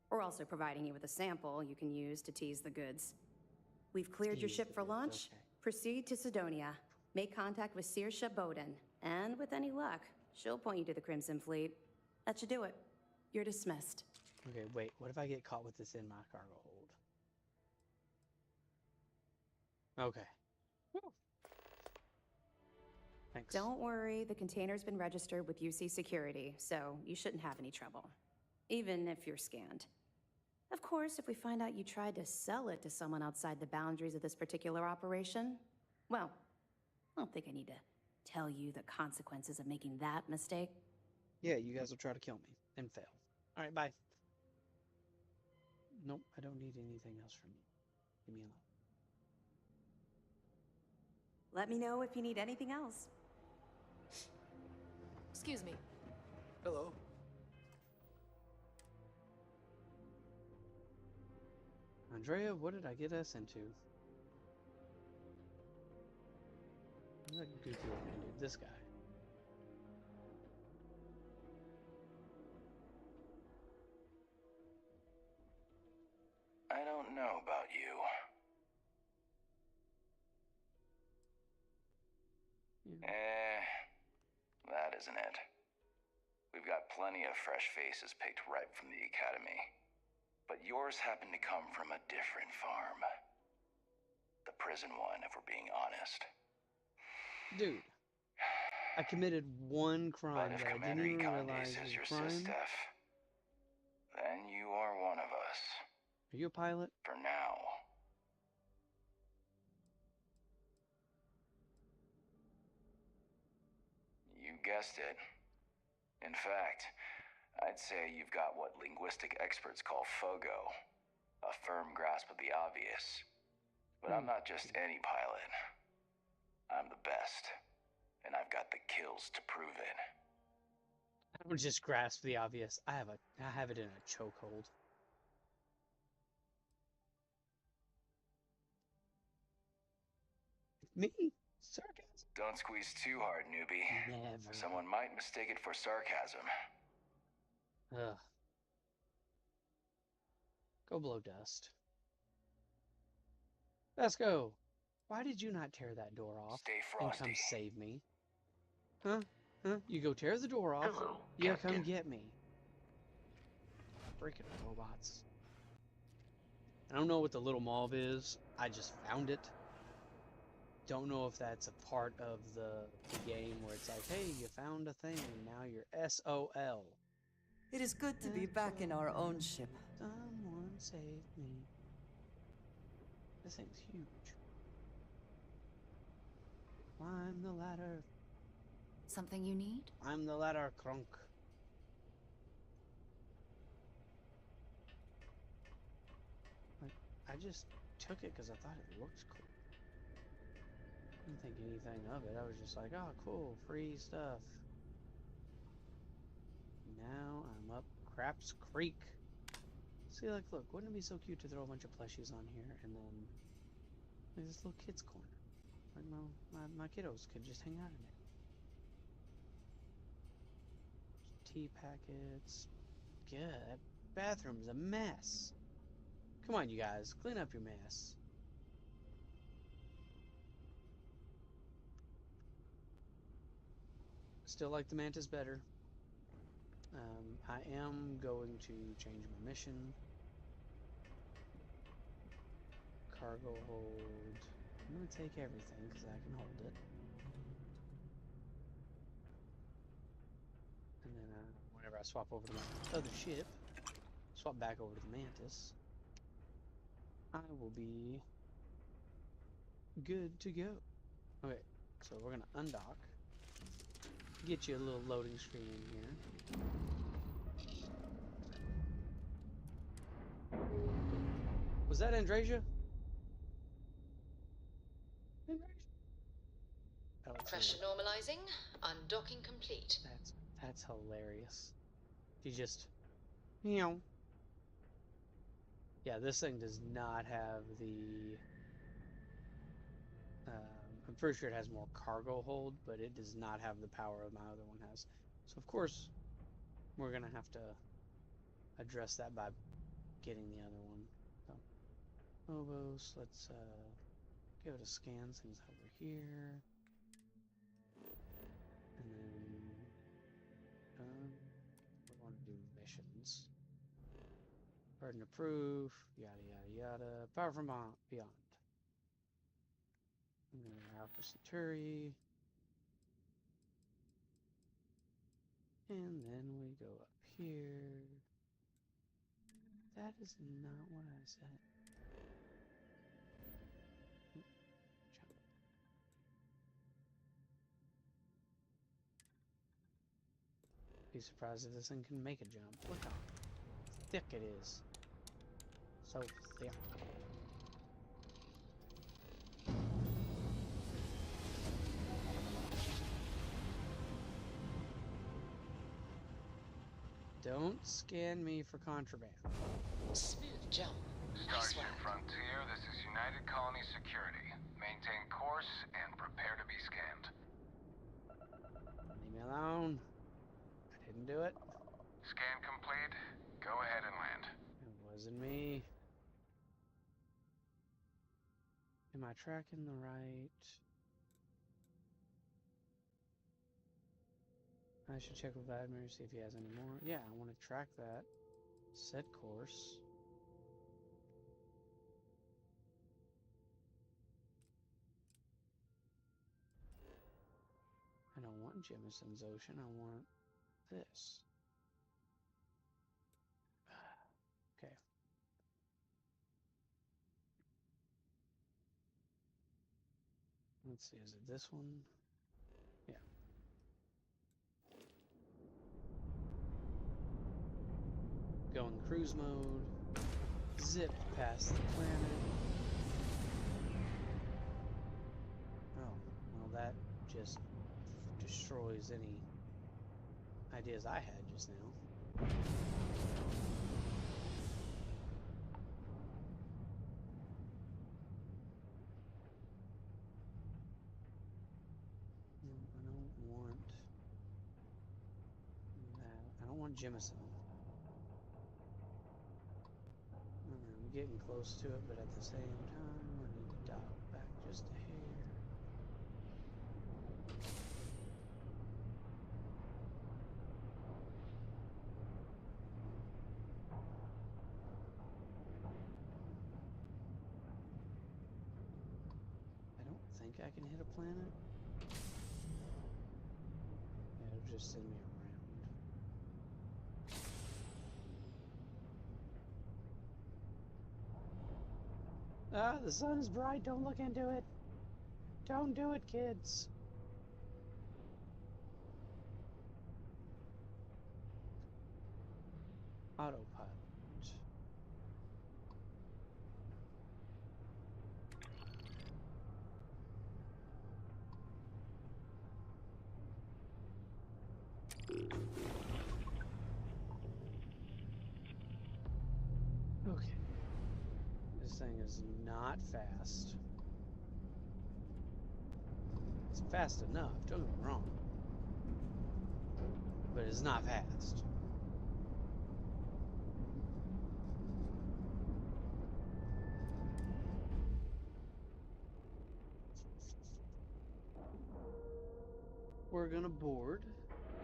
We're also providing you with a sample you can use to tease the goods. We've cleared your ship for launch. Proceed to Sidonia. Make contact with Saoirse Bowden, and with any luck, she'll point you to the Crimson Fleet. That should do it. You're dismissed. Okay, wait. What if I get caught with this in my cargo hold? Okay. Whew. Thanks. Don't worry, the container's been registered with UC Security, so you shouldn't have any trouble. Even if you're scanned. Of course, if we find out you tried to sell it to someone outside the boundaries of this particular operation, well, I don't think I need to tell you the consequences of making that mistake. Yeah, you guys will try to kill me and fail. All right, bye. Nope, I don't need anything else from you. Leave me alone. Let me know if you need anything else. Excuse me. Hello. Andrea, what did I get us into? Who's that goofy looking dude? This guy. I don't know about you. That isn't it. We've got plenty of fresh faces picked right from the academy. But yours happen to come from a different farm. The prison one, if we're being honest. Dude, I committed one crime But if that I Commander didn't even Econde realize says was you're a crime. Sistef, then you are one of us. Are you a pilot? For now. You guessed it. In fact, I'd say you've got what linguistic experts call FOGO, a firm grasp of the obvious. But I'm not just any pilot. I'm the best, and I've got the kills to prove it. I don't just grasp the obvious. I have it in a chokehold. Me? Sarcasm? Don't squeeze too hard, newbie. Never. Someone might mistake it for sarcasm. Ugh. Go blow dust. Let's go. Why did you not tear that door off and come save me? Huh? Huh? You go tear the door off. Hello, Yeah, Captain. come get me. Freaking robots. I don't know what the little mauve is. I just found it. Don't know if that's a part of the game where it's like, hey, you found a thing and now you're SOL. It is good to be back in our own ship. Someone save me. This thing's huge. Climb the ladder. Something you need? I'm the ladder, Kronk. I just took it because I thought it looked cool. I didn't think anything of it. I was just like, oh, cool, free stuff. Now I'm up Craps Creek. See, like, look, wouldn't it be so cute to throw a bunch of plushies on here and then like this little kid's corner? Like my kiddos could just hang out in it. Tea packets. God, that bathroom's a mess. Come on, you guys, clean up your mess. Still like the Mantis better. I am going to change my mission. Cargo hold. I'm going to take everything because I can hold it. And then whenever I swap over to my other ship, swap back over to the Mantis, I will be good to go. Okay, so we're going to undock. Get you a little loading screen in here. Was that Andrasia? Pressure normalizing. Undocking complete. That's hilarious. She just, you know. Yeah, this thing does not have the. I'm pretty sure it has more cargo hold, but it does not have the power my other one has. So of course, we're gonna have to address that by getting the other one. So, Phobos, let's go to scan things over here. weapons. Burden of proof, yada yada yada. Power from beyond. Alpha Centauri. And then we go up here. That is not what I said. Jump. Be surprised if this thing can make a jump. Look how thick it is. So thick. Don't scan me for contraband. Smooth jump. Nice Starship work. Frontier, this is United Colony Security. Maintain course and prepare to be scanned. Leave me alone. I didn't do it. Scan complete. Go ahead and land. It wasn't me. Am I tracking the right? I should check with Vladimir, see if he has any more. Yeah, I want to track that. Set course. I don't want Jamison's Ocean, I want this. Okay. Let's see, is it this one? Yeah. Go in cruise mode. Zip past the planet. Oh, well that just destroys any ideas I had just now. No, I don't want that. I don't want Jemison. I'm getting close to it, but at the same time, I need to dial back just a hair. I don't think I can hit a planet. Yeah, it'll just send me around. Ah, the sun is bright. Don't look into it. Don't do it, kids. Autopilot. Okay. This thing is not fast. It's fast enough, don't get me wrong. But it's not fast. We're gonna board.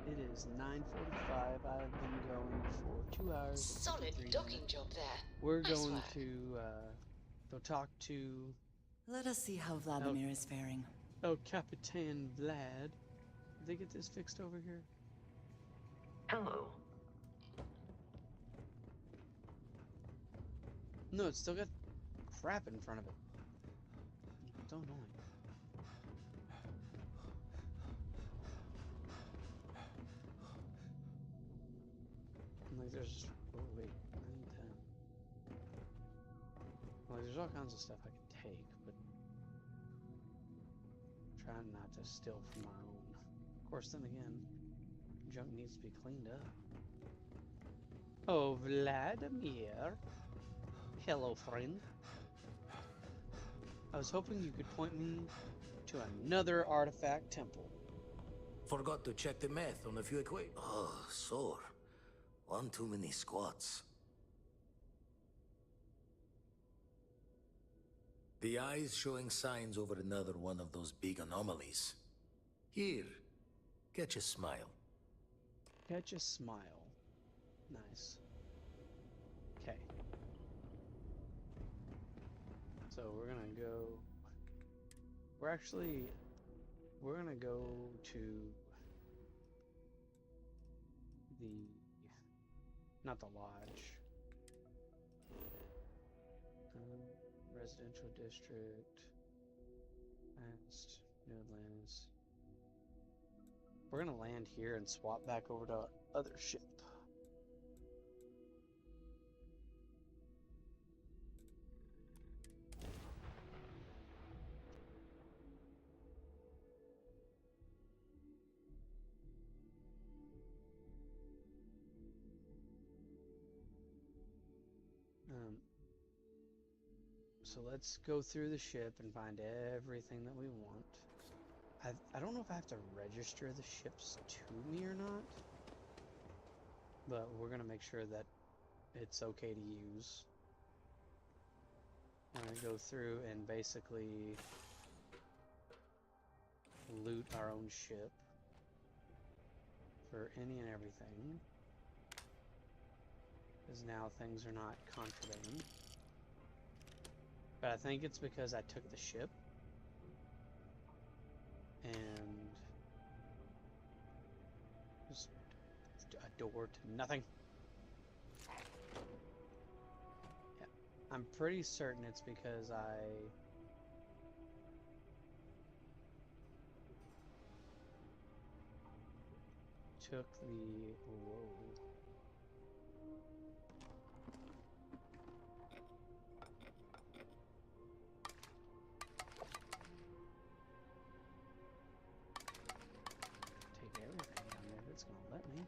It is 9:45. I've been going for 2 hours. Solid 53 docking minutes. job there. We're Nice going work. to go talk to Let us see how Vladimir is faring. El Capitan Vlad. Did they get this fixed over here? Hello. No, it's still got crap in front of it. It's so annoying. Like there's, oh wait, 9, 10. Like there's all kinds of stuff I can take, but I'm trying not to steal from my own. Of course, then again, junk needs to be cleaned up. Oh, Vladimir. Hello, friend. I was hoping you could point me to another artifact temple. Forgot to check the math on a few Oh, sore. One too many squats. The eye's showing signs over another one of those big anomalies. Here, catch a smile. Catch a smile. Nice. So we're gonna go. We're gonna go to the, not the lodge. Residential district. New Atlantis. We're gonna land here and swap back over to our other ship. So let's go through the ship and find everything that we want. I don't know if I have to register the ships to me or not, but we're gonna make sure that it's okay to use. I'm gonna go through and basically loot our own ship for any and everything, because now things are not contraband. But I think it's because I took the ship and just a door to nothing. Yeah, I'm pretty certain it's because I took the, whoa. Take everything down there if it's gonna let me.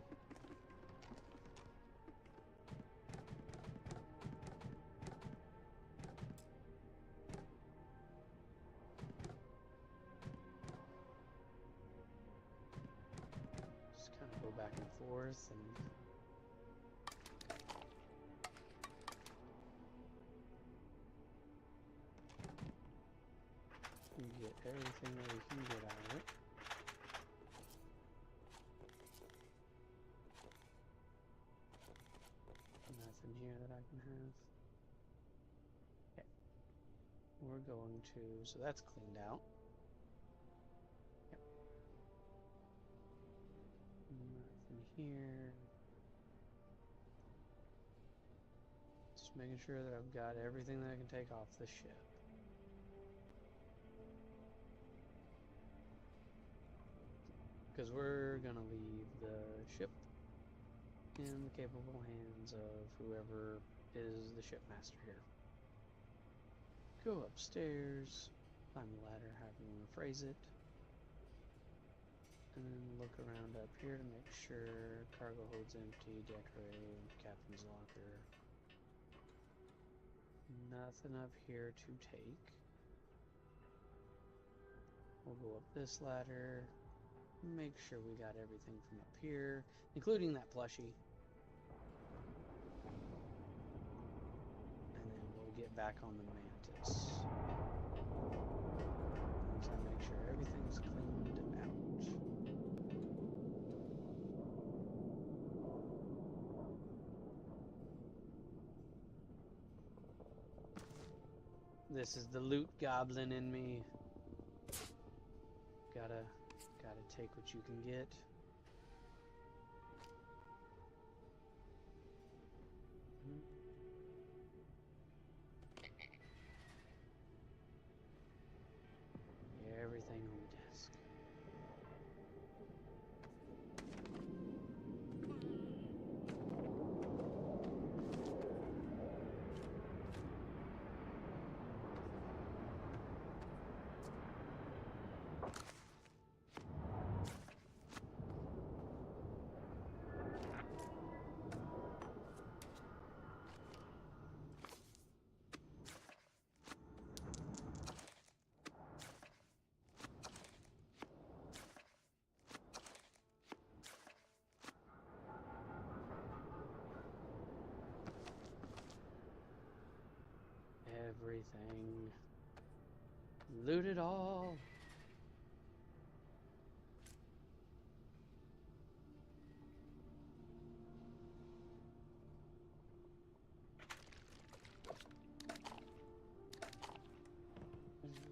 Just kind of go back and forth and get everything that we can get out of it. Nothing here that I can have. Okay. We're going to, so that's cleaned out. Yep. Nothing here. Just making sure that I've got everything that I can take off the ship. Because we're gonna leave the ship in the capable hands of whoever is the shipmaster here. Go upstairs, climb the ladder, however you want to phrase it, and then look around up here to make sure cargo holds empty, decorate, captain's locker. Nothing up here to take. We'll go up this ladder, make sure we got everything from up here, including that plushie. And then we'll get back on the Mantis. Once I make sure everything's cleaned out. This is the loot goblin in me. Gotta take what you can get. Everything on the desk. Everything. Loot it all.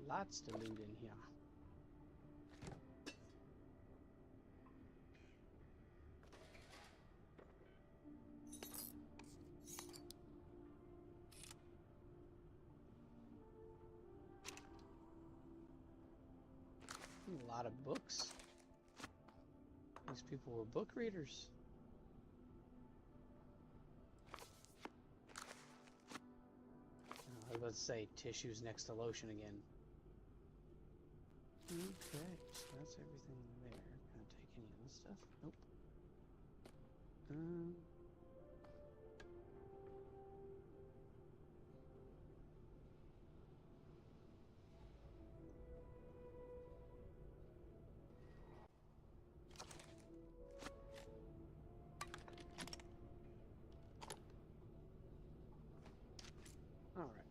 Lots to loot in here. A lot of books. These people were book readers. I was about to say tissues next to lotion again. Okay, so that's everything there. Can I take any of this stuff? Nope. Alright.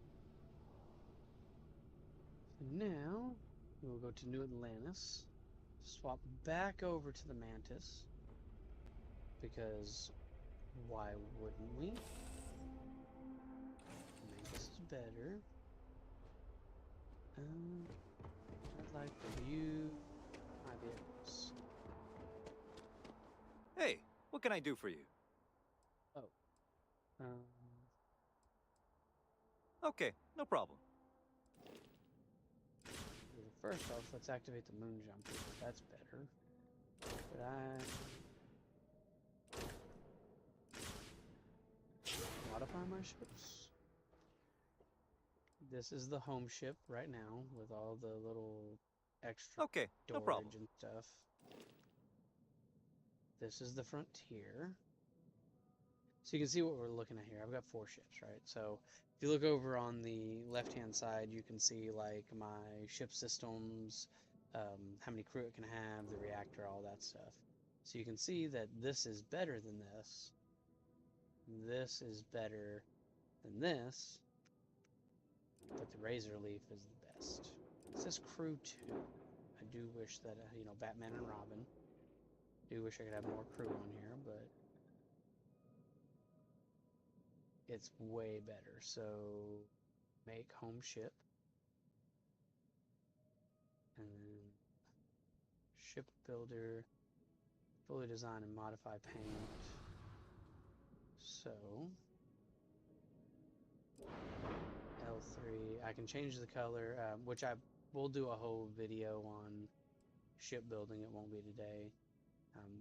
So now, we'll go to New Atlantis. Swap back over to the Mantis. Because, why wouldn't we? Mantis is better. I'd like to view my vehicles. Hey, what can I do for you? Oh. Okay, no problem. First off, let's activate the moon jumper. That's better. But modify my ships. This is the home ship right now with all the little extra no problem. storage and stuff. This is the frontier. So you can see what we're looking at here. I've got 4 ships, right? So if you look over on the left-hand side, you can see like my ship systems, how many crew it can have, the reactor, all that stuff. So you can see that this is better than this. This is better than this. But the Razor Leaf is the best. It says crew 2. I do wish that, you know, Batman and Robin. Do wish I could have more crew on here, but it's way better. So make home ship. And then ship builder, fully design and modify paint. So L3, I can change the color, which I will do a whole video on shipbuilding. It won't be today.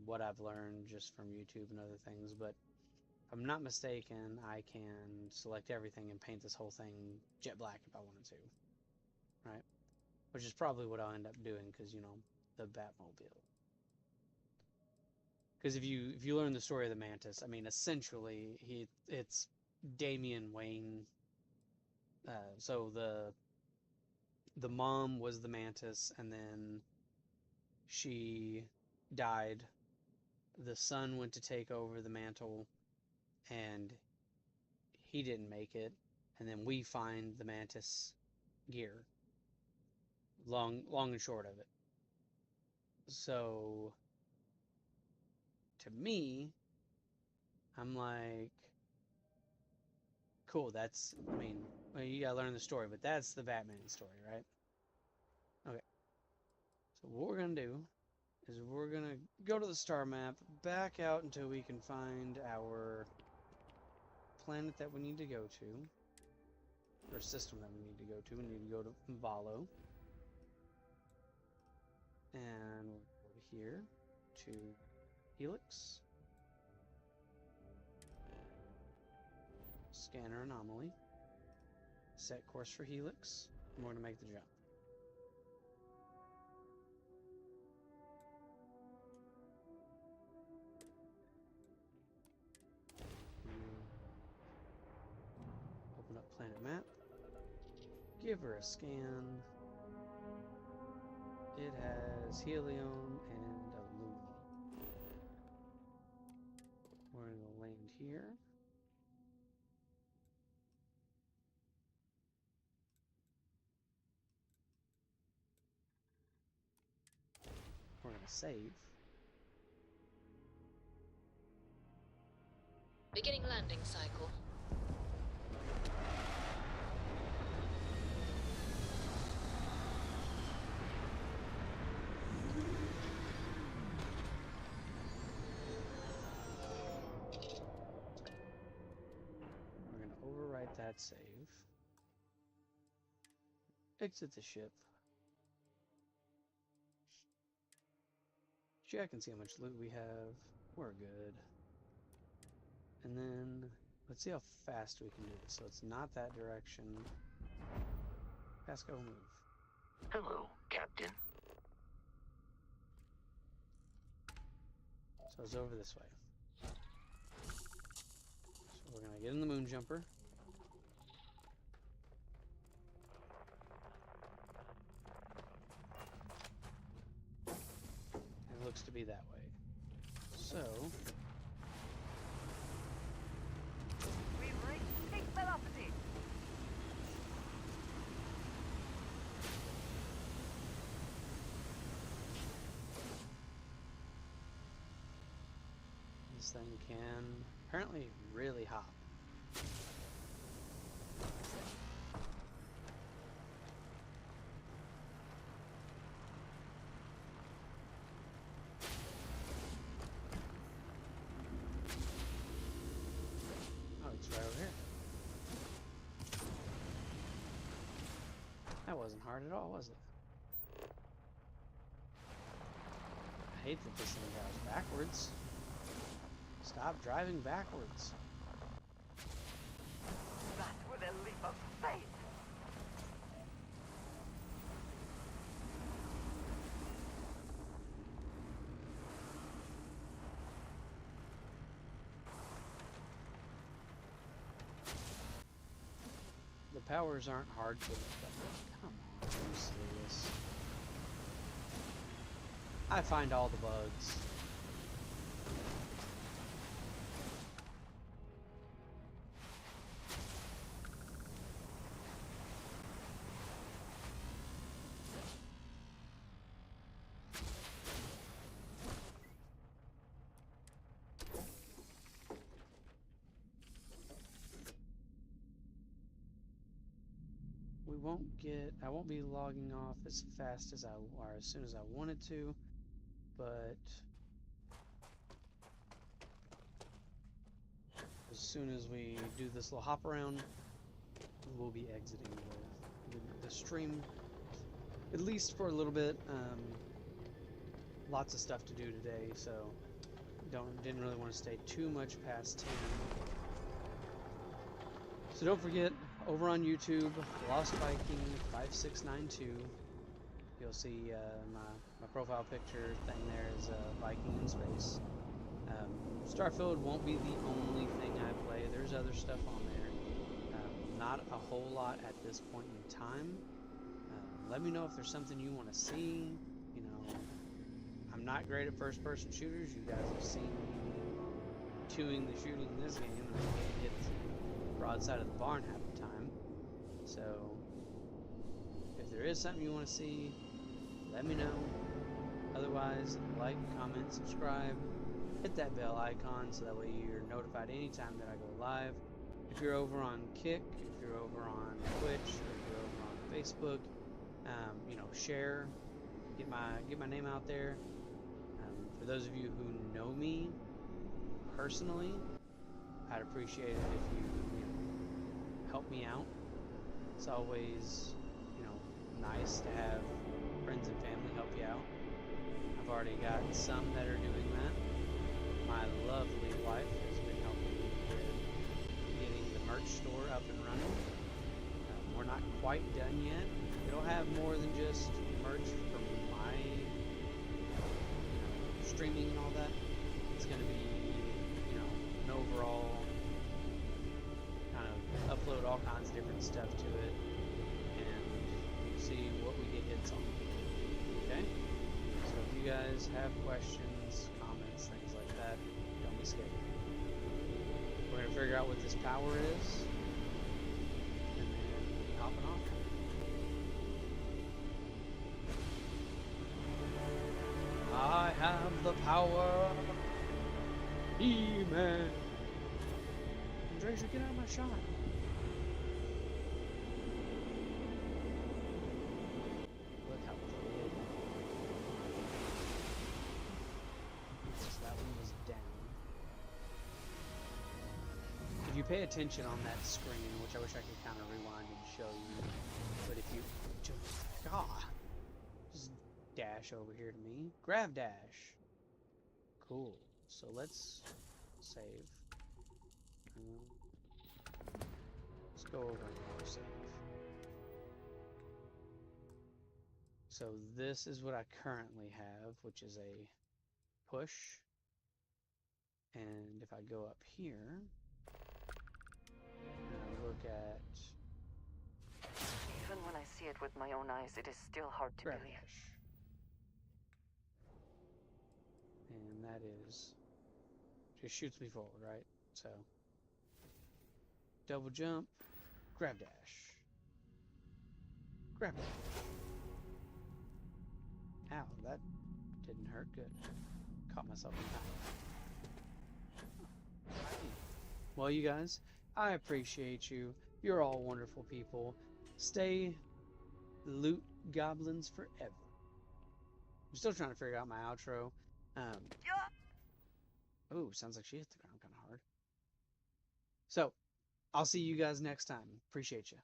What I've learned just from YouTube and other things, but if I'm not mistaken, I can select everything and paint this whole thing jet black if I wanted to, right? Which is probably what I'll end up doing, because, you know, the Batmobile. Because if you learn the story of the Mantis, I mean, essentially, it's Damian Wayne. So the mom was the Mantis, and then she died. The son went to take over the mantle, and he didn't make it. And then we find the Mantis gear. Long and short of it. So to me, I'm like, cool, that's, I mean, well, you gotta learn the story, but that's the Batman story, right? Okay. So what we're gonna do is we're gonna go to the star map, back out until we can find our planet that we need to go to, or system that we need to go to. We need to go to Valo. And we'll go to here to Helix. Scanner anomaly. Set course for Helix. And we're going to make the jump. Open up planet map. Give her a scan. It has helium and aluminum. We're going to land here. We're going to save. Beginning landing cycle. Let's save. Exit the ship. Check and see how much loot we have. We're good. And then let's see how fast we can do this. So it's not that direction. Fast, go, move. Hello, Captain. So it's over this way. So we're gonna get in the moon jumper. It looks to be that way. So We've reached peak velocity. this thing can apparently really hop. Oh, it's right over here. That wasn't hard at all, was it? I hate that this thing drives backwards. Stop driving backwards. That was a leap of faith. The powers aren't hard to look up. Come on, are you serious? I find all the bugs. I won't be logging off as fast as or as soon as I wanted to, but as soon as we do this little hop around, we'll be exiting the stream, at least for a little bit. Lots of stuff to do today, so didn't really want to stay too much past 10. So don't forget, over on YouTube, Lost Viking 5692. You'll see my profile picture thing there is Viking in space. Starfield won't be the only thing I play. There's other stuff on there. Not a whole lot at this point in time. Let me know if there's something you want to see. You know, I'm not great at first-person shooters. You guys have seen me chewing the shooting in this game, and I can't hit the broadside of the barn half the time. So, if there is something you want to see, let me know. Otherwise, like, comment, subscribe, hit that bell icon so that way you're notified anytime that I go live. If you're over on Kick, if you're over on Twitch, or if you're over on Facebook, you know, share, get my name out there. For those of you who know me personally, I'd appreciate it if you know, help me out. It's always, you know, nice to have friends and family help you out. I've already got some that are doing that. My lovely wife has been helping me with getting the merch store up and running. We're not quite done yet. It'll have more than just merch from my streaming and all that. It's going to be, you know, an overall kind of upload all kinds of different stuff to it and see what we get hits on. Okay? So if you guys have questions, comments, things like that, don't be scared. We're going to figure out what this power is and then hopping off. I have the power. He-Man. Andreas, get out of my shot. Look how big. So that one was down. If you pay attention on that screen, which I wish I could kind of rewind and show you, but if you just dash over here to me, grab dash. Cool. So let's save. Let's go over and save. So this is what I currently have, which is a push. And if I go up here, and I look at... Even when I see it with my own eyes, it is still hard to believe. Dash. And that is... just shoots me forward, right? So... double jump, grab dash. Grab dash. Ow, that didn't hurt. Good. Caught myself in time. Well, you guys, I appreciate you. You're all wonderful people. Stay loot goblins forever. I'm still trying to figure out my outro. Oh, sounds like she hit the ground kind of hard. So, I'll see you guys next time. Appreciate you.